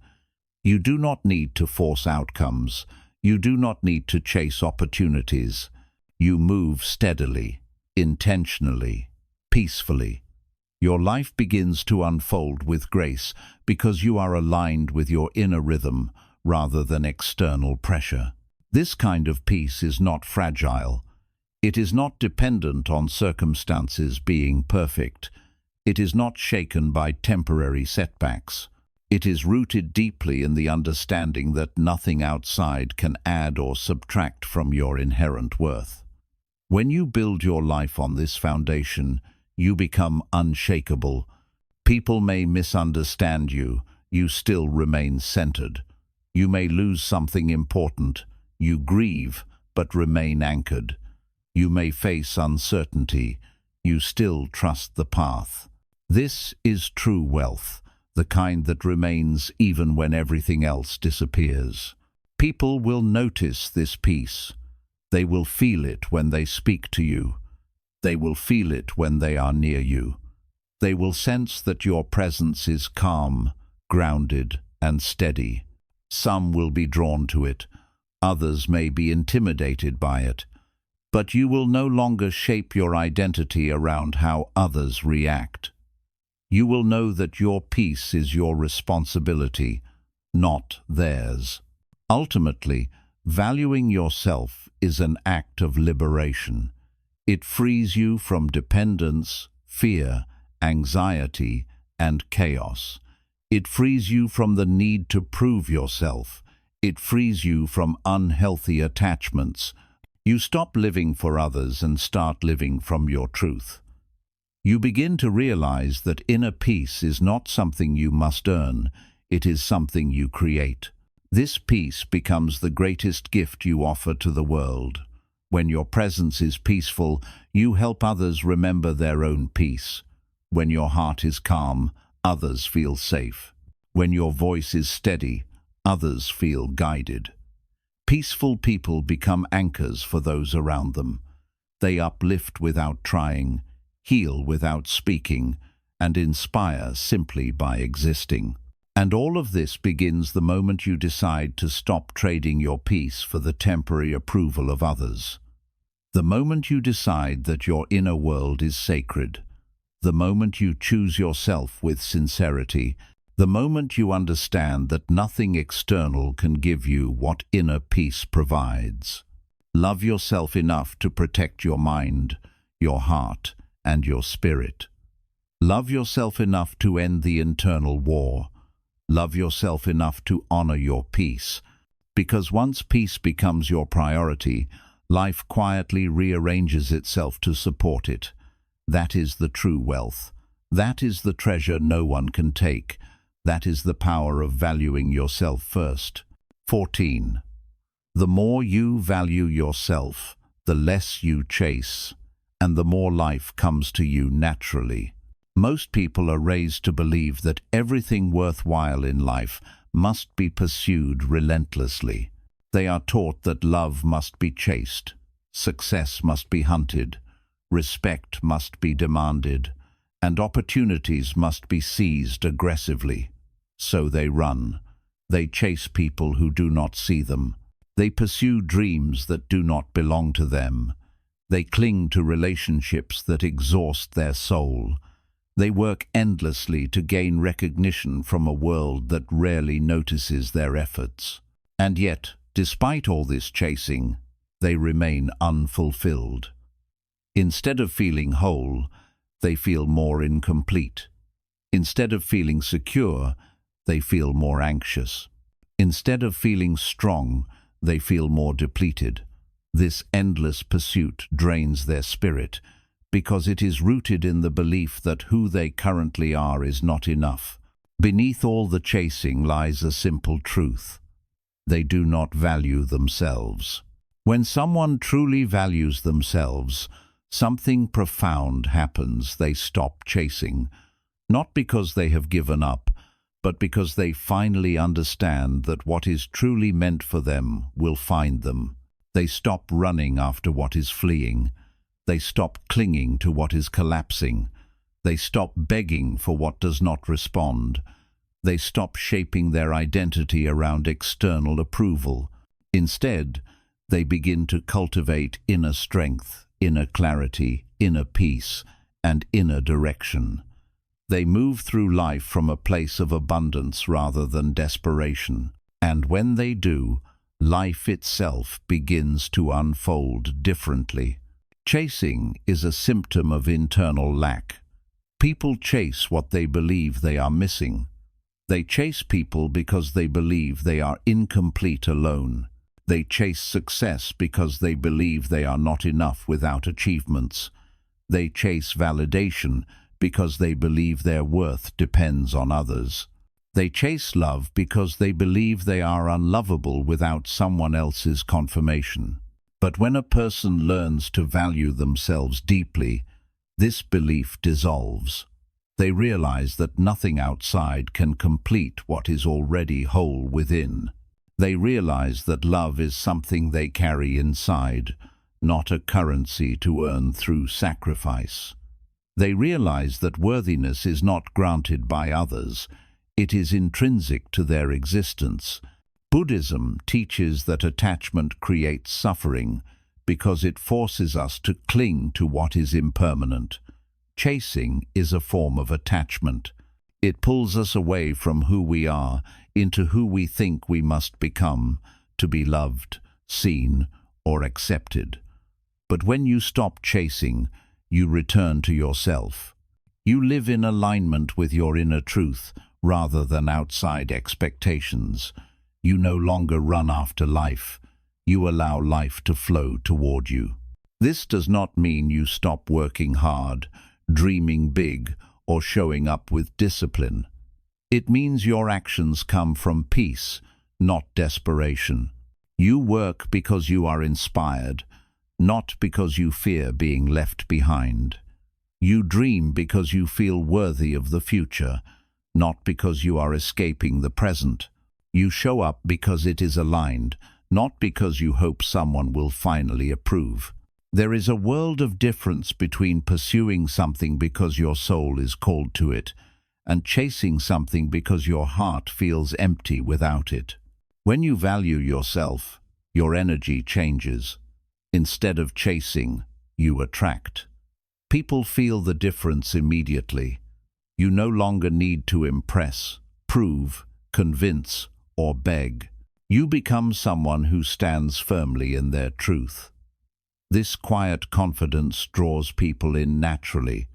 You do not need to force outcomes. You do not need to chase opportunities. You move steadily, intentionally, peacefully. Your life begins to unfold with grace because you are aligned with your inner rhythm rather than external pressure. This kind of peace is not fragile. It is not dependent on circumstances being perfect. It is not shaken by temporary setbacks. It is rooted deeply in the understanding that nothing outside can add or subtract from your inherent worth. When you build your life on this foundation, you become unshakable. People may misunderstand you, you still remain centered. You may lose something important, you grieve, but remain anchored. You may face uncertainty, you still trust the path. This is true wealth, the kind that remains even when everything else disappears. People will notice this peace. They will feel it when they speak to you. They will feel it when they are near you. They will sense that your presence is calm, grounded, and steady. Some will be drawn to it. Others may be intimidated by it. But you will no longer shape your identity around how others react. You will know that your peace is your responsibility, not theirs. Ultimately, valuing yourself is an act of liberation. It frees you from dependence, fear, anxiety, and chaos. It frees you from the need to prove yourself. It frees you from unhealthy attachments. You stop living for others and start living from your truth. You begin to realize that inner peace is not something you must earn, it is something you create. This peace becomes the greatest gift you offer to the world. When your presence is peaceful, you help others remember their own peace. When your heart is calm, others feel safe. When your voice is steady, others feel guided. Peaceful people become anchors for those around them. They uplift without trying, heal without speaking, and inspire simply by existing. And all of this begins the moment you decide to stop trading your peace for the temporary approval of others. The moment you decide that your inner world is sacred. The moment you choose yourself with sincerity. The moment you understand that nothing external can give you what inner peace provides. Love yourself enough to protect your mind, your heart, and your spirit. Love yourself enough to end the internal war. Love yourself enough to honor your peace. Because once peace becomes your priority, life quietly rearranges itself to support it. That is the true wealth. That is the treasure no one can take. That is the power of valuing yourself first. 14. The more you value yourself, the less you chase, and the more life comes to you naturally. Most people are raised to believe that everything worthwhile in life must be pursued relentlessly. They are taught that love must be chased, success must be hunted, respect must be demanded, and opportunities must be seized aggressively. So they run. They chase people who do not see them. They pursue dreams that do not belong to them. They cling to relationships that exhaust their soul. They work endlessly to gain recognition from a world that rarely notices their efforts. And yet, despite all this chasing, they remain unfulfilled. Instead of feeling whole, they feel more incomplete. Instead of feeling secure, they feel more anxious. Instead of feeling strong, they feel more depleted. This endless pursuit drains their spirit because it is rooted in the belief that who they currently are is not enough. Beneath all the chasing lies a simple truth. They do not value themselves. When someone truly values themselves, something profound happens. They stop chasing, not because they have given up, but because they finally understand that what is truly meant for them will find them. They stop running after what is fleeing. They stop clinging to what is collapsing. They stop begging for what does not respond. They stop shaping their identity around external approval. Instead, they begin to cultivate inner strength, inner clarity, inner peace, and inner direction. They move through life from a place of abundance rather than desperation. And when they do, life itself begins to unfold differently. Chasing is a symptom of internal lack. People chase what they believe they are missing. They chase people because they believe they are incomplete alone. They chase success because they believe they are not enough without achievements. They chase validation because they believe their worth depends on others. They chase love because they believe they are unlovable without someone else's confirmation. But when a person learns to value themselves deeply, this belief dissolves. They realize that nothing outside can complete what is already whole within. They realize that love is something they carry inside, not a currency to earn through sacrifice. They realize that worthiness is not granted by others. It is intrinsic to their existence. Buddhism teaches that attachment creates suffering because it forces us to cling to what is impermanent. Chasing is a form of attachment. It pulls us away from who we are into who we think we must become to be loved, seen, or accepted. But when you stop chasing, you return to yourself. You live in alignment with your inner truth rather than outside expectations. You no longer run after life. You allow life to flow toward you. This does not mean you stop working hard, dreaming big, or showing up with discipline. It means your actions come from peace, not desperation. You work because you are inspired, not because you fear being left behind. You dream because you feel worthy of the future, not because you are escaping the present. You show up because it is aligned, not because you hope someone will finally approve. There is a world of difference between pursuing something because your soul is called to it and chasing something because your heart feels empty without it. When you value yourself, your energy changes. Instead of chasing, you attract. People feel the difference immediately. You no longer need to impress, prove, convince, or beg. You become someone who stands firmly in their truth. This quiet confidence draws people in naturally.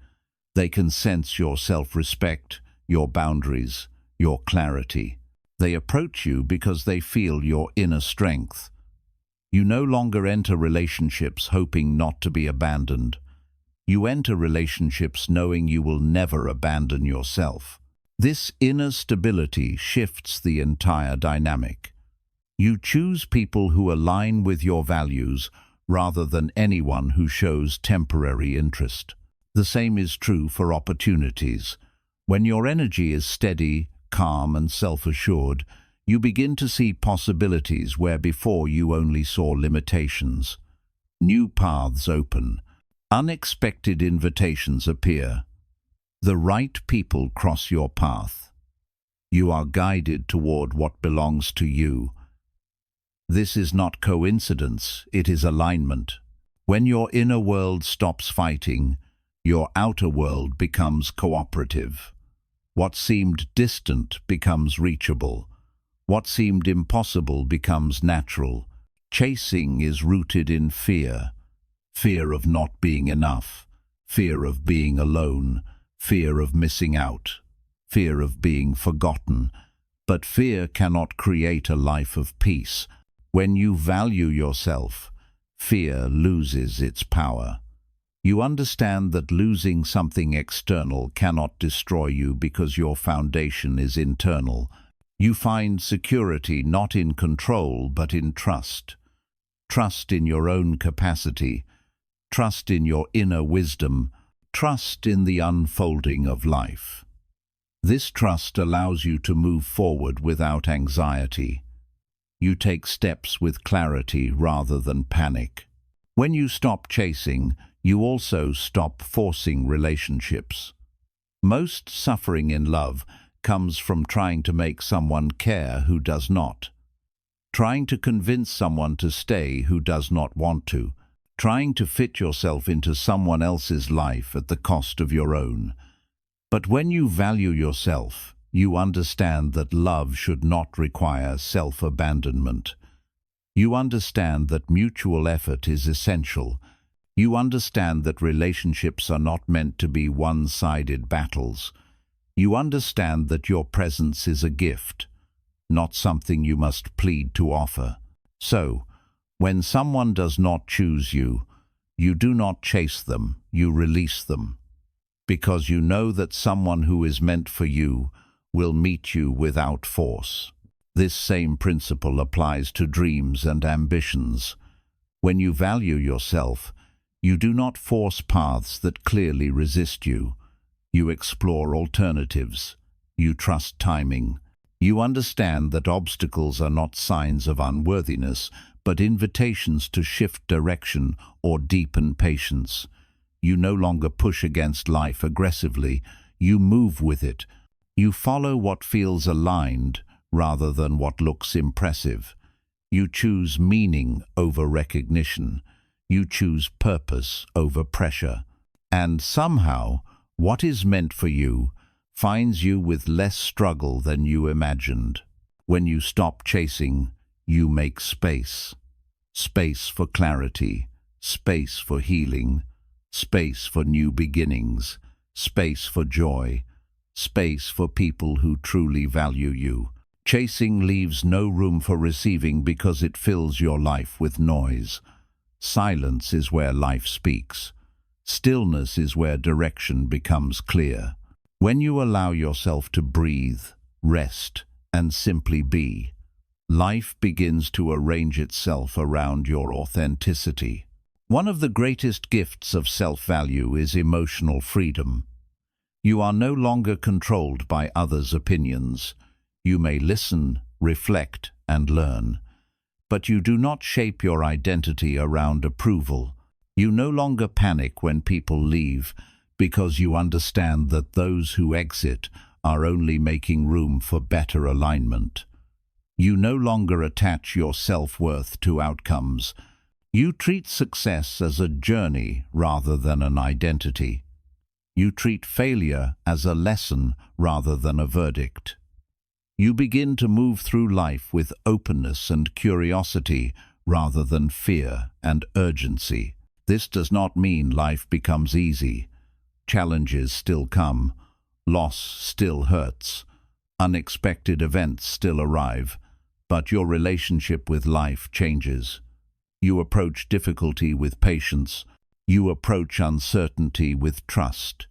They can sense your self-respect, your boundaries, your clarity. They approach you because they feel your inner strength. You no longer enter relationships hoping not to be abandoned. You enter relationships knowing you will never abandon yourself. This inner stability shifts the entire dynamic. You choose people who align with your values rather than anyone who shows temporary interest. The same is true for opportunities. When your energy is steady, calm, and self-assured, you begin to see possibilities where before you only saw limitations. New paths open. Unexpected invitations appear. The right people cross your path. You are guided toward what belongs to you. This is not coincidence, it is alignment. When your inner world stops fighting, your outer world becomes cooperative. What seemed distant becomes reachable. What seemed impossible becomes natural. Chasing is rooted in fear. Fear of not being enough. Fear of being alone. Fear of missing out. Fear of being forgotten. But fear cannot create a life of peace. When you value yourself, fear loses its power. You understand that losing something external cannot destroy you because your foundation is internal. You find security not in control but in trust. Trust in your own capacity. Trust in your inner wisdom. Trust in the unfolding of life. This trust allows you to move forward without anxiety. You take steps with clarity rather than panic. When you stop chasing, you also stop forcing relationships. Most suffering in love comes from trying to make someone care who does not. Trying to convince someone to stay who does not want to. Trying to fit yourself into someone else's life at the cost of your own. But when you value yourself, you understand that love should not require self-abandonment. You understand that mutual effort is essential. You understand that relationships are not meant to be one-sided battles. You understand that your presence is a gift, not something you must plead to offer. So, when someone does not choose you, you do not chase them, you release them. Because you know that someone who is meant for you will meet you without force. This same principle applies to dreams and ambitions. When you value yourself, you do not force paths that clearly resist you. You explore alternatives. You trust timing. You understand that obstacles are not signs of unworthiness, but invitations to shift direction or deepen patience. You no longer push against life aggressively. You move with it. You follow what feels aligned rather than what looks impressive. You choose meaning over recognition. You choose purpose over pressure. And somehow, what is meant for you finds you with less struggle than you imagined. When you stop chasing, you make space. Space for clarity, space for healing, space for new beginnings, space for joy, space for people who truly value you. Chasing leaves no room for receiving because it fills your life with noise. Silence is where life speaks. Stillness is where direction becomes clear. When you allow yourself to breathe, rest, and simply be, life begins to arrange itself around your authenticity. One of the greatest gifts of self-value is emotional freedom. You are no longer controlled by others' opinions. You may listen, reflect, and learn. But you do not shape your identity around approval. You no longer panic when people leave because you understand that those who exit are only making room for better alignment. You no longer attach your self-worth to outcomes. You treat success as a journey rather than an identity. You treat failure as a lesson rather than a verdict. You begin to move through life with openness and curiosity rather than fear and urgency. This does not mean life becomes easy. Challenges still come. Loss still hurts. Unexpected events still arrive, but your relationship with life changes. You approach difficulty with patience. You approach uncertainty with trust.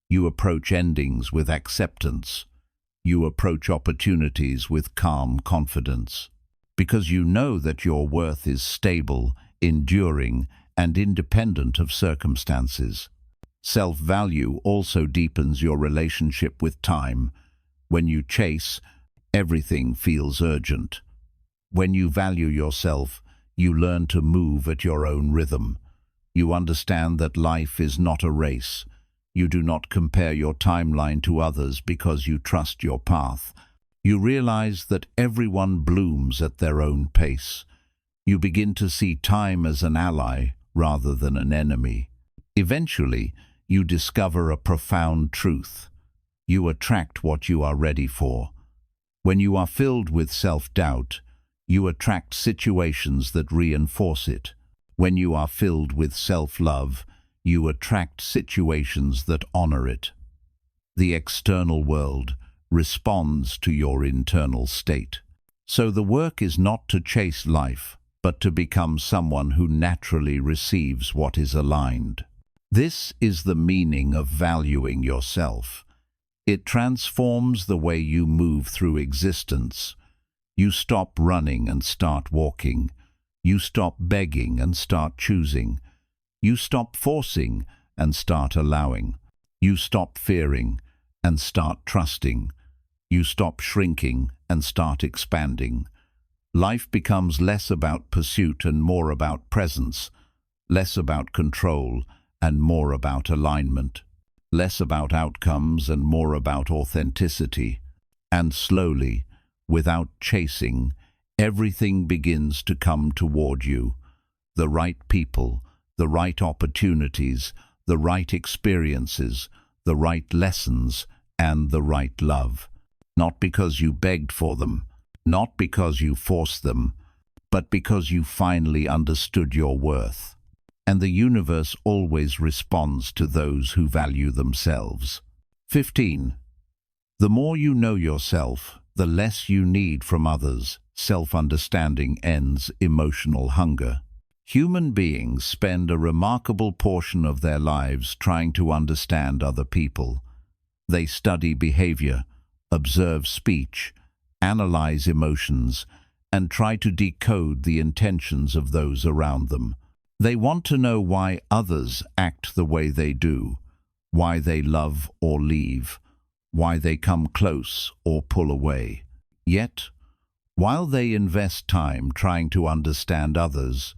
You approach endings with acceptance. You approach opportunities with calm confidence. Because you know that your worth is stable, enduring, and independent of circumstances. Self-value also deepens your relationship with time. When you chase, everything feels urgent. When you value yourself, you learn to move at your own rhythm. You understand that life is not a race. You do not compare your timeline to others because you trust your path. You realize that everyone blooms at their own pace. You begin to see time as an ally rather than an enemy. Eventually, you discover a profound truth. You attract what you are ready for. When you are filled with self-doubt, you attract situations that reinforce it. When you are filled with self-love, you attract situations that honor it. The external world responds to your internal state. So the work is not to chase life, but to become someone who naturally receives what is aligned. This is the meaning of valuing yourself. It transforms the way you move through existence. You stop running and start walking. You stop begging and start choosing. You stop forcing and start allowing. You stop fearing and start trusting. You stop shrinking and start expanding. Life becomes less about pursuit and more about presence, less about control and more about alignment, less about outcomes and more about authenticity. And slowly, without chasing, everything begins to come toward you. The right people, the right opportunities, the right experiences, the right lessons, and the right love. Not because you begged for them, not because you forced them, but because you finally understood your worth. And the universe always responds to those who value themselves. 15. The more you know yourself, the less you need from others. Self-understanding ends emotional hunger. Human beings spend a remarkable portion of their lives trying to understand other people. They study behavior, observe speech, analyze emotions, and try to decode the intentions of those around them. They want to know why others act the way they do, why they love or leave, why they come close or pull away. Yet, while they invest time trying to understand others,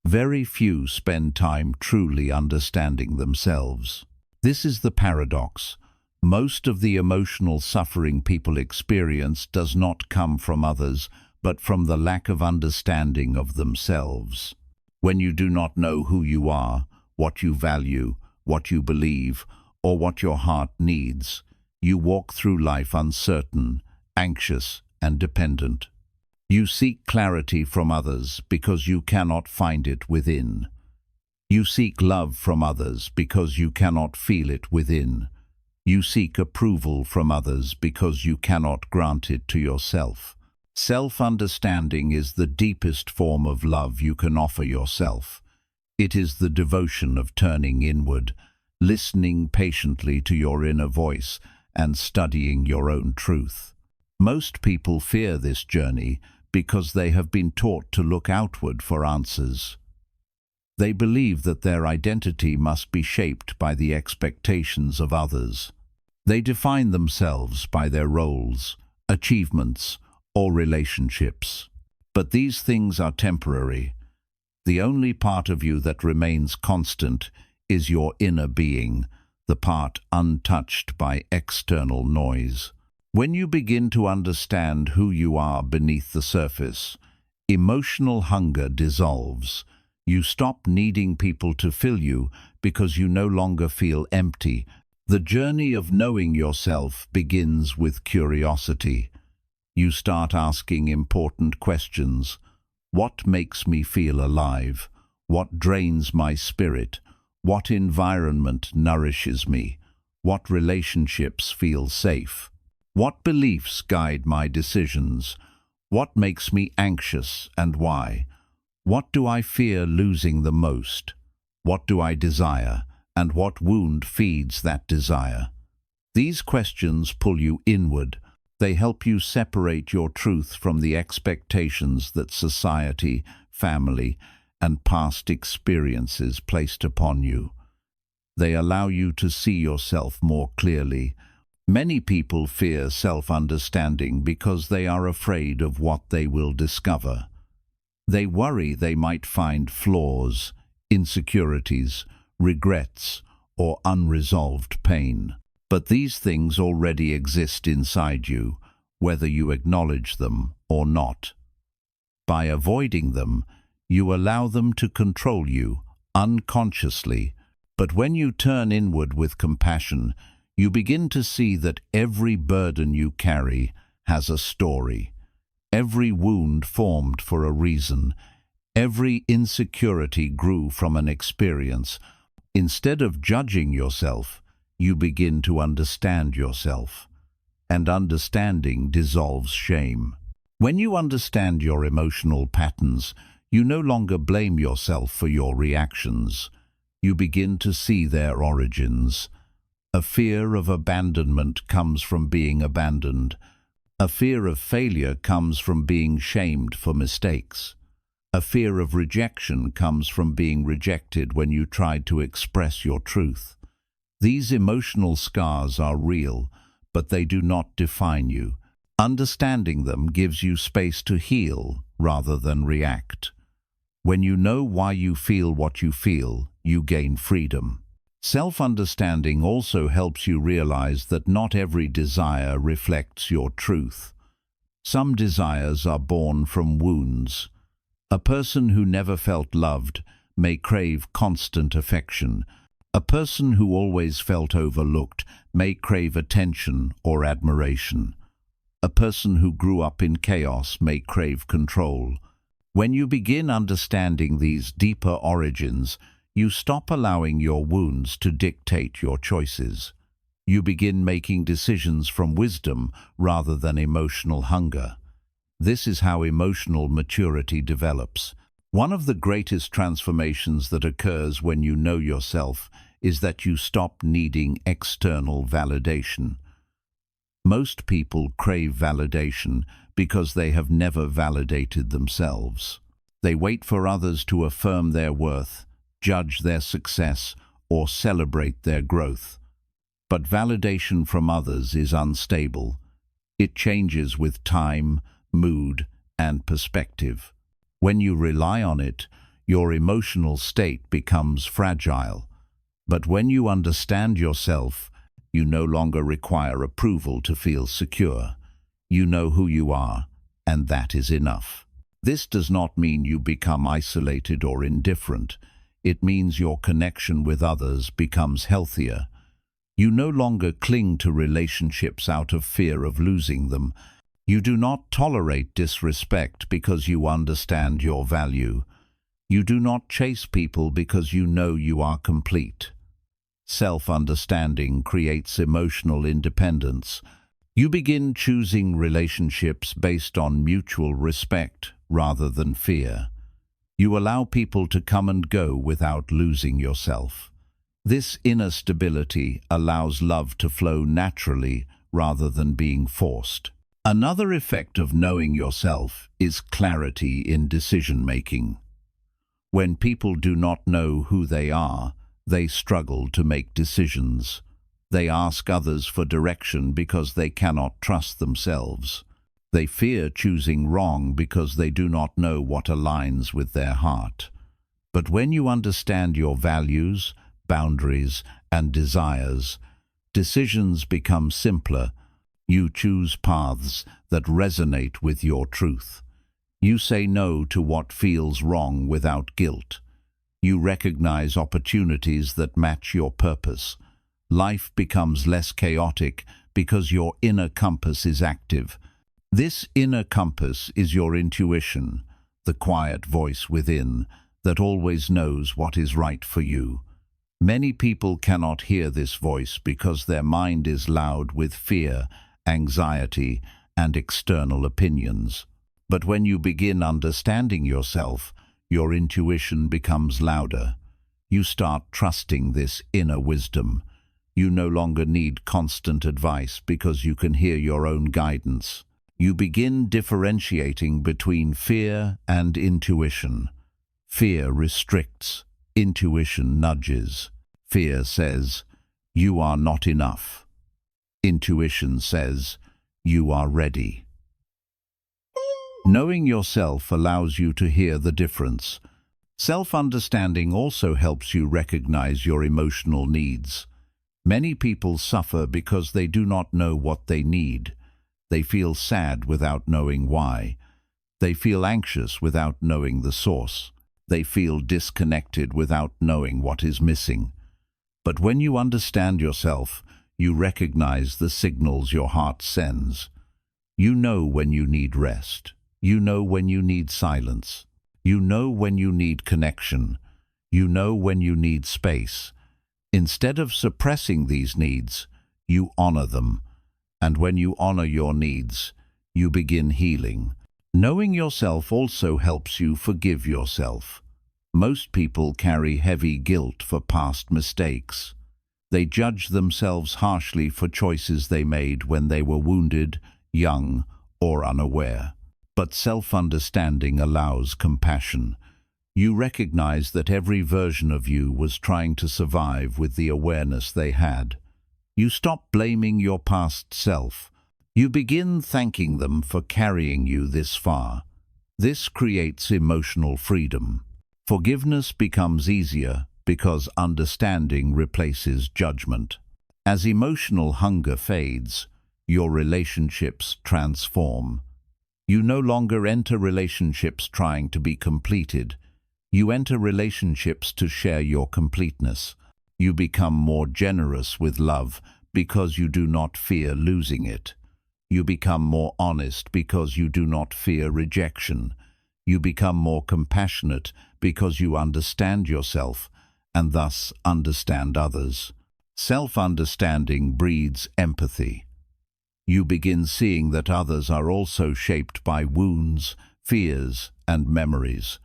very few spend time truly understanding themselves. This is the paradox. Most of the emotional suffering people experience does not come from others, but from the lack of understanding of themselves. When you do not know who you are, what you value, what you believe, or what your heart needs, you walk through life uncertain, anxious, and dependent. You seek clarity from others because you cannot find it within. You seek love from others because you cannot feel it within. You seek approval from others because you cannot grant it to yourself. Self-understanding is the deepest form of love you can offer yourself. It is the devotion of turning inward, listening patiently to your inner voice, and studying your own truth. Most people fear this journey because they have been taught to look outward for answers. They believe that their identity must be shaped by the expectations of others. They define themselves by their roles, achievements, or relationships. But these things are temporary. The only part of you that remains constant is your inner being, the part untouched by external noise. When you begin to understand who you are beneath the surface, emotional hunger dissolves. You stop needing people to fill you because you no longer feel empty. The journey of knowing yourself begins with curiosity. You start asking important questions. What makes me feel alive? What drains my spirit? What environment nourishes me? What relationships feel safe? What beliefs guide my decisions? What makes me anxious and why? What do I fear losing the most? What do I desire, and what wound feeds that desire? These questions pull you inward. They help you separate your truth from the expectations that society, family, and past experiences placed upon you. They allow you to see yourself more clearly. Many people fear self-understanding because they are afraid of what they will discover. They worry they might find flaws, insecurities, regrets, or unresolved pain. But these things already exist inside you, whether you acknowledge them or not. By avoiding them, you allow them to control you unconsciously. But when you turn inward with compassion, you begin to see that every burden you carry has a story. Every wound formed for a reason. Every insecurity grew from an experience. Instead of judging yourself, you begin to understand yourself. And understanding dissolves shame. When you understand your emotional patterns, you no longer blame yourself for your reactions. You begin to see their origins. A fear of abandonment comes from being abandoned. A fear of failure comes from being shamed for mistakes. A fear of rejection comes from being rejected when you tried to express your truth. These emotional scars are real, but they do not define you. Understanding them gives you space to heal rather than react. When you know why you feel what you feel, you gain freedom. Self-understanding also helps you realize that not every desire reflects your truth. Some desires are born from wounds. A person who never felt loved may crave constant affection. A person who always felt overlooked may crave attention or admiration. A person who grew up in chaos may crave control. When you begin understanding these deeper origins, you stop allowing your wounds to dictate your choices. You begin making decisions from wisdom rather than emotional hunger. This is how emotional maturity develops. One of the greatest transformations that occurs when you know yourself is that you stop needing external validation. Most people crave validation because they have never validated themselves. They wait for others to affirm their worth, judge their success, or celebrate their growth. But validation from others is unstable. It changes with time, mood, and perspective. When you rely on it, your emotional state becomes fragile. But when you understand yourself, you no longer require approval to feel secure. You know who you are, and that is enough. This does not mean you become isolated or indifferent. It means your connection with others becomes healthier. You no longer cling to relationships out of fear of losing them. You do not tolerate disrespect because you understand your value. You do not chase people because you know you are complete. Self-understanding creates emotional independence. You begin choosing relationships based on mutual respect rather than fear. You allow people to come and go without losing yourself. This inner stability allows love to flow naturally rather than being forced. Another effect of knowing yourself is clarity in decision-making. When people do not know who they are, they struggle to make decisions. They ask others for direction because they cannot trust themselves. They fear choosing wrong because they do not know what aligns with their heart. But when you understand your values, boundaries, and desires, decisions become simpler. You choose paths that resonate with your truth. You say no to what feels wrong without guilt. You recognize opportunities that match your purpose. Life becomes less chaotic because your inner compass is active. This inner compass is your intuition, the quiet voice within that always knows what is right for you. Many people cannot hear this voice because their mind is loud with fear, anxiety, and external opinions. But when you begin understanding yourself, your intuition becomes louder. You start trusting this inner wisdom. You no longer need constant advice because you can hear your own guidance. You begin differentiating between fear and intuition. Fear restricts, intuition nudges. Fear says, "You are not enough." Intuition says, "You are ready." Knowing yourself allows you to hear the difference. Self-understanding also helps you recognize your emotional needs. Many people suffer because they do not know what they need. They feel sad without knowing why. They feel anxious without knowing the source. They feel disconnected without knowing what is missing. But when you understand yourself, you recognize the signals your heart sends. You know when you need rest. You know when you need silence. You know when you need connection. You know when you need space. Instead of suppressing these needs, you honor them. And when you honor your needs, you begin healing. Knowing yourself also helps you forgive yourself. Most people carry heavy guilt for past mistakes. They judge themselves harshly for choices they made when they were wounded, young, or unaware. But self-understanding allows compassion. You recognize that every version of you was trying to survive with the awareness they had. You stop blaming your past self. You begin thanking them for carrying you this far. This creates emotional freedom. Forgiveness becomes easier because understanding replaces judgment. As emotional hunger fades, your relationships transform. You no longer enter relationships trying to be completed. You enter relationships to share your completeness. You become more generous with love because you do not fear losing it. You become more honest because you do not fear rejection. You become more compassionate because you understand yourself and thus understand others. Self-understanding breeds empathy. You begin seeing that others are also shaped by wounds, fears, and memories.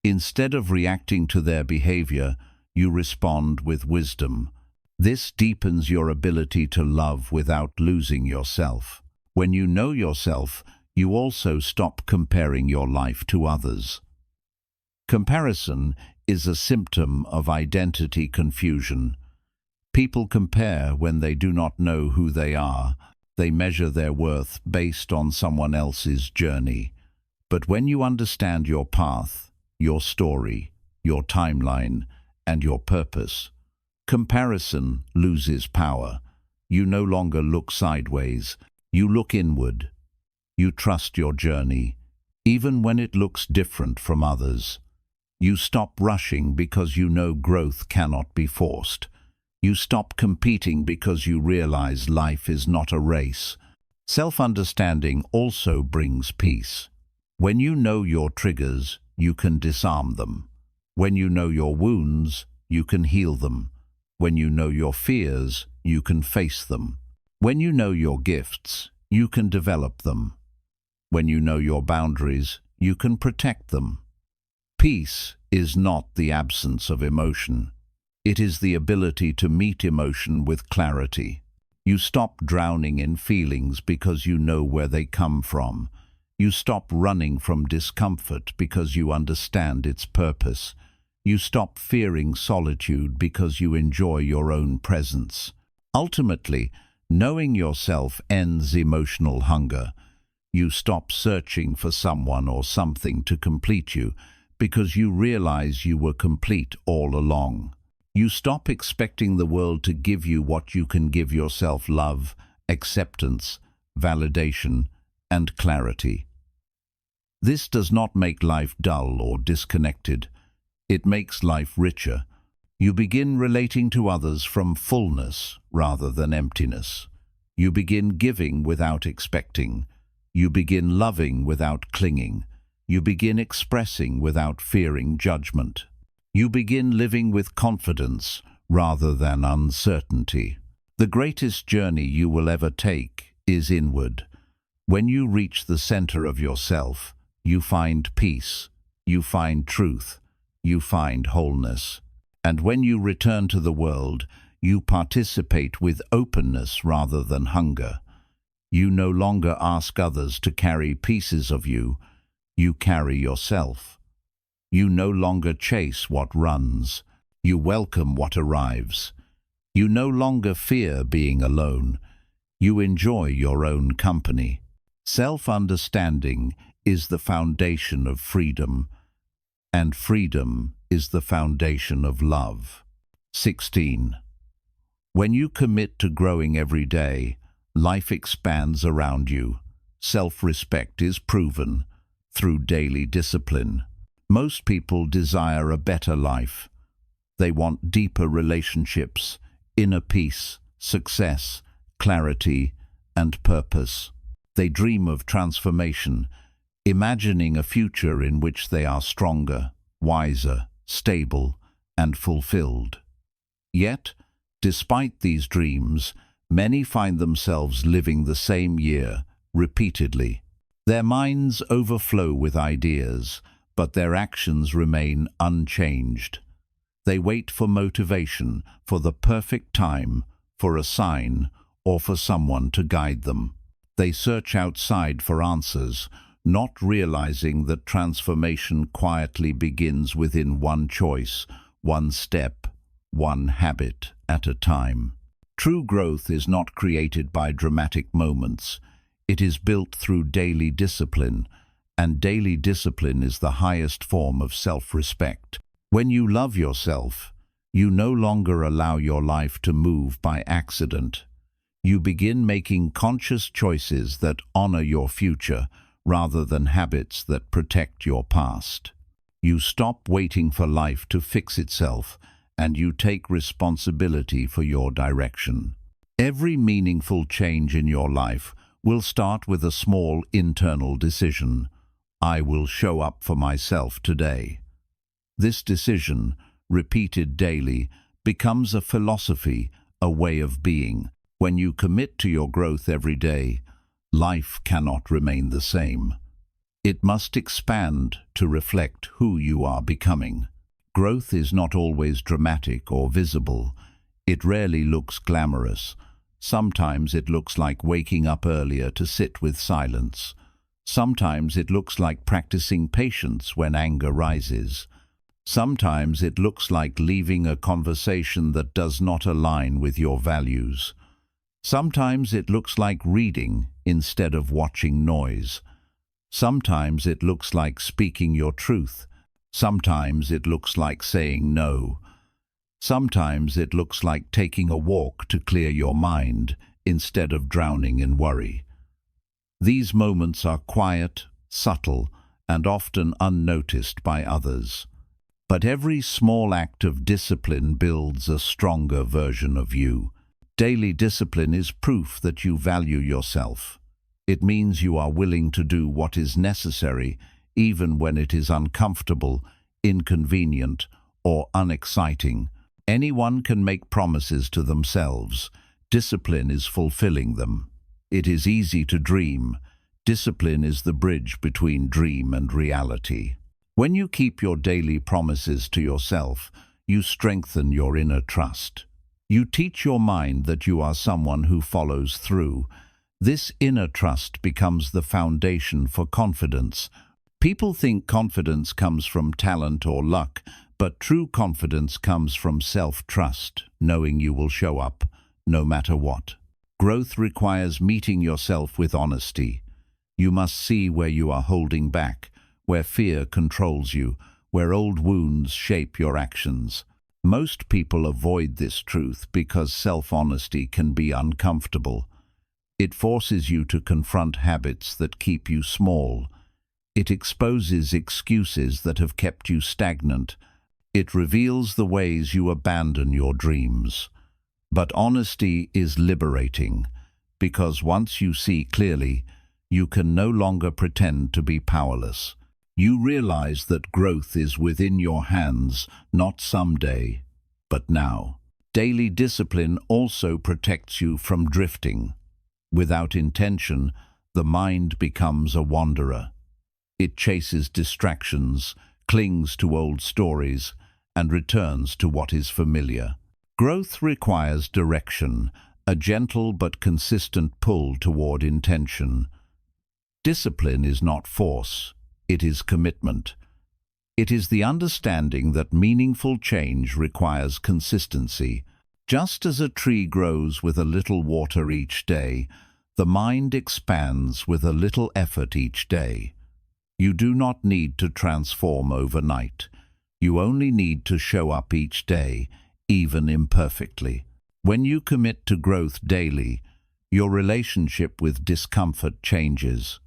Instead of reacting to their behavior, you respond with wisdom. This deepens your ability to love without losing yourself. When you know yourself, you also stop comparing your life to others. Comparison is a symptom of identity confusion. People compare when they do not know who they are. They measure their worth based on someone else's journey. But when you understand your path, your story, your timeline, and your purpose, comparison loses power. You no longer look sideways. You look inward. You trust your journey, even when it looks different from others. You stop rushing because you know growth cannot be forced. You stop competing because you realize life is not a race. Self-understanding also brings peace. When you know your triggers, you can disarm them. When you know your wounds, you can heal them. When you know your fears, you can face them. When you know your gifts, you can develop them. When you know your boundaries, you can protect them. Peace is not the absence of emotion. It is the ability to meet emotion with clarity. You stop drowning in feelings because you know where they come from. You stop running from discomfort because you understand its purpose. You stop fearing solitude because you enjoy your own presence. Ultimately, knowing yourself ends emotional hunger. You stop searching for someone or something to complete you because you realize you were complete all along. You stop expecting the world to give you what you can give yourself: love, acceptance, validation, and clarity. This does not make life dull or disconnected. It makes life richer. You begin relating to others from fullness rather than emptiness. You begin giving without expecting. You begin loving without clinging. You begin expressing without fearing judgment. You begin living with confidence rather than uncertainty. The greatest journey you will ever take is inward. When you reach the center of yourself, you find peace, you find truth, you find wholeness. And when you return to the world, you participate with openness rather than hunger. You no longer ask others to carry pieces of you, you carry yourself. You no longer chase what runs, you welcome what arrives. You no longer fear being alone, you enjoy your own company. Self-understanding is the foundation of freedom, and freedom is the foundation of love. 16. When you commit to growing every day, life expands around you. Self-respect is proven through daily discipline. Most people desire a better life. They want deeper relationships, inner peace, success, clarity, and purpose. They dream of transformation, imagining a future in which they are stronger, wiser, stable, and fulfilled. Yet, despite these dreams, many find themselves living the same year, repeatedly. Their minds overflow with ideas, but their actions remain unchanged. They wait for motivation, for the perfect time, for a sign, or for someone to guide them. They search outside for answers, not realizing that transformation quietly begins within one choice, one step, one habit at a time. True growth is not created by dramatic moments. It is built through daily discipline, and daily discipline is the highest form of self-respect. When you love yourself, you no longer allow your life to move by accident. You begin making conscious choices that honor your future rather than habits that protect your past. You stop waiting for life to fix itself, and you take responsibility for your direction. Every meaningful change in your life will start with a small internal decision. I will show up for myself today. This decision, repeated daily, becomes a philosophy, a way of being. When you commit to your growth every day, life cannot remain the same. It must expand to reflect who you are becoming. Growth is not always dramatic or visible. It rarely looks glamorous. Sometimes it looks like waking up earlier to sit with silence. Sometimes it looks like practicing patience when anger rises. Sometimes it looks like leaving a conversation that does not align with your values. Sometimes it looks like reading instead of watching noise. Sometimes it looks like speaking your truth. Sometimes it looks like saying no. Sometimes it looks like taking a walk to clear your mind instead of drowning in worry. These moments are quiet, subtle, and often unnoticed by others. But every small act of discipline builds a stronger version of you. Daily discipline is proof that you value yourself. It means you are willing to do what is necessary, even when it is uncomfortable, inconvenient, or unexciting. Anyone can make promises to themselves. Discipline is fulfilling them. It is easy to dream. Discipline is the bridge between dream and reality. When you keep your daily promises to yourself, you strengthen your inner trust. You teach your mind that you are someone who follows through. This inner trust becomes the foundation for confidence. People think confidence comes from talent or luck, but true confidence comes from self-trust, knowing you will show up, no matter what. Growth requires meeting yourself with honesty. You must see where you are holding back, where fear controls you, where old wounds shape your actions. Most people avoid this truth because self-honesty can be uncomfortable. It forces you to confront habits that keep you small. It exposes excuses that have kept you stagnant. It reveals the ways you abandon your dreams. But honesty is liberating, because once you see clearly, you can no longer pretend to be powerless. You realize that growth is within your hands, not someday, but now. Daily discipline also protects you from drifting. Without intention, the mind becomes a wanderer. It chases distractions, clings to old stories, and returns to what is familiar. Growth requires direction, a gentle but consistent pull toward intention. Discipline is not force, it is commitment. It is the understanding that meaningful change requires consistency. Just as a tree grows with a little water each day, the mind expands with a little effort each day. You do not need to transform overnight. You only need to show up each day, even imperfectly. When you commit to growth daily, your relationship with discomfort changes.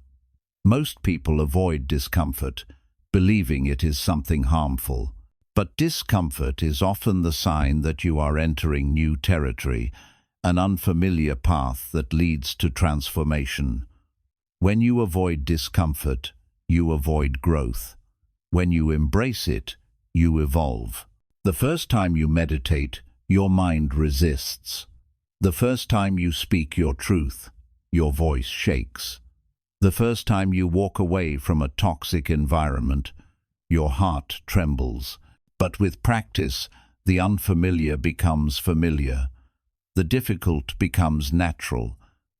Most people avoid discomfort, believing it is something harmful. But discomfort is often the sign that you are entering new territory, an unfamiliar path that leads to transformation. When you avoid discomfort, you avoid growth. When you embrace it, you evolve. The first time you meditate, your mind resists. The first time you speak your truth, your voice shakes. The first time you walk away from a toxic environment, your heart trembles. But with practice, the unfamiliar becomes familiar. The difficult becomes natural.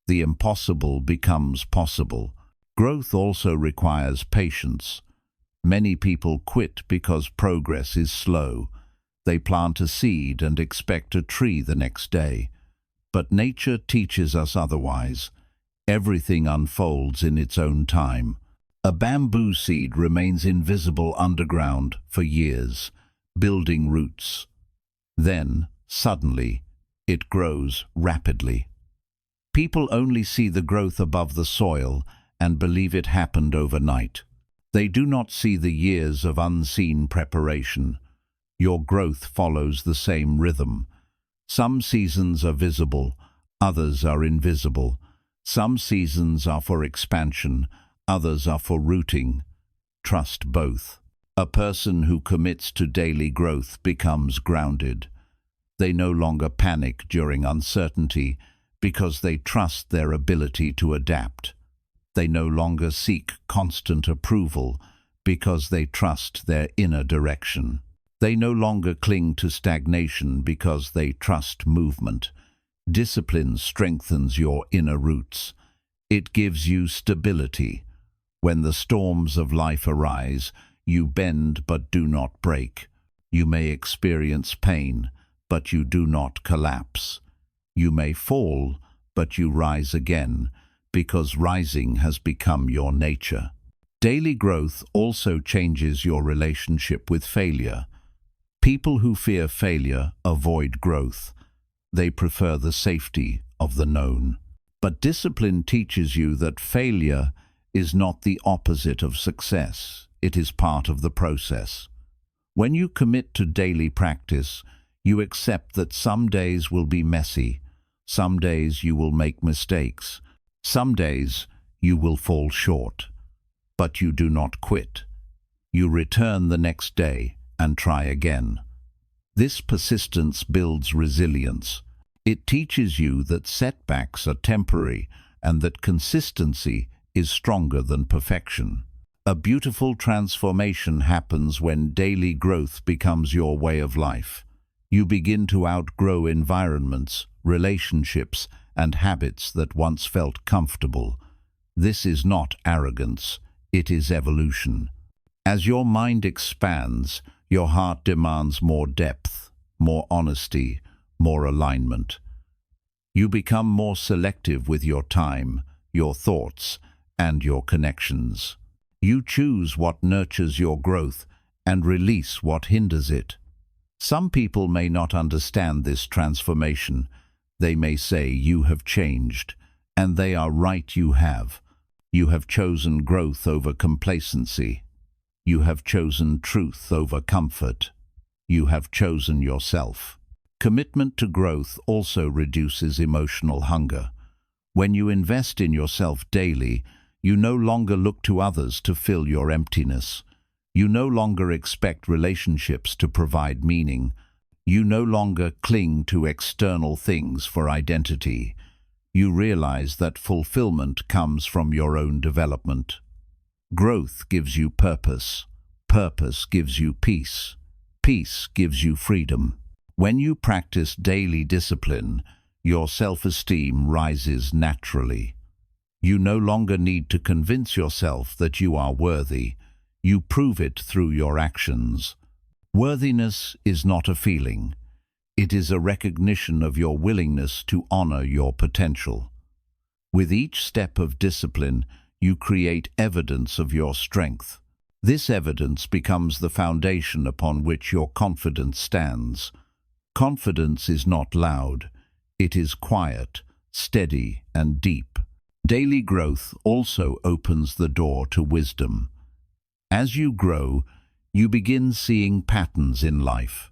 The impossible becomes possible. Growth also requires patience. Many people quit because progress is slow. They plant a seed and expect a tree the next day. But nature teaches us otherwise. Everything unfolds in its own time. A bamboo seed remains invisible underground for years, building roots. Then, suddenly, it grows rapidly. People only see the growth above the soil and believe it happened overnight. They do not see the years of unseen preparation. Your growth follows the same rhythm. Some seasons are visible, others are invisible. Some seasons are for expansion, others are for rooting. Trust both. A person who commits to daily growth becomes grounded. They no longer panic during uncertainty because they trust their ability to adapt. They no longer seek constant approval because they trust their inner direction. They no longer cling to stagnation because they trust movement. Discipline strengthens your inner roots. It gives you stability. When the storms of life arise, you bend but do not break. You may experience pain, but you do not collapse. You may fall, but you rise again, because rising has become your nature. Daily growth also changes your relationship with failure. People who fear failure avoid growth. They prefer the safety of the known. But discipline teaches you that failure is not the opposite of success. It is part of the process. When you commit to daily practice, you accept that some days will be messy. Some days you will make mistakes. Some days you will fall short. But you do not quit. You return the next day and try again. This persistence builds resilience. It teaches you that setbacks are temporary and that consistency is stronger than perfection. A beautiful transformation happens when daily growth becomes your way of life. You begin to outgrow environments, relationships, and habits that once felt comfortable. This is not arrogance, it is evolution. As your mind expands, your heart demands more depth, more honesty, more alignment. You become more selective with your time, your thoughts, and your connections. You choose what nurtures your growth and release what hinders it. Some people may not understand this transformation. They may say you have changed, and they are right, you have. You have chosen growth over complacency. You have chosen truth over comfort. You have chosen yourself. Commitment to growth also reduces emotional hunger. When you invest in yourself daily, you no longer look to others to fill your emptiness. You no longer expect relationships to provide meaning. You no longer cling to external things for identity. You realize that fulfillment comes from your own development. Growth gives you purpose. Purpose gives you peace. Peace gives you freedom. When you practice daily discipline, your self-esteem rises naturally. You no longer need to convince yourself that you are worthy. You prove it through your actions. Worthiness is not a feeling. It is a recognition of your willingness to honor your potential. With each step of discipline, you create evidence of your strength. This evidence becomes the foundation upon which your confidence stands. Confidence is not loud. It is quiet, steady, and deep. Daily growth also opens the door to wisdom. As you grow, you begin seeing patterns in life.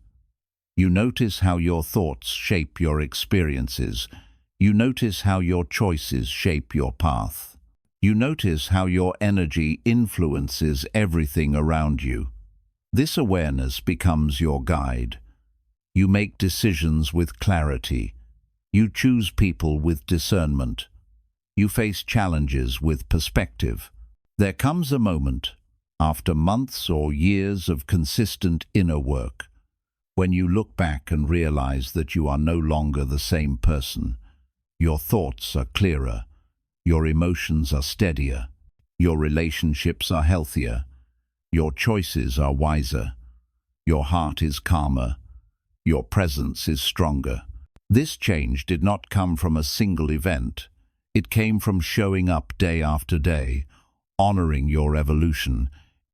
You notice how your thoughts shape your experiences. You notice how your choices shape your path. You notice how your energy influences everything around you. This awareness becomes your guide. You make decisions with clarity. You choose people with discernment. You face challenges with perspective. There comes a moment, after months or years of consistent inner work, when you look back and realize that you are no longer the same person. Your thoughts are clearer. Your emotions are steadier. Your relationships are healthier. Your choices are wiser. Your heart is calmer. Your presence is stronger. This change did not come from a single event. It came from showing up day after day, honoring your evolution,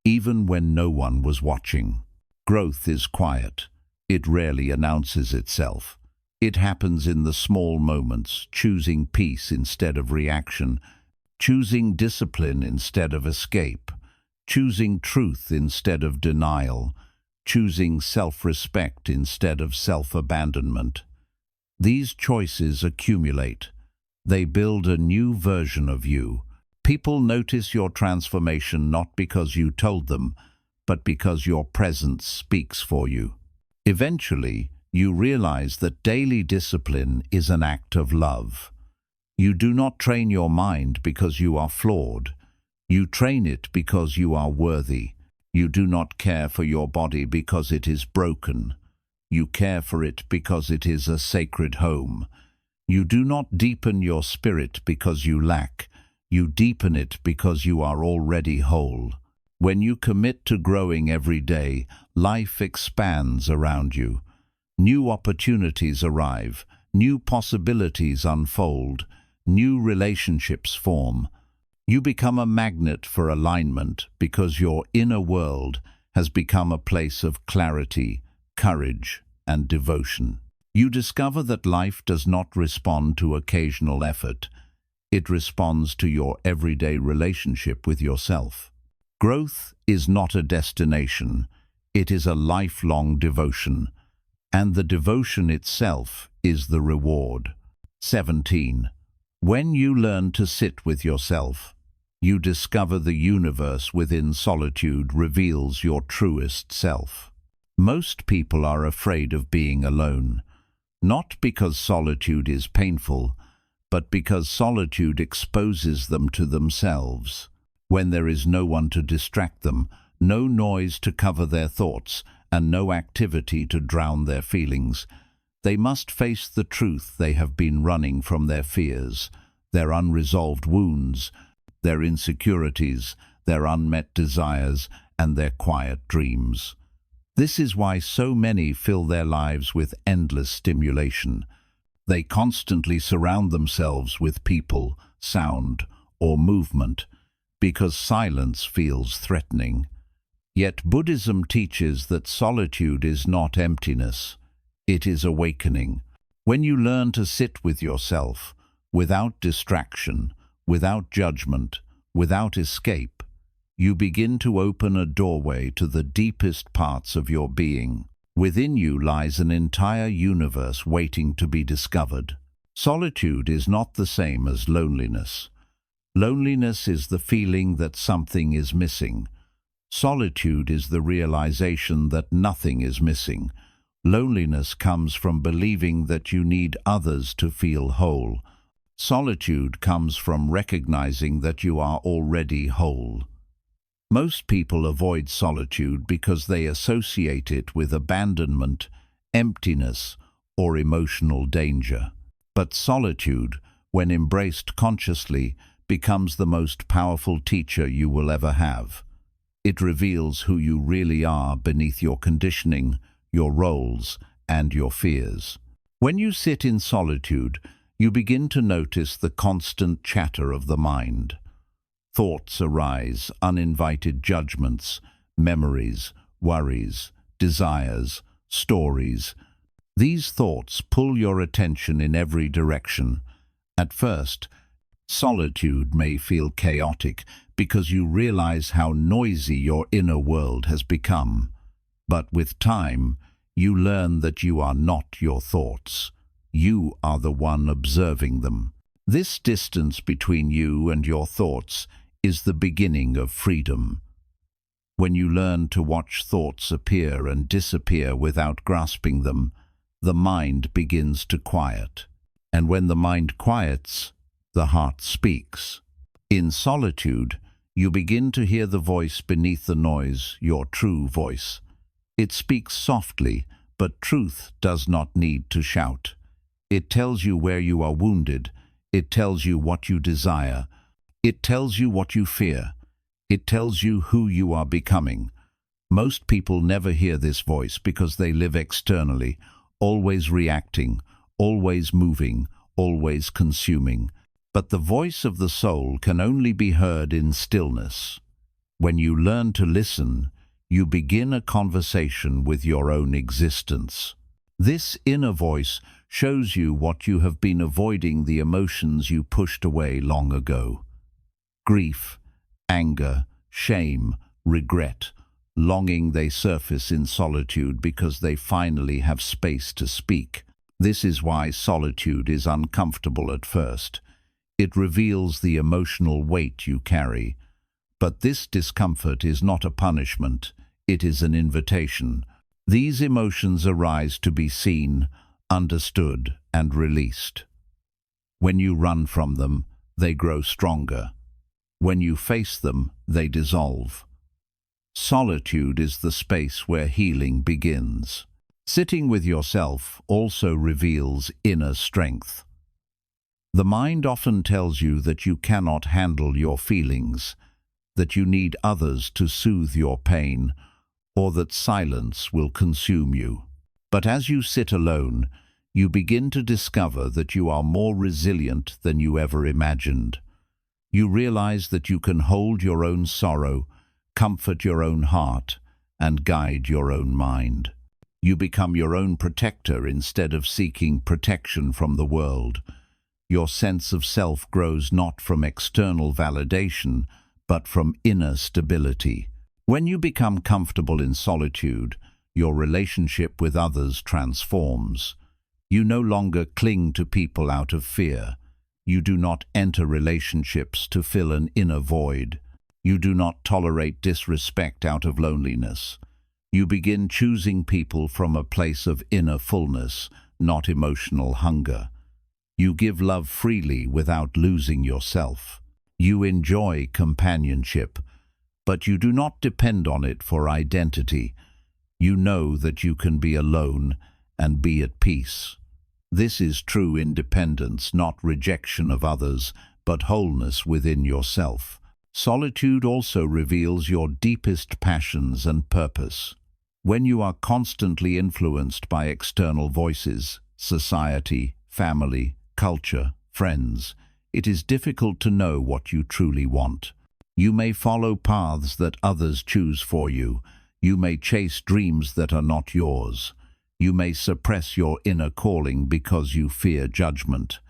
even when no one was watching. Growth is quiet. It rarely announces itself. It happens in the small moments, choosing peace instead of reaction, choosing discipline instead of escape, choosing truth instead of denial, choosing self-respect instead of self-abandonment. These choices accumulate. They build a new version of you. People notice your transformation not because you told them, but because your presence speaks for you. Eventually, you realize that daily discipline is an act of love. You do not train your mind because you are flawed. You train it because you are worthy. You do not care for your body because it is broken. You care for it because it is a sacred home. You do not deepen your spirit because you lack. You deepen it because you are already whole. When you commit to growing every day, life expands around you. New opportunities arrive, new possibilities unfold, new relationships form. You become a magnet for alignment because your inner world has become a place of clarity, courage, and devotion. You discover that life does not respond to occasional effort. It responds to your everyday relationship with yourself. Growth is not a destination. It is a lifelong devotion. And the devotion itself is the reward. 17. When you learn to sit with yourself, you discover the universe within solitude reveals your truest self. Most people are afraid of being alone, not because solitude is painful, but because solitude exposes them to themselves. When there is no one to distract them, no noise to cover their thoughts, and no activity to drown their feelings, they must face the truth they have been running from: their fears, their unresolved wounds, their insecurities, their unmet desires, and their quiet dreams. This is why so many fill their lives with endless stimulation. They constantly surround themselves with people, sound, or movement, because silence feels threatening. Yet Buddhism teaches that solitude is not emptiness, it is awakening. When you learn to sit with yourself, without distraction, without judgment, without escape, you begin to open a doorway to the deepest parts of your being. Within you lies an entire universe waiting to be discovered. Solitude is not the same as loneliness. Loneliness is the feeling that something is missing. Solitude is the realization that nothing is missing. Loneliness comes from believing that you need others to feel whole. Solitude comes from recognizing that you are already whole. Most people avoid solitude because they associate it with abandonment, emptiness, or emotional danger. But solitude, when embraced consciously, becomes the most powerful teacher you will ever have. It reveals who you really are beneath your conditioning, your roles, and your fears. When you sit in solitude, you begin to notice the constant chatter of the mind. Thoughts arise, uninvited judgments, memories, worries, desires, stories. These thoughts pull your attention in every direction. At first, solitude may feel chaotic because you realize how noisy your inner world has become. But with time, you learn that you are not your thoughts. You are the one observing them. This distance between you and your thoughts is the beginning of freedom. When you learn to watch thoughts appear and disappear without grasping them, the mind begins to quiet. And when the mind quiets, the heart speaks. In solitude, you begin to hear the voice beneath the noise, your true voice. It speaks softly, but truth does not need to shout. It tells you where you are wounded. It tells you what you desire. It tells you what you fear. It tells you who you are becoming. Most people never hear this voice because they live externally, always reacting, always moving, always consuming. But the voice of the soul can only be heard in stillness. When you learn to listen, you begin a conversation with your own existence. This inner voice shows you what you have been avoiding, the emotions you pushed away long ago. Grief, anger, shame, regret, longing, they surface in solitude because they finally have space to speak. This is why solitude is uncomfortable at first. It reveals the emotional weight you carry. But this discomfort is not a punishment, it is an invitation. These emotions arise to be seen, understood, and released. When you run from them, they grow stronger. When you face them, they dissolve. Solitude is the space where healing begins. Sitting with yourself also reveals inner strength. The mind often tells you that you cannot handle your feelings, that you need others to soothe your pain, or that silence will consume you. But as you sit alone, you begin to discover that you are more resilient than you ever imagined. You realize that you can hold your own sorrow, comfort your own heart, and guide your own mind. You become your own protector instead of seeking protection from the world. Your sense of self grows not from external validation, but from inner stability. When you become comfortable in solitude, your relationship with others transforms. You no longer cling to people out of fear. You do not enter relationships to fill an inner void. You do not tolerate disrespect out of loneliness. You begin choosing people from a place of inner fullness, not emotional hunger. You give love freely without losing yourself. You enjoy companionship, but you do not depend on it for identity. You know that you can be alone and be at peace. This is true independence, not rejection of others, but wholeness within yourself. Solitude also reveals your deepest passions and purpose. When you are constantly influenced by external voices, society, family, culture, friends, it is difficult to know what you truly want. You may follow paths that others choose for you. You may chase dreams that are not yours. You may suppress your inner calling because you fear judgment.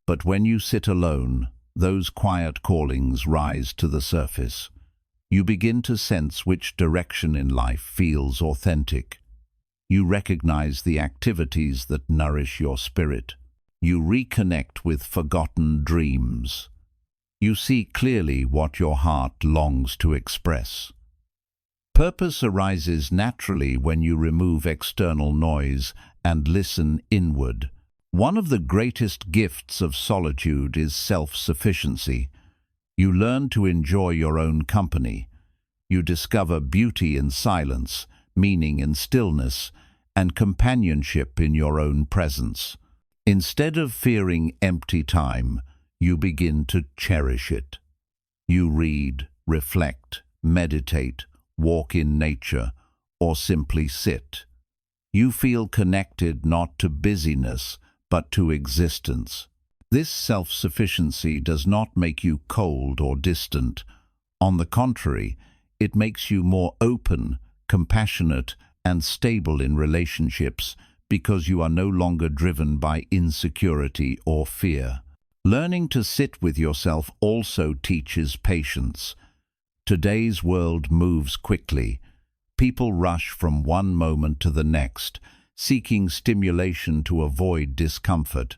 But when you sit alone, those quiet callings rise to the surface. You begin to sense which direction in life feels authentic. You recognize the activities that nourish your spirit. You reconnect with forgotten dreams. You see clearly what your heart longs to express. Purpose arises naturally when you remove external noise and listen inward. One of the greatest gifts of solitude is self-sufficiency. You learn to enjoy your own company. You discover beauty in silence, meaning in stillness, and companionship in your own presence. Instead of fearing empty time, you begin to cherish it. You read, reflect, meditate, walk in nature, or simply sit. You feel connected not to busyness, but to existence. This self-sufficiency does not make you cold or distant. On the contrary, it makes you more open, compassionate, and stable in relationships because you are no longer driven by insecurity or fear. Learning to sit with yourself also teaches patience. Today's world moves quickly. People rush from one moment to the next, seeking stimulation to avoid discomfort.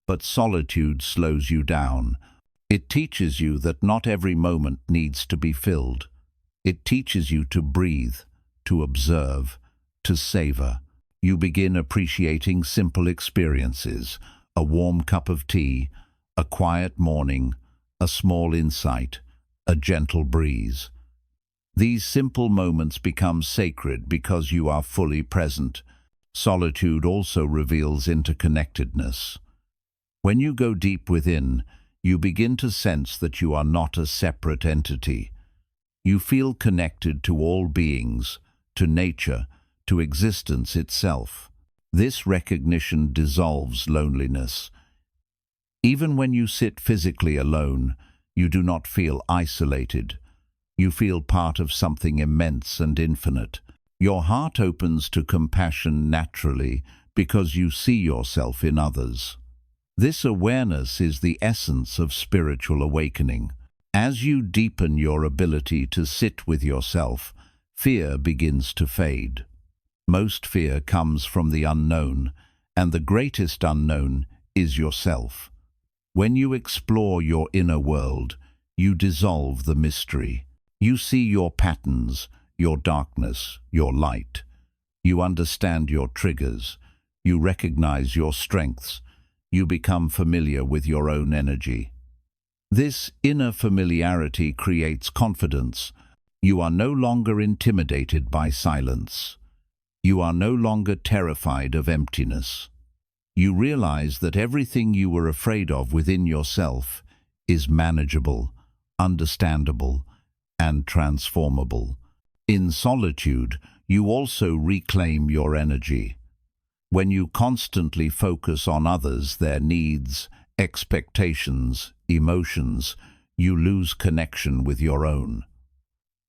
But solitude slows you down. It teaches you that not every moment needs to be filled. It teaches you to breathe, to observe, to savor. You begin appreciating simple experiences, a warm cup of tea, a quiet morning, a small insight, a gentle breeze. These simple moments become sacred because you are fully present. Solitude also reveals interconnectedness. When you go deep within, you begin to sense that you are not a separate entity. You feel connected to all beings, to nature, to existence itself. This recognition dissolves loneliness. Even when you sit physically alone, you do not feel isolated. You feel part of something immense and infinite. Your heart opens to compassion naturally because you see yourself in others. This awareness is the essence of spiritual awakening. As you deepen your ability to sit with yourself, fear begins to fade. Most fear comes from the unknown, and the greatest unknown is yourself. When you explore your inner world, you dissolve the mystery. You see your patterns, your darkness, your light. You understand your triggers. You recognize your strengths. You become familiar with your own energy. This inner familiarity creates confidence. You are no longer intimidated by silence. You are no longer terrified of emptiness. You realize that everything you were afraid of within yourself is manageable, understandable, and transformable. In solitude, you also reclaim your energy. When you constantly focus on others, their needs, expectations, emotions, you lose connection with your own.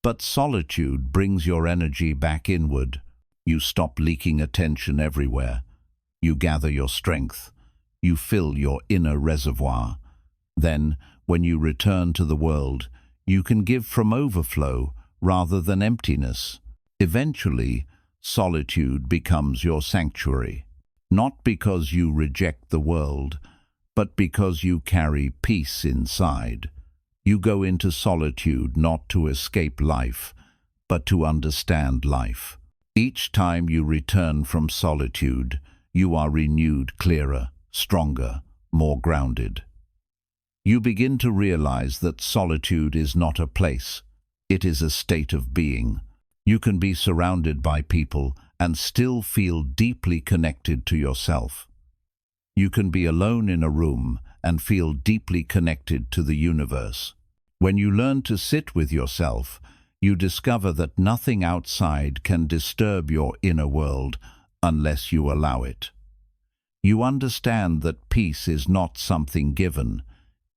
But solitude brings your energy back inward. You stop leaking attention everywhere. You gather your strength. You fill your inner reservoir. Then, when you return to the world, you can give from overflow rather than emptiness. Eventually, solitude becomes your sanctuary, not because you reject the world, but because you carry peace inside. You go into solitude not to escape life, but to understand life. Each time you return from solitude, you are renewed, clearer, stronger, more grounded. You begin to realize that solitude is not a place, it is a state of being. You can be surrounded by people and still feel deeply connected to yourself. You can be alone in a room and feel deeply connected to the universe. When you learn to sit with yourself, you discover that nothing outside can disturb your inner world unless you allow it. You understand that peace is not something given,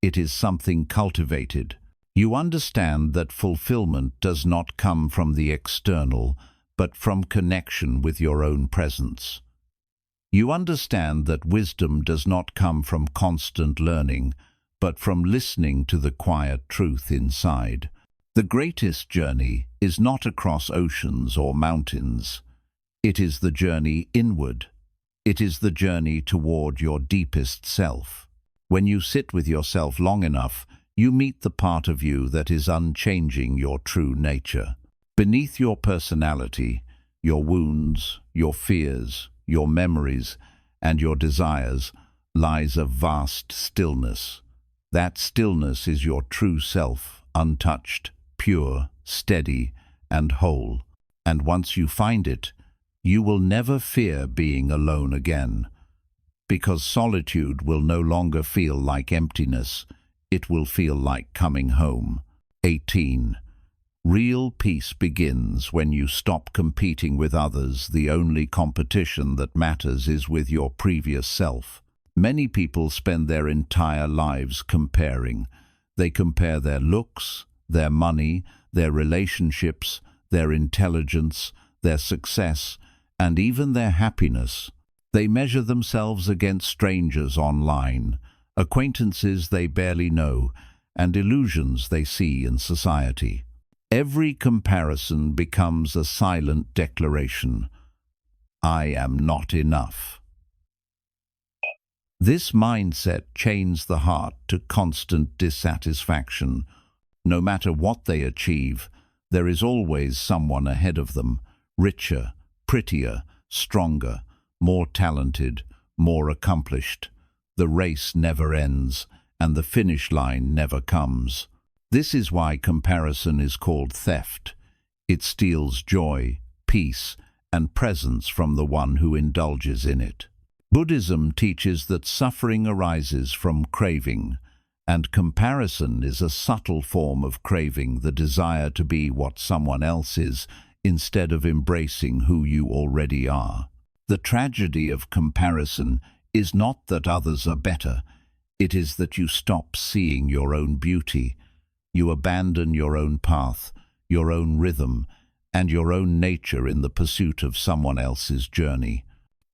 it is something cultivated. You understand that fulfillment does not come from the external, but from connection with your own presence. You understand that wisdom does not come from constant learning, but from listening to the quiet truth inside. The greatest journey is not across oceans or mountains. It is the journey inward. It is the journey toward your deepest self. When you sit with yourself long enough, you meet the part of you that is unchanging, your true nature. Beneath your personality, your wounds, your fears, your memories, and your desires lies a vast stillness. That stillness is your true self, untouched, pure, steady, and whole. And once you find it, you will never fear being alone again, because solitude will no longer feel like emptiness, it will feel like coming home. 18. Real peace begins when you stop competing with others. The only competition that matters is with your previous self. Many people spend their entire lives comparing. They compare their looks, their money, their relationships, their intelligence, their success, and even their happiness. They measure themselves against strangers online, acquaintances they barely know, and illusions they see in society. Every comparison becomes a silent declaration: I am not enough. This mindset chains the heart to constant dissatisfaction. No matter what they achieve, there is always someone ahead of them, richer, prettier, stronger, more talented, more accomplished. The race never ends, and the finish line never comes. This is why comparison is called theft. It steals joy, peace, and presence from the one who indulges in it. Buddhism teaches that suffering arises from craving, and comparison is a subtle form of craving, the desire to be what someone else is instead of embracing who you already are. The tragedy of comparison is not that others are better, it is that you stop seeing your own beauty. You abandon your own path, your own rhythm, and your own nature in the pursuit of someone else's journey.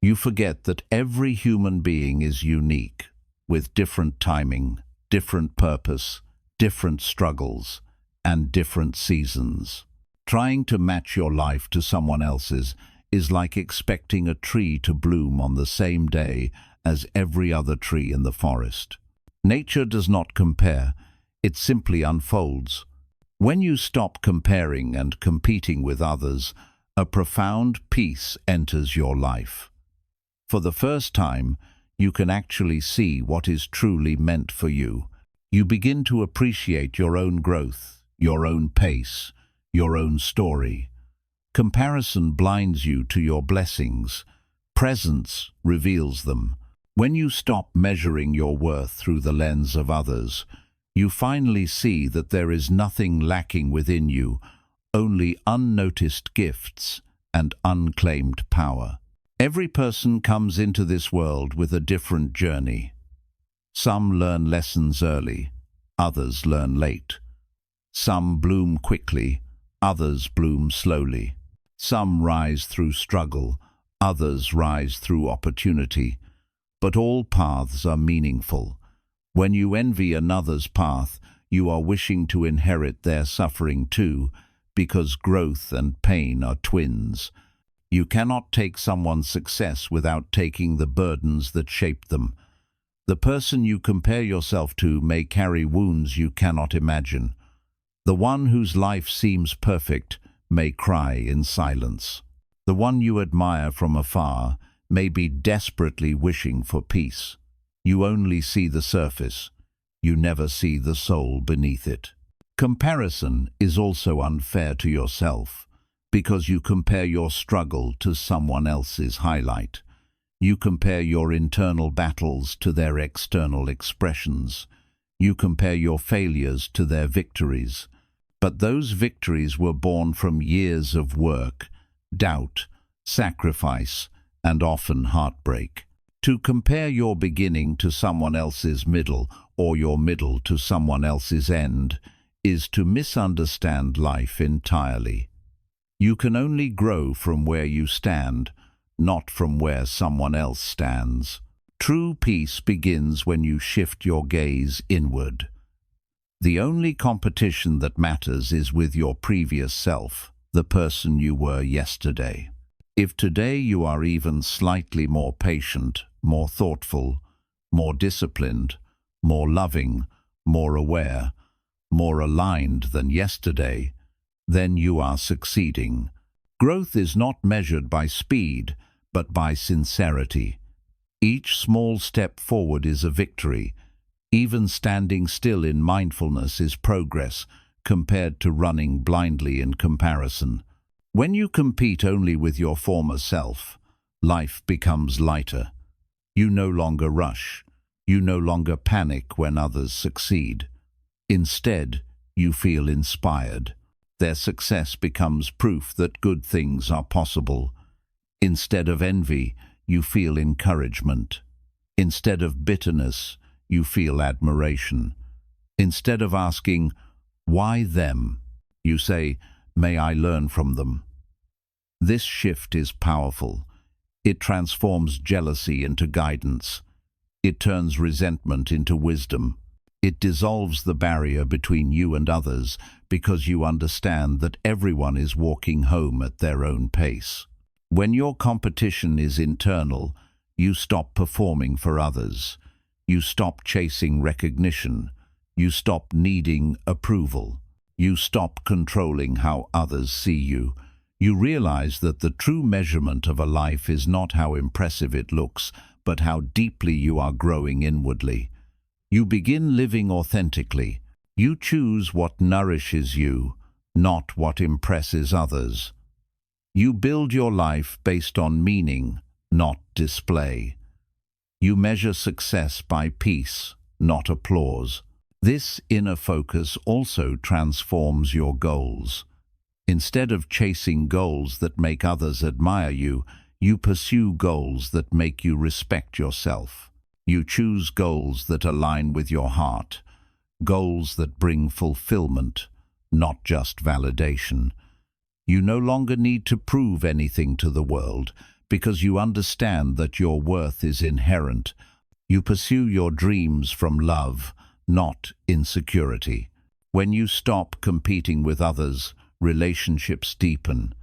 You forget that every human being is unique, with different timing, different purpose, different struggles, and different seasons. Trying to match your life to someone else's is like expecting a tree to bloom on the same day as every other tree in the forest. Nature does not compare, it simply unfolds. When you stop comparing and competing with others, a profound peace enters your life. For the first time, you can actually see what is truly meant for you. You begin to appreciate your own growth, your own pace, your own story. Comparison blinds you to your blessings. Presence reveals them. When you stop measuring your worth through the lens of others, you finally see that there is nothing lacking within you, only unnoticed gifts and unclaimed power. Every person comes into this world with a different journey. Some learn lessons early, others learn late. Some bloom quickly, others bloom slowly. Some rise through struggle, others rise through opportunity. But all paths are meaningful. When you envy another's path, you are wishing to inherit their suffering too, because growth and pain are twins. You cannot take someone's success without taking the burdens that shaped them. The person you compare yourself to may carry wounds you cannot imagine. The one whose life seems perfect may cry in silence. The one you admire from afar may be desperately wishing for peace. You only see the surface. You never see the soul beneath it. Comparison is also unfair to yourself, because you compare your struggle to someone else's highlight. You compare your internal battles to their external expressions. You compare your failures to their victories. But those victories were born from years of work, doubt, sacrifice, and often heartbreak. To compare your beginning to someone else's middle or your middle to someone else's end is to misunderstand life entirely. You can only grow from where you stand, not from where someone else stands. True peace begins when you shift your gaze inward. The only competition that matters is with your previous self, the person you were yesterday. If today you are even slightly more patient, more thoughtful, more disciplined, more loving, more aware, more aligned than yesterday, then you are succeeding. Growth is not measured by speed, but by sincerity. Each small step forward is a victory. Even standing still in mindfulness is progress compared to running blindly in comparison. When you compete only with your former self, life becomes lighter. You no longer rush. You no longer panic when others succeed. Instead, you feel inspired. Their success becomes proof that good things are possible. Instead of envy, you feel encouragement. Instead of bitterness, you feel admiration. Instead of asking, "Why them?" you say, "May I learn from them?" This shift is powerful. It transforms jealousy into guidance. It turns resentment into wisdom. It dissolves the barrier between you and others because you understand that everyone is walking home at their own pace. When your competition is internal, you stop performing for others. You stop chasing recognition. You stop needing approval. You stop controlling how others see you. You realize that the true measurement of a life is not how impressive it looks, but how deeply you are growing inwardly. You begin living authentically. You choose what nourishes you, not what impresses others. You build your life based on meaning, not display. You measure success by peace, not applause. This inner focus also transforms your goals. Instead of chasing goals that make others admire you, you pursue goals that make you respect yourself. You choose goals that align with your heart, goals that bring fulfillment, not just validation. You no longer need to prove anything to the world because you understand that your worth is inherent. You pursue your dreams from love, not insecurity. When you stop competing with others, relationships deepen.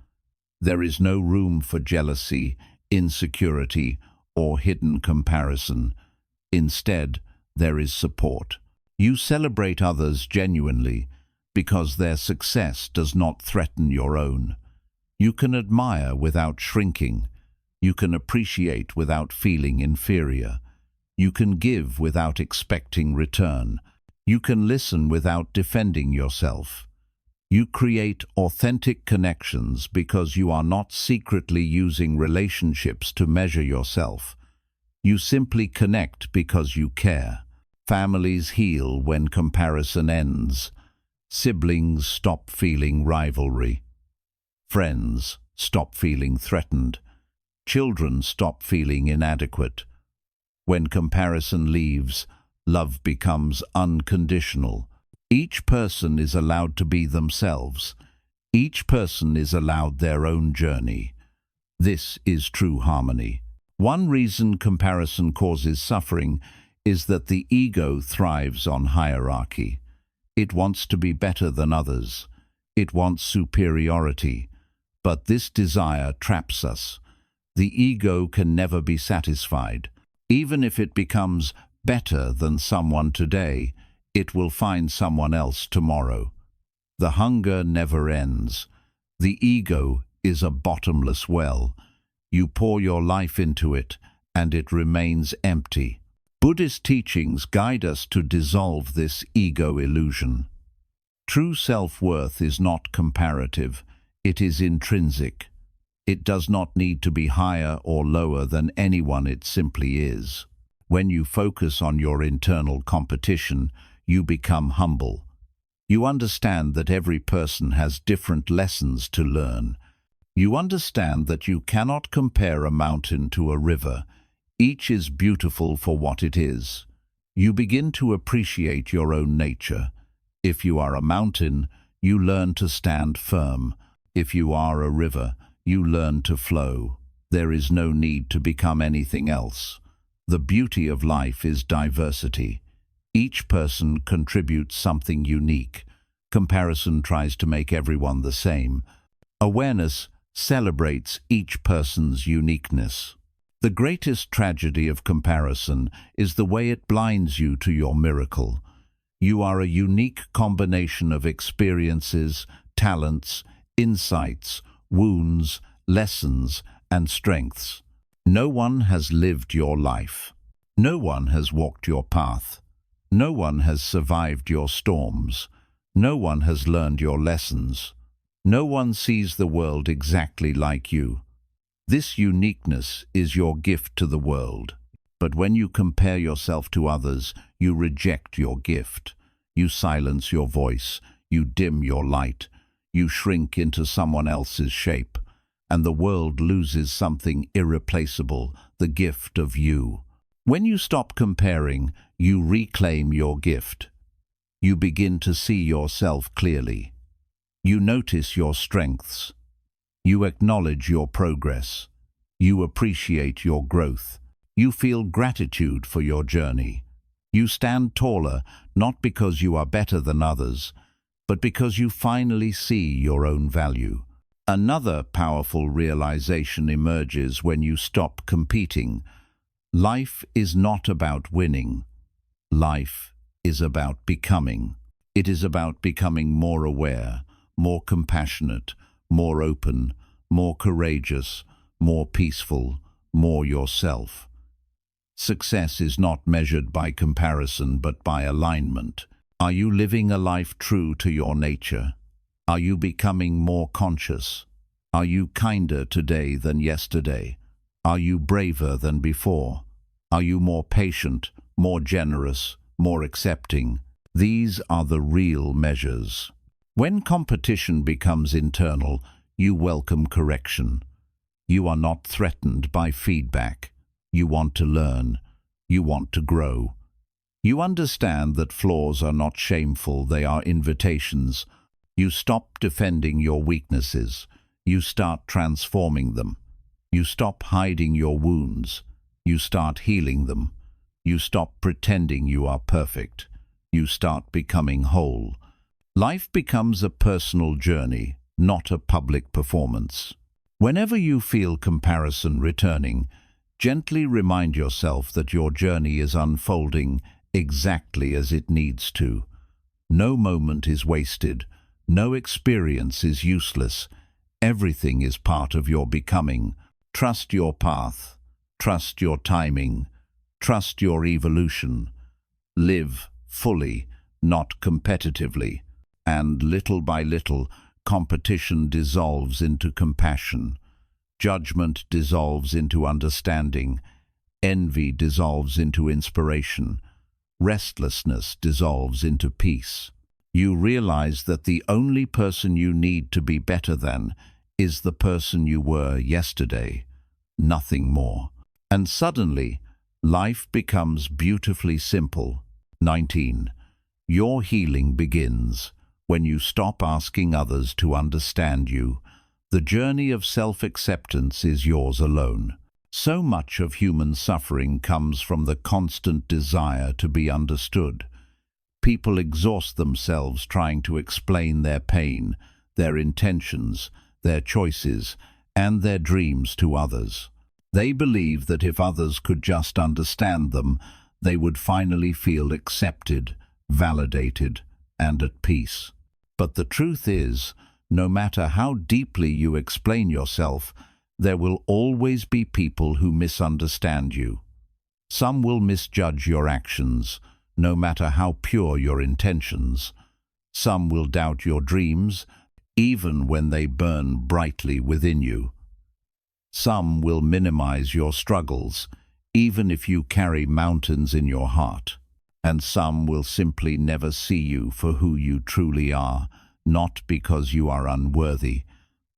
There is no room for jealousy, insecurity, or hidden comparison. Instead, there is support. You celebrate others genuinely because their success does not threaten your own. You can admire without shrinking. You can appreciate without feeling inferior. You can give without expecting return. You can listen without defending yourself. You create authentic connections because you are not secretly using relationships to measure yourself. You simply connect because you care. Families heal when comparison ends. Siblings stop feeling rivalry. Friends stop feeling threatened. Children stop feeling inadequate. When comparison leaves, love becomes unconditional. Each person is allowed to be themselves. Each person is allowed their own journey. This is true harmony. One reason comparison causes suffering is that the ego thrives on hierarchy. It wants to be better than others. It wants superiority. But this desire traps us. The ego can never be satisfied. Even if it becomes better than someone today, it will find someone else tomorrow. The hunger never ends. The ego is a bottomless well. You pour your life into it, and it remains empty. Buddhist teachings guide us to dissolve this ego illusion. True self-worth is not comparative. It is intrinsic. It does not need to be higher or lower than anyone, it simply is. When you focus on your internal competition, you become humble. You understand that every person has different lessons to learn. You understand that you cannot compare a mountain to a river. Each is beautiful for what it is. You begin to appreciate your own nature. If you are a mountain, you learn to stand firm. If you are a river, you learn to flow. There is no need to become anything else. The beauty of life is diversity. Each person contributes something unique. Comparison tries to make everyone the same. Awareness celebrates each person's uniqueness. The greatest tragedy of comparison is the way it blinds you to your miracle. You are a unique combination of experiences, talents, insights, wounds, lessons, and strengths. No one has lived your life. No one has walked your path. No one has survived your storms. No one has learned your lessons. No one sees the world exactly like you. This uniqueness is your gift to the world. But when you compare yourself to others, you reject your gift. You silence your voice. You dim your light. You shrink into someone else's shape. And the world loses something irreplaceable, the gift of you. When you stop comparing, you reclaim your gift. You begin to see yourself clearly. You notice your strengths. You acknowledge your progress. You appreciate your growth. You feel gratitude for your journey. You stand taller, not because you are better than others, but because you finally see your own value. Another powerful realization emerges when you stop competing. Life is not about winning. Life is about becoming. It is about becoming more aware, more compassionate, more open, more courageous, more peaceful, more yourself. Success is not measured by comparison but by alignment. Are you living a life true to your nature? Are you becoming more conscious? Are you kinder today than yesterday? Are you braver than before? Are you more patient, more generous, more accepting? These are the real measures. When competition becomes internal, you welcome correction. You are not threatened by feedback. You want to learn. You want to grow. You understand that flaws are not shameful, they are invitations. You stop defending your weaknesses. You start transforming them. You stop hiding your wounds. You start healing them. You stop pretending you are perfect. You start becoming whole. Life becomes a personal journey, not a public performance. Whenever you feel comparison returning, gently remind yourself that your journey is unfolding exactly as it needs to. No moment is wasted. No experience is useless. Everything is part of your becoming. Trust your path. Trust your timing. Trust your evolution. Live fully, not competitively. And little by little, competition dissolves into compassion. Judgment dissolves into understanding. Envy dissolves into inspiration. Restlessness dissolves into peace. You realize that the only person you need to be better than is the person you were yesterday, nothing more. And suddenly, life becomes beautifully simple. 19. Your healing begins when you stop asking others to understand you. The journey of self-acceptance is yours alone. So much of human suffering comes from the constant desire to be understood. People exhaust themselves trying to explain their pain, their intentions, their choices, and their dreams to others. They believe that if others could just understand them, they would finally feel accepted, validated, and at peace. But the truth is, no matter how deeply you explain yourself, there will always be people who misunderstand you. Some will misjudge your actions, no matter how pure your intentions. Some will doubt your dreams, even when they burn brightly within you. Some will minimize your struggles, even if you carry mountains in your heart. And some will simply never see you for who you truly are, not because you are unworthy,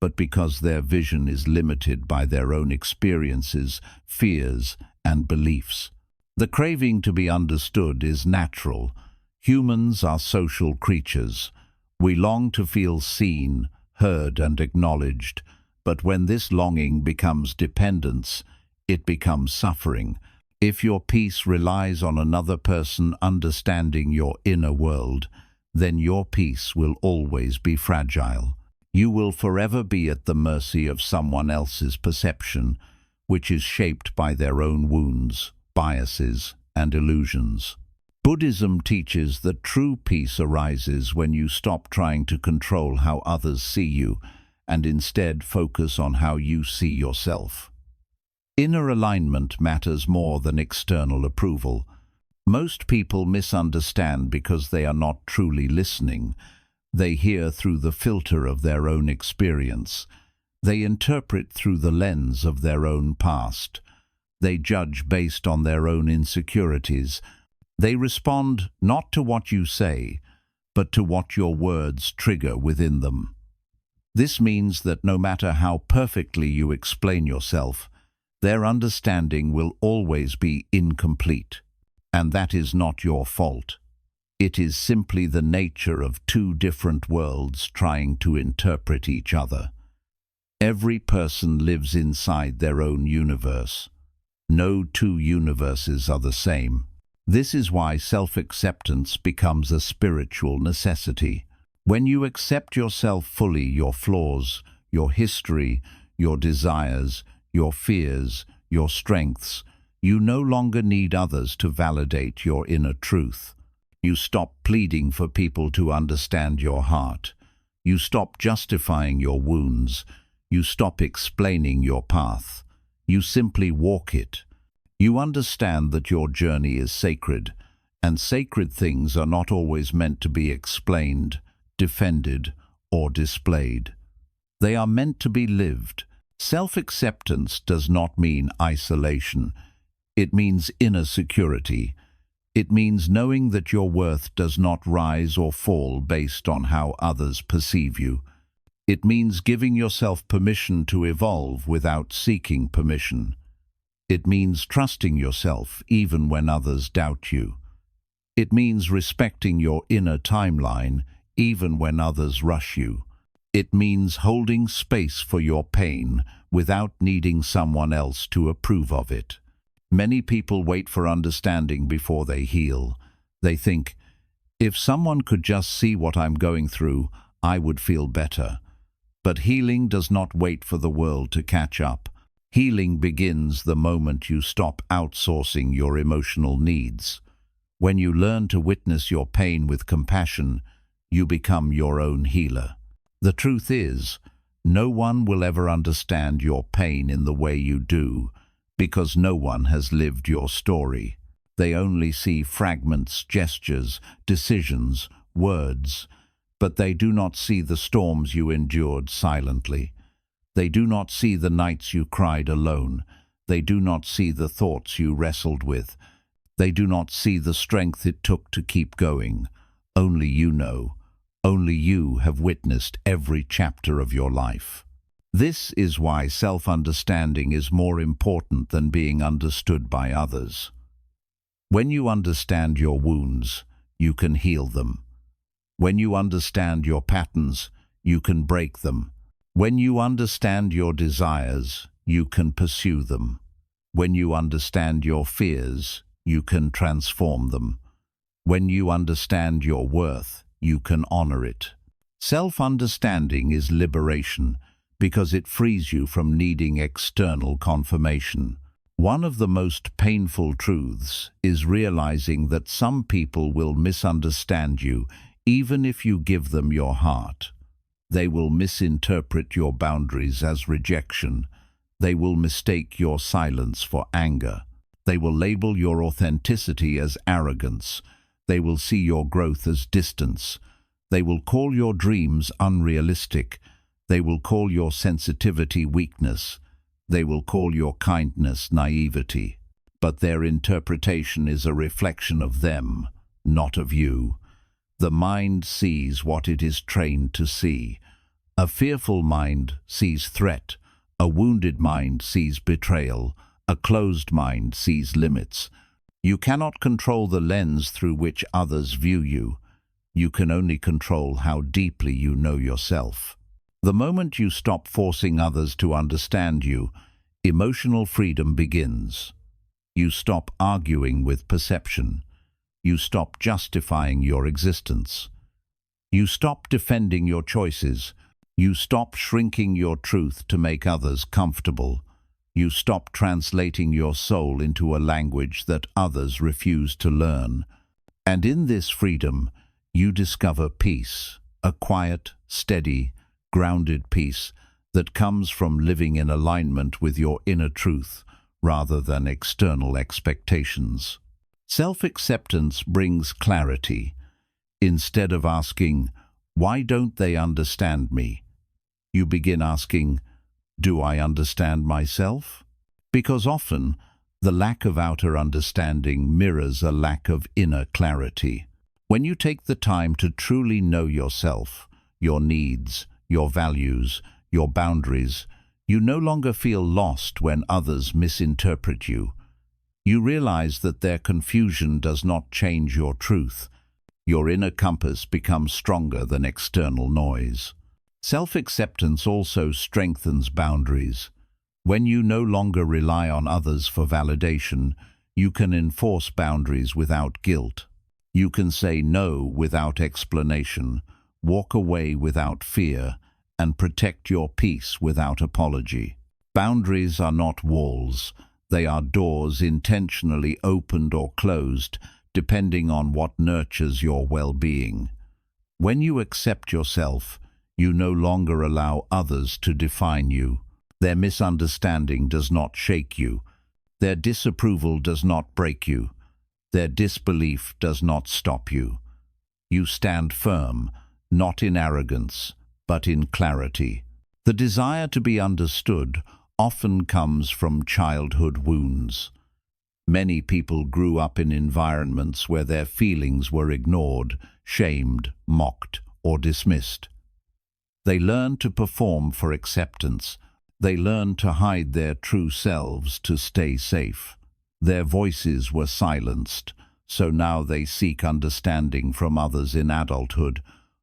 but because their vision is limited by their own experiences, fears, and beliefs. The craving to be understood is natural. Humans are social creatures. We long to feel seen, heard, and acknowledged, but when this longing becomes dependence, it becomes suffering. If your peace relies on another person understanding your inner world, then your peace will always be fragile. You will forever be at the mercy of someone else's perception, which is shaped by their own wounds, biases, and illusions. Buddhism teaches that true peace arises when you stop trying to control how others see you and instead focus on how you see yourself. Inner alignment matters more than external approval. Most people misunderstand because they are not truly listening. They hear through the filter of their own experience. They interpret through the lens of their own past. They judge based on their own insecurities. They respond not to what you say, but to what your words trigger within them. This means that no matter how perfectly you explain yourself, their understanding will always be incomplete. And that is not your fault. It is simply the nature of two different worlds trying to interpret each other. Every person lives inside their own universe. No two universes are the same. This is why self-acceptance becomes a spiritual necessity. When you accept yourself fully, your flaws, your history, your desires, your fears, your strengths, you no longer need others to validate your inner truth. You stop pleading for people to understand your heart. You stop justifying your wounds. You stop explaining your path. You simply walk it. You understand that your journey is sacred, and sacred things are not always meant to be explained, defended, or displayed. They are meant to be lived. Self-acceptance does not mean isolation. It means inner security. It means knowing that your worth does not rise or fall based on how others perceive you. It means giving yourself permission to evolve without seeking permission. It means trusting yourself even when others doubt you. It means respecting your inner timeline even when others rush you. It means holding space for your pain without needing someone else to approve of it. Many people wait for understanding before they heal. They think, if someone could just see what I'm going through, I would feel better. But healing does not wait for the world to catch up. Healing begins the moment you stop outsourcing your emotional needs. When you learn to witness your pain with compassion, you become your own healer. The truth is, no one will ever understand your pain in the way you do, because no one has lived your story. They only see fragments, gestures, decisions, words, but they do not see the storms you endured silently. They do not see the nights you cried alone. They do not see the thoughts you wrestled with. They do not see the strength it took to keep going. Only you know. Only you have witnessed every chapter of your life. This is why self-understanding is more important than being understood by others. When you understand your wounds, you can heal them. When you understand your patterns, you can break them. When you understand your desires, you can pursue them. When you understand your fears, you can transform them. When you understand your worth, you can honor it. Self-understanding is liberation because it frees you from needing external confirmation. One of the most painful truths is realizing that some people will misunderstand you even if you give them your heart. They will misinterpret your boundaries as rejection. They will mistake your silence for anger. They will label your authenticity as arrogance. They will see your growth as distance. They will call your dreams unrealistic. They will call your sensitivity weakness. They will call your kindness naivety. But their interpretation is a reflection of them, not of you. The mind sees what it is trained to see. A fearful mind sees threat. A wounded mind sees betrayal. A closed mind sees limits. You cannot control the lens through which others view you. You can only control how deeply you know yourself. The moment you stop forcing others to understand you, emotional freedom begins. You stop arguing with perception. You stop justifying your existence. You stop defending your choices. You stop shrinking your truth to make others comfortable. You stop translating your soul into a language that others refuse to learn. And in this freedom, you discover peace, a quiet, steady, grounded peace that comes from living in alignment with your inner truth rather than external expectations. Self-acceptance brings clarity. Instead of asking, "Why don't they understand me?" you begin asking, "Do I understand myself?" Because often, the lack of outer understanding mirrors a lack of inner clarity. When you take the time to truly know yourself, your needs, your values, your boundaries, you no longer feel lost when others misinterpret you. You realize that their confusion does not change your truth. Your inner compass becomes stronger than external noise. Self-acceptance also strengthens boundaries. When you no longer rely on others for validation, you can enforce boundaries without guilt. You can say no without explanation, walk away without fear, and protect your peace without apology. Boundaries are not walls. They are doors intentionally opened or closed, depending on what nurtures your well-being. When you accept yourself, you no longer allow others to define you. Their misunderstanding does not shake you. Their disapproval does not break you. Their disbelief does not stop you. You stand firm, not in arrogance, but in clarity. The desire to be understood often comes from childhood wounds. Many people grew up in environments where their feelings were ignored, shamed, mocked, or dismissed. They learned to perform for acceptance. They learned to hide their true selves to stay safe. Their voices were silenced, so now they seek understanding from others in adulthood,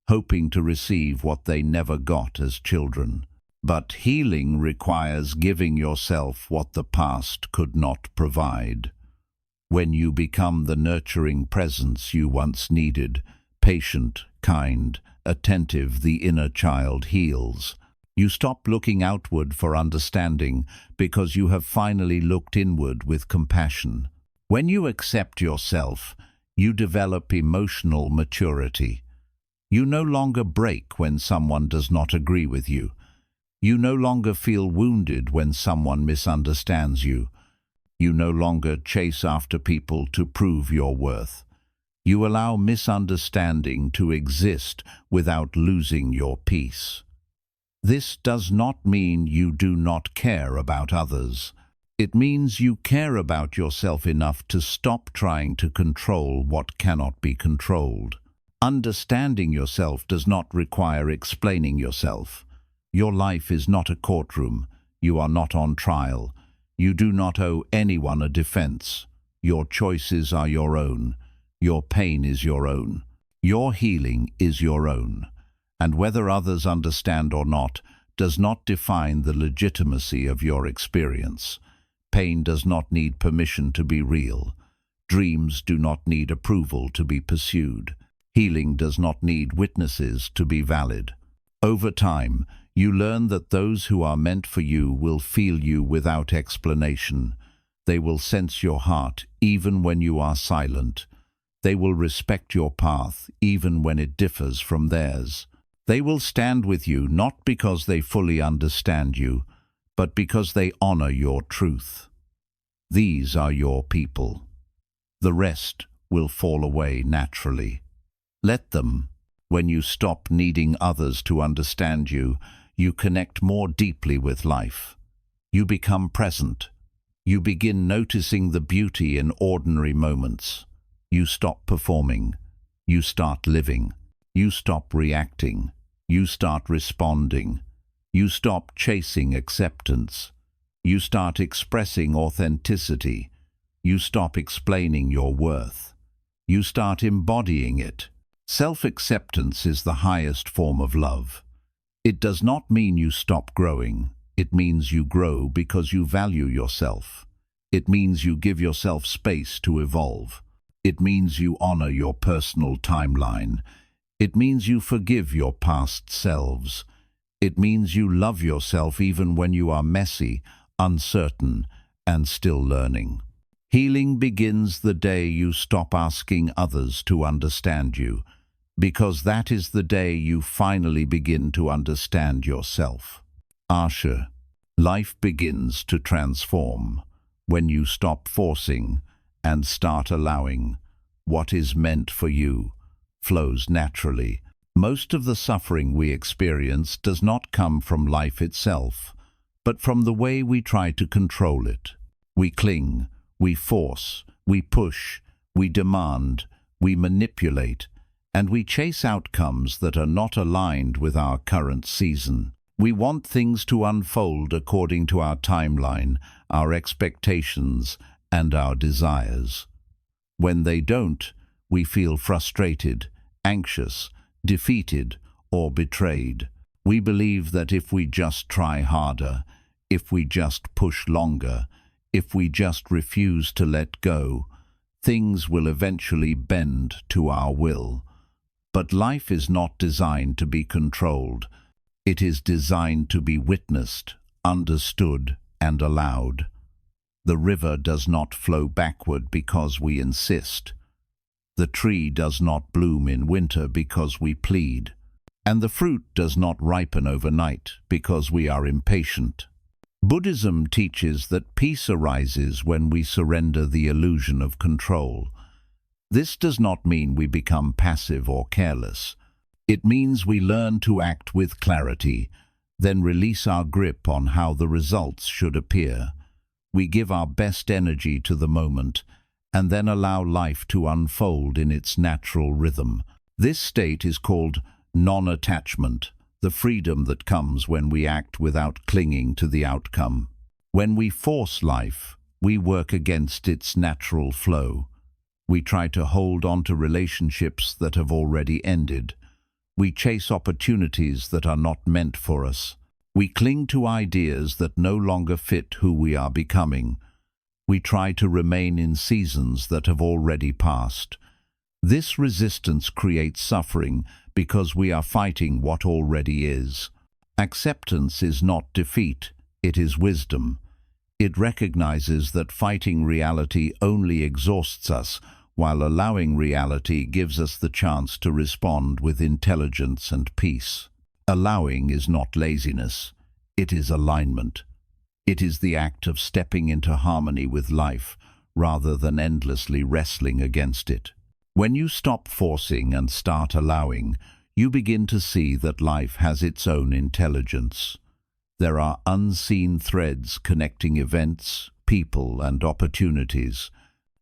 hoping to receive what they never got as children. But healing requires giving yourself what the past could not provide. When you become the nurturing presence you once needed, patient, kind, attentive, the inner child heals. You stop looking outward for understanding because you have finally looked inward with compassion. When you accept yourself, you develop emotional maturity. You no longer break when someone does not agree with you. You no longer feel wounded when someone misunderstands you. You no longer chase after people to prove your worth. You allow misunderstanding to exist without losing your peace. This does not mean you do not care about others. It means you care about yourself enough to stop trying to control what cannot be controlled. Understanding yourself does not require explaining yourself. Your life is not a courtroom. You are not on trial. You do not owe anyone a defense. Your choices are your own. Your pain is your own. Your healing is your own. And whether others understand or not does not define the legitimacy of your experience. Pain does not need permission to be real. Dreams do not need approval to be pursued. Healing does not need witnesses to be valid. Over time, you learn that those who are meant for you will feel you without explanation. They will sense your heart even when you are silent. They will respect your path even when it differs from theirs. They will stand with you not because they fully understand you, but because they honor your truth. These are your people. The rest will fall away naturally. Let them. When you stop needing others to understand you, you connect more deeply with life. You become present. You begin noticing the beauty in ordinary moments. You stop performing. You start living. You stop reacting. You start responding. You stop chasing acceptance. You start expressing authenticity. You stop explaining your worth. You start embodying it. Self-acceptance is the highest form of love. It does not mean you stop growing. It means you grow because you value yourself. It means you give yourself space to evolve. It means you honor your personal timeline. It means you forgive your past selves. It means you love yourself even when you are messy, uncertain, and still learning. Healing begins the day you stop asking others to understand you, because that is the day you finally begin to understand yourself. Asha, life begins to transform. When you stop forcing and start allowing, what is meant for you flows naturally. Most of the suffering we experience does not come from life itself, but from the way we try to control it. We cling, we force, we push, we demand, we manipulate, and we chase outcomes that are not aligned with our current season. We want things to unfold according to our timeline, our expectations, and our desires. When they don't, we feel frustrated, anxious, defeated, or betrayed. We believe that if we just try harder, if we just push longer, if we just refuse to let go, things will eventually bend to our will. But life is not designed to be controlled. It is designed to be witnessed, understood, and allowed. The river does not flow backward because we insist. The tree does not bloom in winter because we plead. And the fruit does not ripen overnight because we are impatient. Buddhism teaches that peace arises when we surrender the illusion of control. This does not mean we become passive or careless. It means we learn to act with clarity, then release our grip on how the results should appear. We give our best energy to the moment, and then allow life to unfold in its natural rhythm. This state is called non-attachment, the freedom that comes when we act without clinging to the outcome. When we force life, we work against its natural flow. We try to hold on to relationships that have already ended. We chase opportunities that are not meant for us. We cling to ideas that no longer fit who we are becoming. We try to remain in seasons that have already passed. This resistance creates suffering because we are fighting what already is. Acceptance is not defeat, it is wisdom. It recognizes that fighting reality only exhausts us, while allowing reality gives us the chance to respond with intelligence and peace. Allowing is not laziness, it is alignment. It is the act of stepping into harmony with life, rather than endlessly wrestling against it. When you stop forcing and start allowing, you begin to see that life has its own intelligence. There are unseen threads connecting events, people, and opportunities.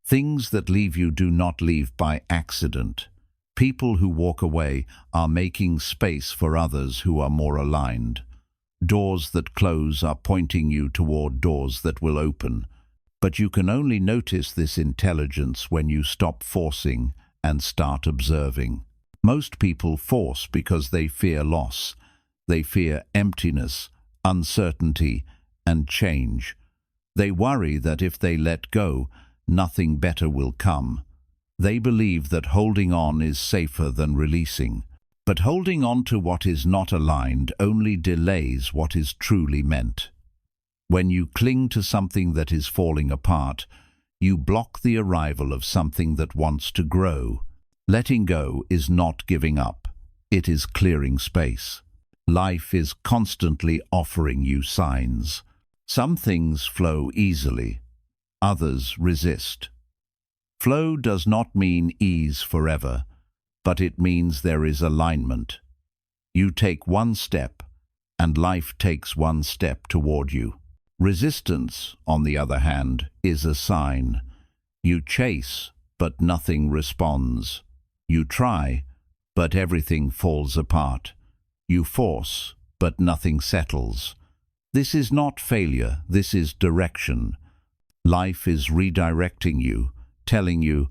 Things that leave you do not leave by accident. People who walk away are making space for others who are more aligned. Doors that close are pointing you toward doors that will open. But you can only notice this intelligence when you stop forcing and start observing. Most people force because they fear loss. They fear emptiness, uncertainty, and change. They worry that if they let go, nothing better will come. They believe that holding on is safer than releasing. But holding on to what is not aligned only delays what is truly meant. When you cling to something that is falling apart, you block the arrival of something that wants to grow. Letting go is not giving up. It is clearing space. Life is constantly offering you signs. Some things flow easily. Others resist. Flow does not mean ease forever, but it means there is alignment. You take one step, and life takes one step toward you. Resistance, on the other hand, is a sign. You chase, but nothing responds. You try, but everything falls apart. You force, but nothing settles. This is not failure, this is direction. Life is redirecting you, telling you,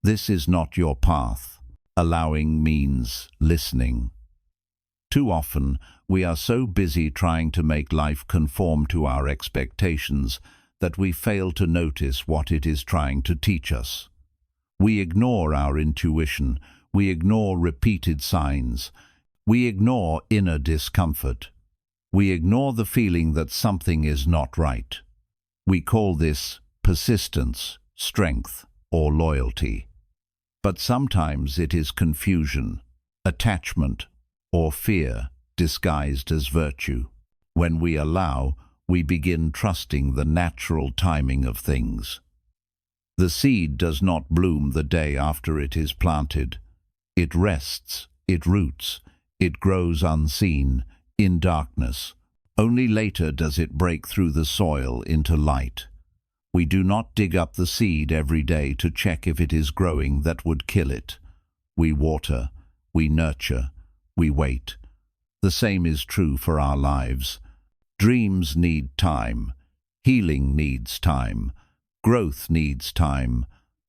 this is not your path. Allowing means listening. Too often, we are so busy trying to make life conform to our expectations that we fail to notice what it is trying to teach us. We ignore our intuition, we ignore repeated signs, we ignore inner discomfort. We ignore the feeling that something is not right. We call this persistence, strength, or loyalty. But sometimes it is confusion, attachment, or fear disguised as virtue. When we allow, we begin trusting the natural timing of things. The seed does not bloom the day after it is planted. It rests, it roots, it grows unseen, in darkness. Only later does it break through the soil into light. We do not dig up the seed every day to check if it is growing. That would kill it. We water, we nurture, we wait. The same is true for our lives. Dreams need time. Healing needs time. Growth needs time.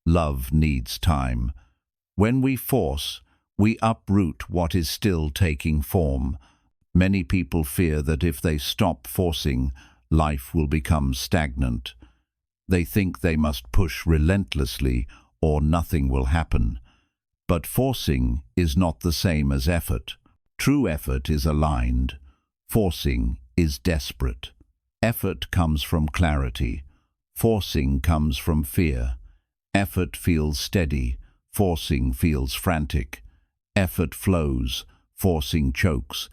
Love needs time. When we force, we uproot what is still taking form. Many people fear that if they stop forcing, life will become stagnant. They think they must push relentlessly or nothing will happen. But forcing is not the same as effort. True effort is aligned. Forcing is desperate. Effort comes from clarity. Forcing comes from fear. Effort feels steady. Forcing feels frantic. Effort flows. Forcing chokes.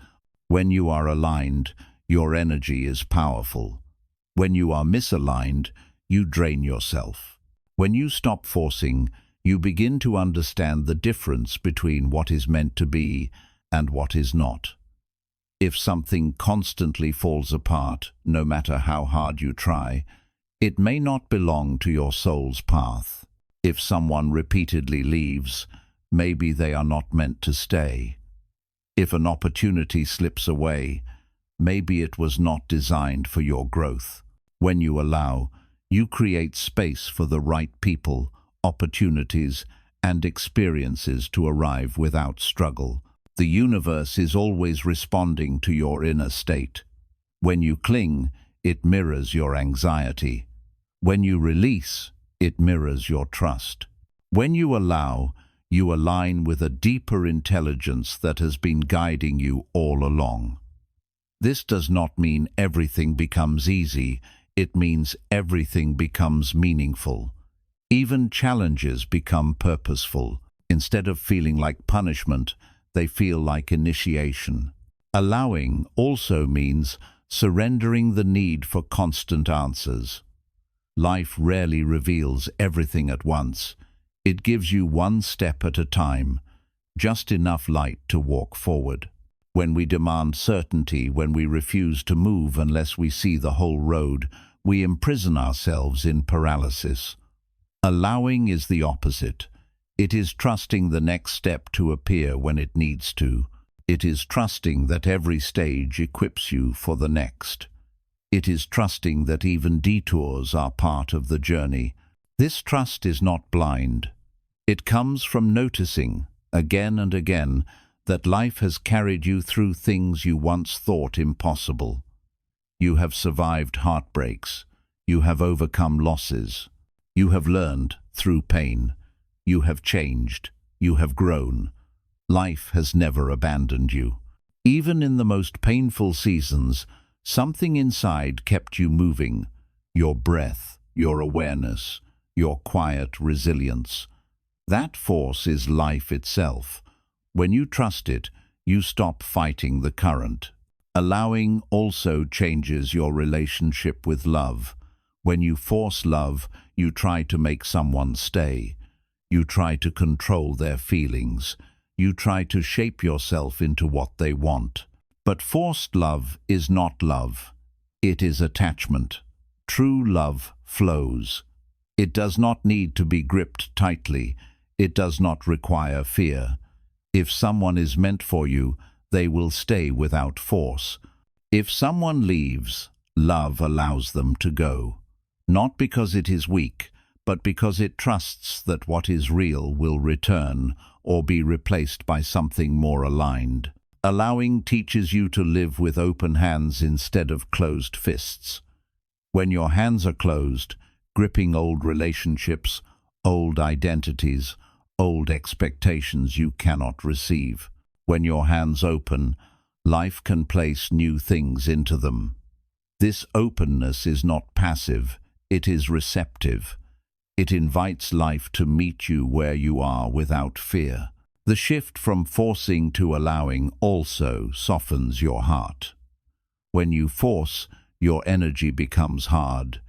When you are aligned, your energy is powerful. When you are misaligned, you drain yourself. When you stop forcing, you begin to understand the difference between what is meant to be and what is not. If something constantly falls apart, no matter how hard you try, it may not belong to your soul's path. If someone repeatedly leaves, maybe they are not meant to stay. If an opportunity slips away, maybe it was not designed for your growth. When you allow, you create space for the right people, opportunities, and experiences to arrive without struggle. The universe is always responding to your inner state. When you cling, it mirrors your anxiety. When you release, it mirrors your trust. When you allow, you align with a deeper intelligence that has been guiding you all along. This does not mean everything becomes easy. It means everything becomes meaningful. Even challenges become purposeful. Instead of feeling like punishment, they feel like initiation. Allowing also means surrendering the need for constant answers. Life rarely reveals everything at once. It gives you one step at a time, just enough light to walk forward. When we demand certainty, when we refuse to move unless we see the whole road, we imprison ourselves in paralysis. Allowing is the opposite. It is trusting the next step to appear when it needs to. It is trusting that every stage equips you for the next. It is trusting that even detours are part of the journey. This trust is not blind. It comes from noticing, again and again, that life has carried you through things you once thought impossible. You have survived heartbreaks. You have overcome losses. You have learned through pain. You have changed. You have grown. Life has never abandoned you. Even in the most painful seasons, something inside kept you moving. Your breath, your awareness, your quiet resilience. That force is life itself. When you trust it, you stop fighting the current. Allowing also changes your relationship with love. When you force love, you try to make someone stay. You try to control their feelings. You try to shape yourself into what they want. But forced love is not love. It is attachment. True love flows. It does not need to be gripped tightly. It does not require fear. If someone is meant for you, they will stay without force. If someone leaves, love allows them to go. Not because it is weak, but because it trusts that what is real will return or be replaced by something more aligned. Allowing teaches you to live with open hands instead of closed fists. When your hands are closed, gripping old relationships, old identities, old expectations you cannot receive. When your hands open, life can place new things into them. This openness is not passive, it is receptive. It invites life to meet you where you are without fear. The shift from forcing to allowing also softens your heart. When you force, your energy becomes hard.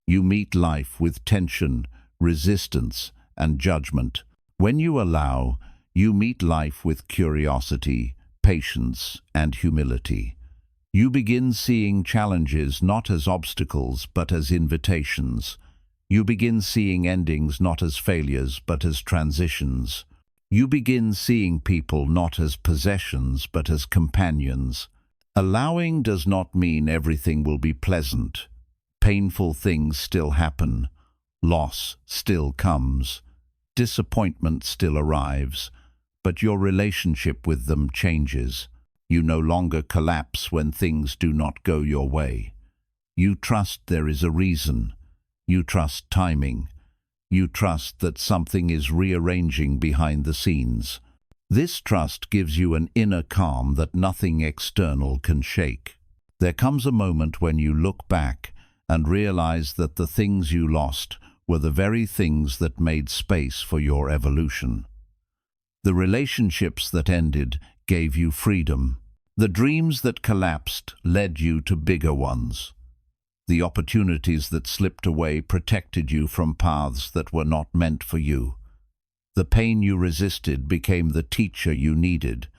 You meet life with tension, resistance, and judgment. When you allow, you meet life with curiosity, patience, and humility. You begin seeing challenges not as obstacles but as invitations. You begin seeing endings not as failures but as transitions. You begin seeing people not as possessions but as companions. Allowing does not mean everything will be pleasant. Painful things still happen. Loss still comes. Disappointment still arrives. But your relationship with them changes. You no longer collapse when things do not go your way. You trust there is a reason. You trust timing. You trust that something is rearranging behind the scenes. This trust gives you an inner calm that nothing external can shake. There comes a moment when you look back and realize that the things you lost were the very things that made space for your evolution. The relationships that ended gave you freedom. The dreams that collapsed led you to bigger ones. The opportunities that slipped away protected you from paths that were not meant for you. The pain you resisted became the teacher you needed.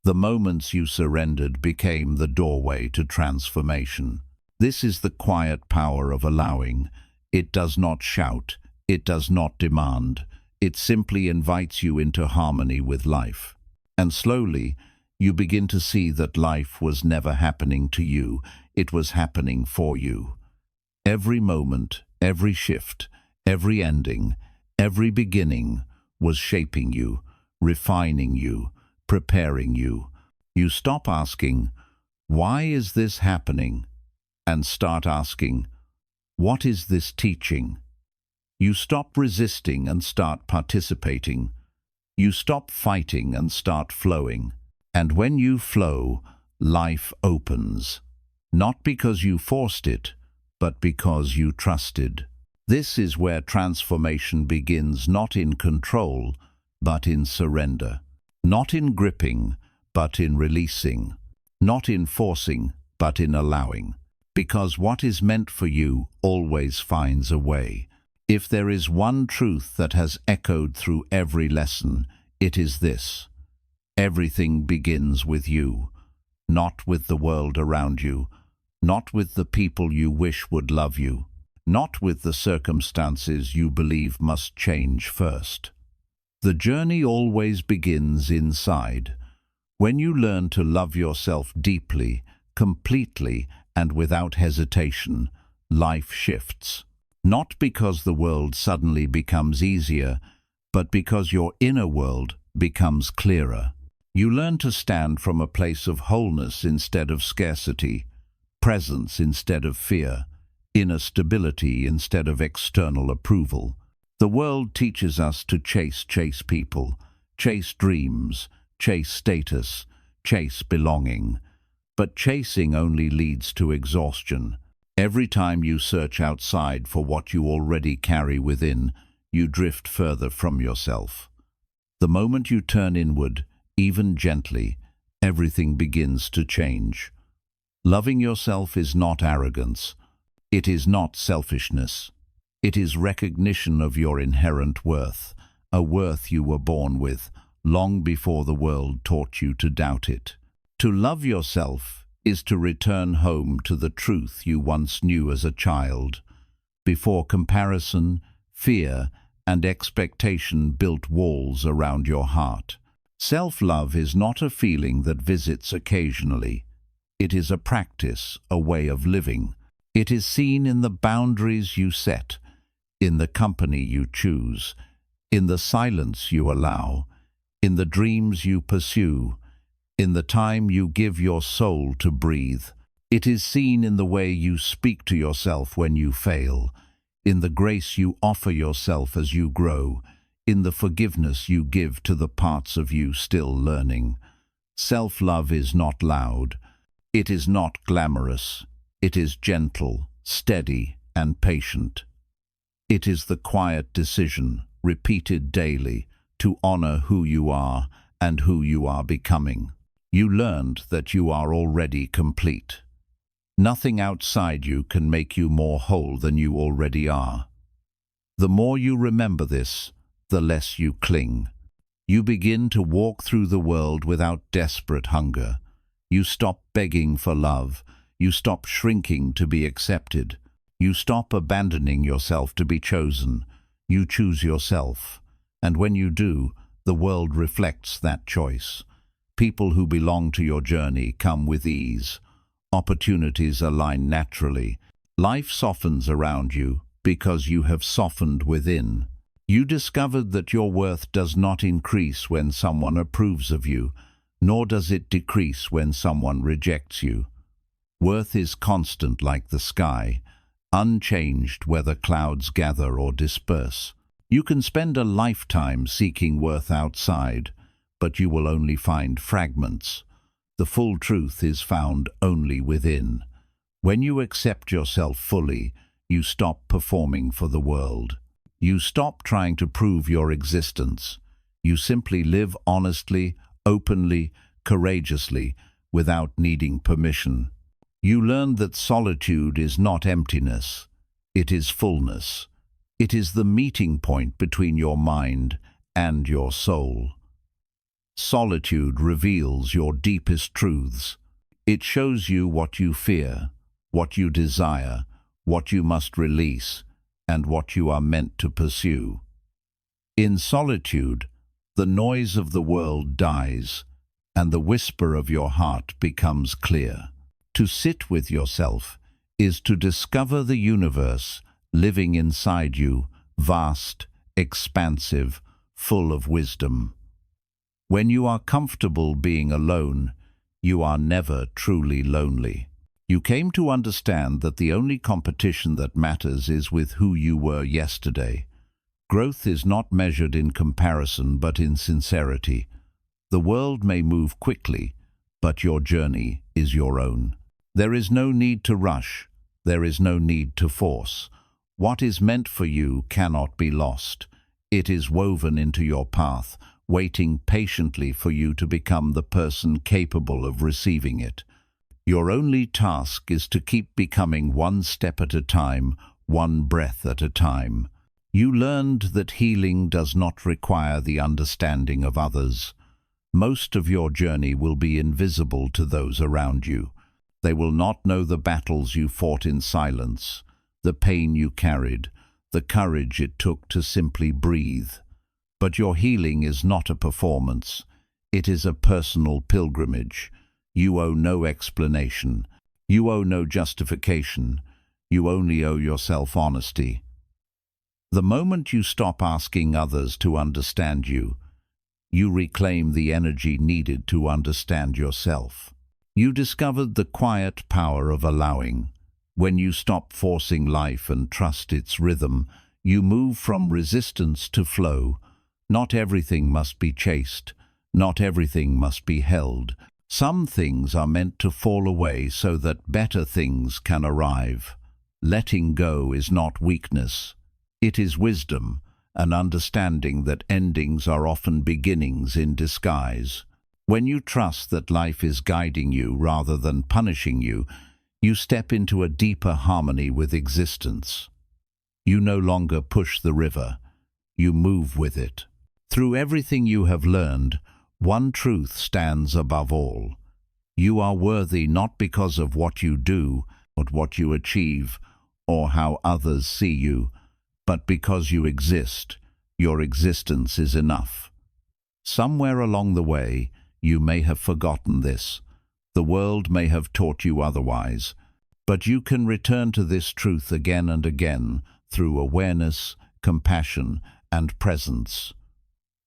The moments you surrendered became the doorway to transformation. This is the quiet power of allowing. It does not shout. It does not demand. It simply invites you into harmony with life. And slowly, you begin to see that life was never happening to you. It was happening for you. Every moment, every shift, every ending, every beginning was shaping you, refining you, preparing you. You stop asking, "Why is this happening?" and start asking, "What is this teaching?" You stop resisting and start participating. You stop fighting and start flowing. And when you flow, life opens. Not because you forced it, but because you trusted. This is where transformation begins, not in control, but in surrender. Not in gripping, but in releasing. Not in forcing, but in allowing. Because what is meant for you always finds a way. If there is one truth that has echoed through every lesson, it is this: everything begins with you, not with the world around you, not with the people you wish would love you, not with the circumstances you believe must change first. The journey always begins inside. When you learn to love yourself deeply, completely, and without hesitation, life shifts. Not because the world suddenly becomes easier, but because your inner world becomes clearer. You learn to stand from a place of wholeness instead of scarcity, presence instead of fear, inner stability instead of external approval. The world teaches us to chase people, chase dreams, chase status, chase belonging. But chasing only leads to exhaustion. Every time you search outside for what you already carry within, you drift further from yourself. The moment you turn inward, even gently, everything begins to change. Loving yourself is not arrogance. It is not selfishness. It is recognition of your inherent worth, a worth you were born with, long before the world taught you to doubt it. To love yourself is to return home to the truth you once knew as a child, before comparison, fear, and expectation built walls around your heart. Self-love is not a feeling that visits occasionally. It is a practice, a way of living. It is seen in the boundaries you set, in the company you choose, in the silence you allow, in the dreams you pursue, in the time you give your soul to breathe. It is seen in the way you speak to yourself when you fail, in the grace you offer yourself as you grow, in the forgiveness you give to the parts of you still learning. Self-love is not loud. It is not glamorous. It is gentle, steady, and patient. It is the quiet decision, repeated daily, to honor who you are and who you are becoming. You learned that you are already complete. Nothing outside you can make you more whole than you already are. The more you remember this, the less you cling. You begin to walk through the world without desperate hunger. You stop begging for love. You stop shrinking to be accepted. You stop abandoning yourself to be chosen. You choose yourself. And when you do, the world reflects that choice. People who belong to your journey come with ease. Opportunities align naturally. Life softens around you because you have softened within. You discovered that your worth does not increase when someone approves of you, nor does it decrease when someone rejects you. Worth is constant like the sky, unchanged whether clouds gather or disperse. You can spend a lifetime seeking worth outside, but you will only find fragments. The full truth is found only within. When you accept yourself fully, you stop performing for the world. You stop trying to prove your existence. You simply live honestly, openly, courageously, without needing permission. You learn that solitude is not emptiness. It is fullness. It is the meeting point between your mind and your soul. Solitude reveals your deepest truths. It shows you what you fear, what you desire, what you must release, and what you are meant to pursue. In solitude, the noise of the world dies, and the whisper of your heart becomes clear. To sit with yourself is to discover the universe living inside you, vast, expansive, full of wisdom. When you are comfortable being alone, you are never truly lonely. You came to understand that the only competition that matters is with who you were yesterday. Growth is not measured in comparison but in sincerity. The world may move quickly, but your journey is your own. There is no need to rush. There is no need to force. What is meant for you cannot be lost. It is woven into your path, waiting patiently for you to become the person capable of receiving it. Your only task is to keep becoming one step at a time, one breath at a time. You learned that healing does not require the understanding of others. Most of your journey will be invisible to those around you. They will not know the battles you fought in silence, the pain you carried, the courage it took to simply breathe. But your healing is not a performance. It is a personal pilgrimage. You owe no explanation. You owe no justification. You only owe yourself honesty. The moment you stop asking others to understand you, you reclaim the energy needed to understand yourself. You discovered the quiet power of allowing. When you stop forcing life and trust its rhythm, you move from resistance to flow. Not everything must be chased. Not everything must be held. Some things are meant to fall away so that better things can arrive. Letting go is not weakness. It is wisdom, an understanding that endings are often beginnings in disguise. When you trust that life is guiding you rather than punishing you, you step into a deeper harmony with existence. You no longer push the river. You move with it. Through everything you have learned, one truth stands above all. You are worthy not because of what you do, but what you achieve, or how others see you, but because you exist. Your existence is enough. Somewhere along the way, you may have forgotten this. The world may have taught you otherwise, but you can return to this truth again and again through awareness, compassion, and presence.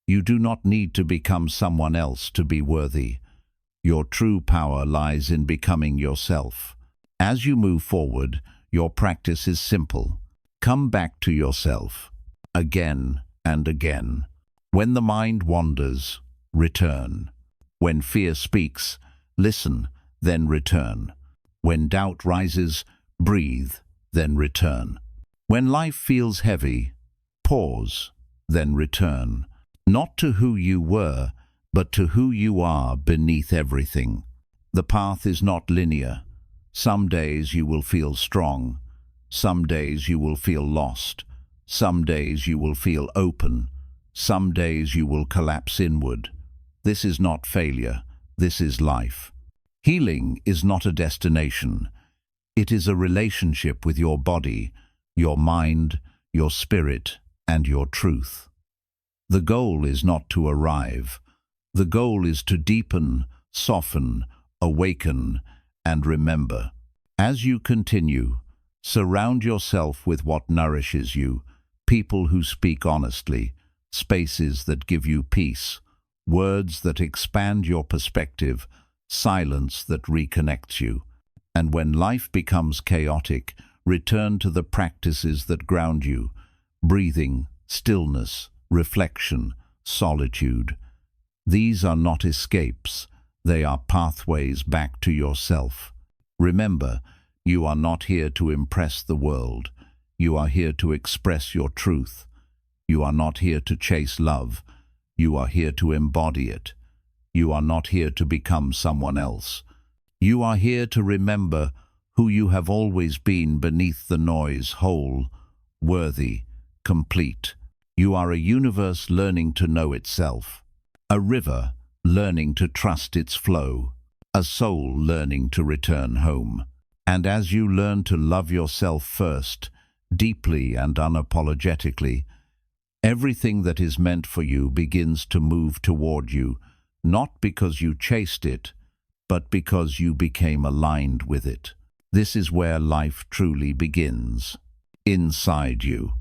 You do not need to become someone else to be worthy. Your true power lies in becoming yourself. As you move forward, your practice is simple. Come back to yourself, again and again. When the mind wanders, return. When fear speaks, listen, then return. When doubt rises, breathe, then return. When life feels heavy, pause, then return. Not to who you were, but to who you are beneath everything. The path is not linear. Some days you will feel strong. Some days you will feel lost. Some days you will feel open. Some days you will collapse inward. This is not failure. This is life. Healing is not a destination. It is a relationship with your body, your mind, your spirit, and your truth. The goal is not to arrive. The goal is to deepen, soften, awaken, and remember. As you continue, surround yourself with what nourishes you, people who speak honestly, spaces that give you peace, words that expand your perspective, silence that reconnects you. And when life becomes chaotic, return to the practices that ground you: breathing, stillness, reflection, solitude. These are not escapes, they are pathways back to yourself. Remember, you are not here to impress the world. You are here to express your truth. You are not here to chase love. You are here to embody it. You are not here to become someone else. You are here to remember who you have always been beneath the noise: whole, worthy, complete. You are a universe learning to know itself, a river learning to trust its flow, a soul learning to return home. And as you learn to love yourself first, deeply and unapologetically, everything that is meant for you begins to move toward you, not because you chased it, but because you became aligned with it. This is where life truly begins, inside you.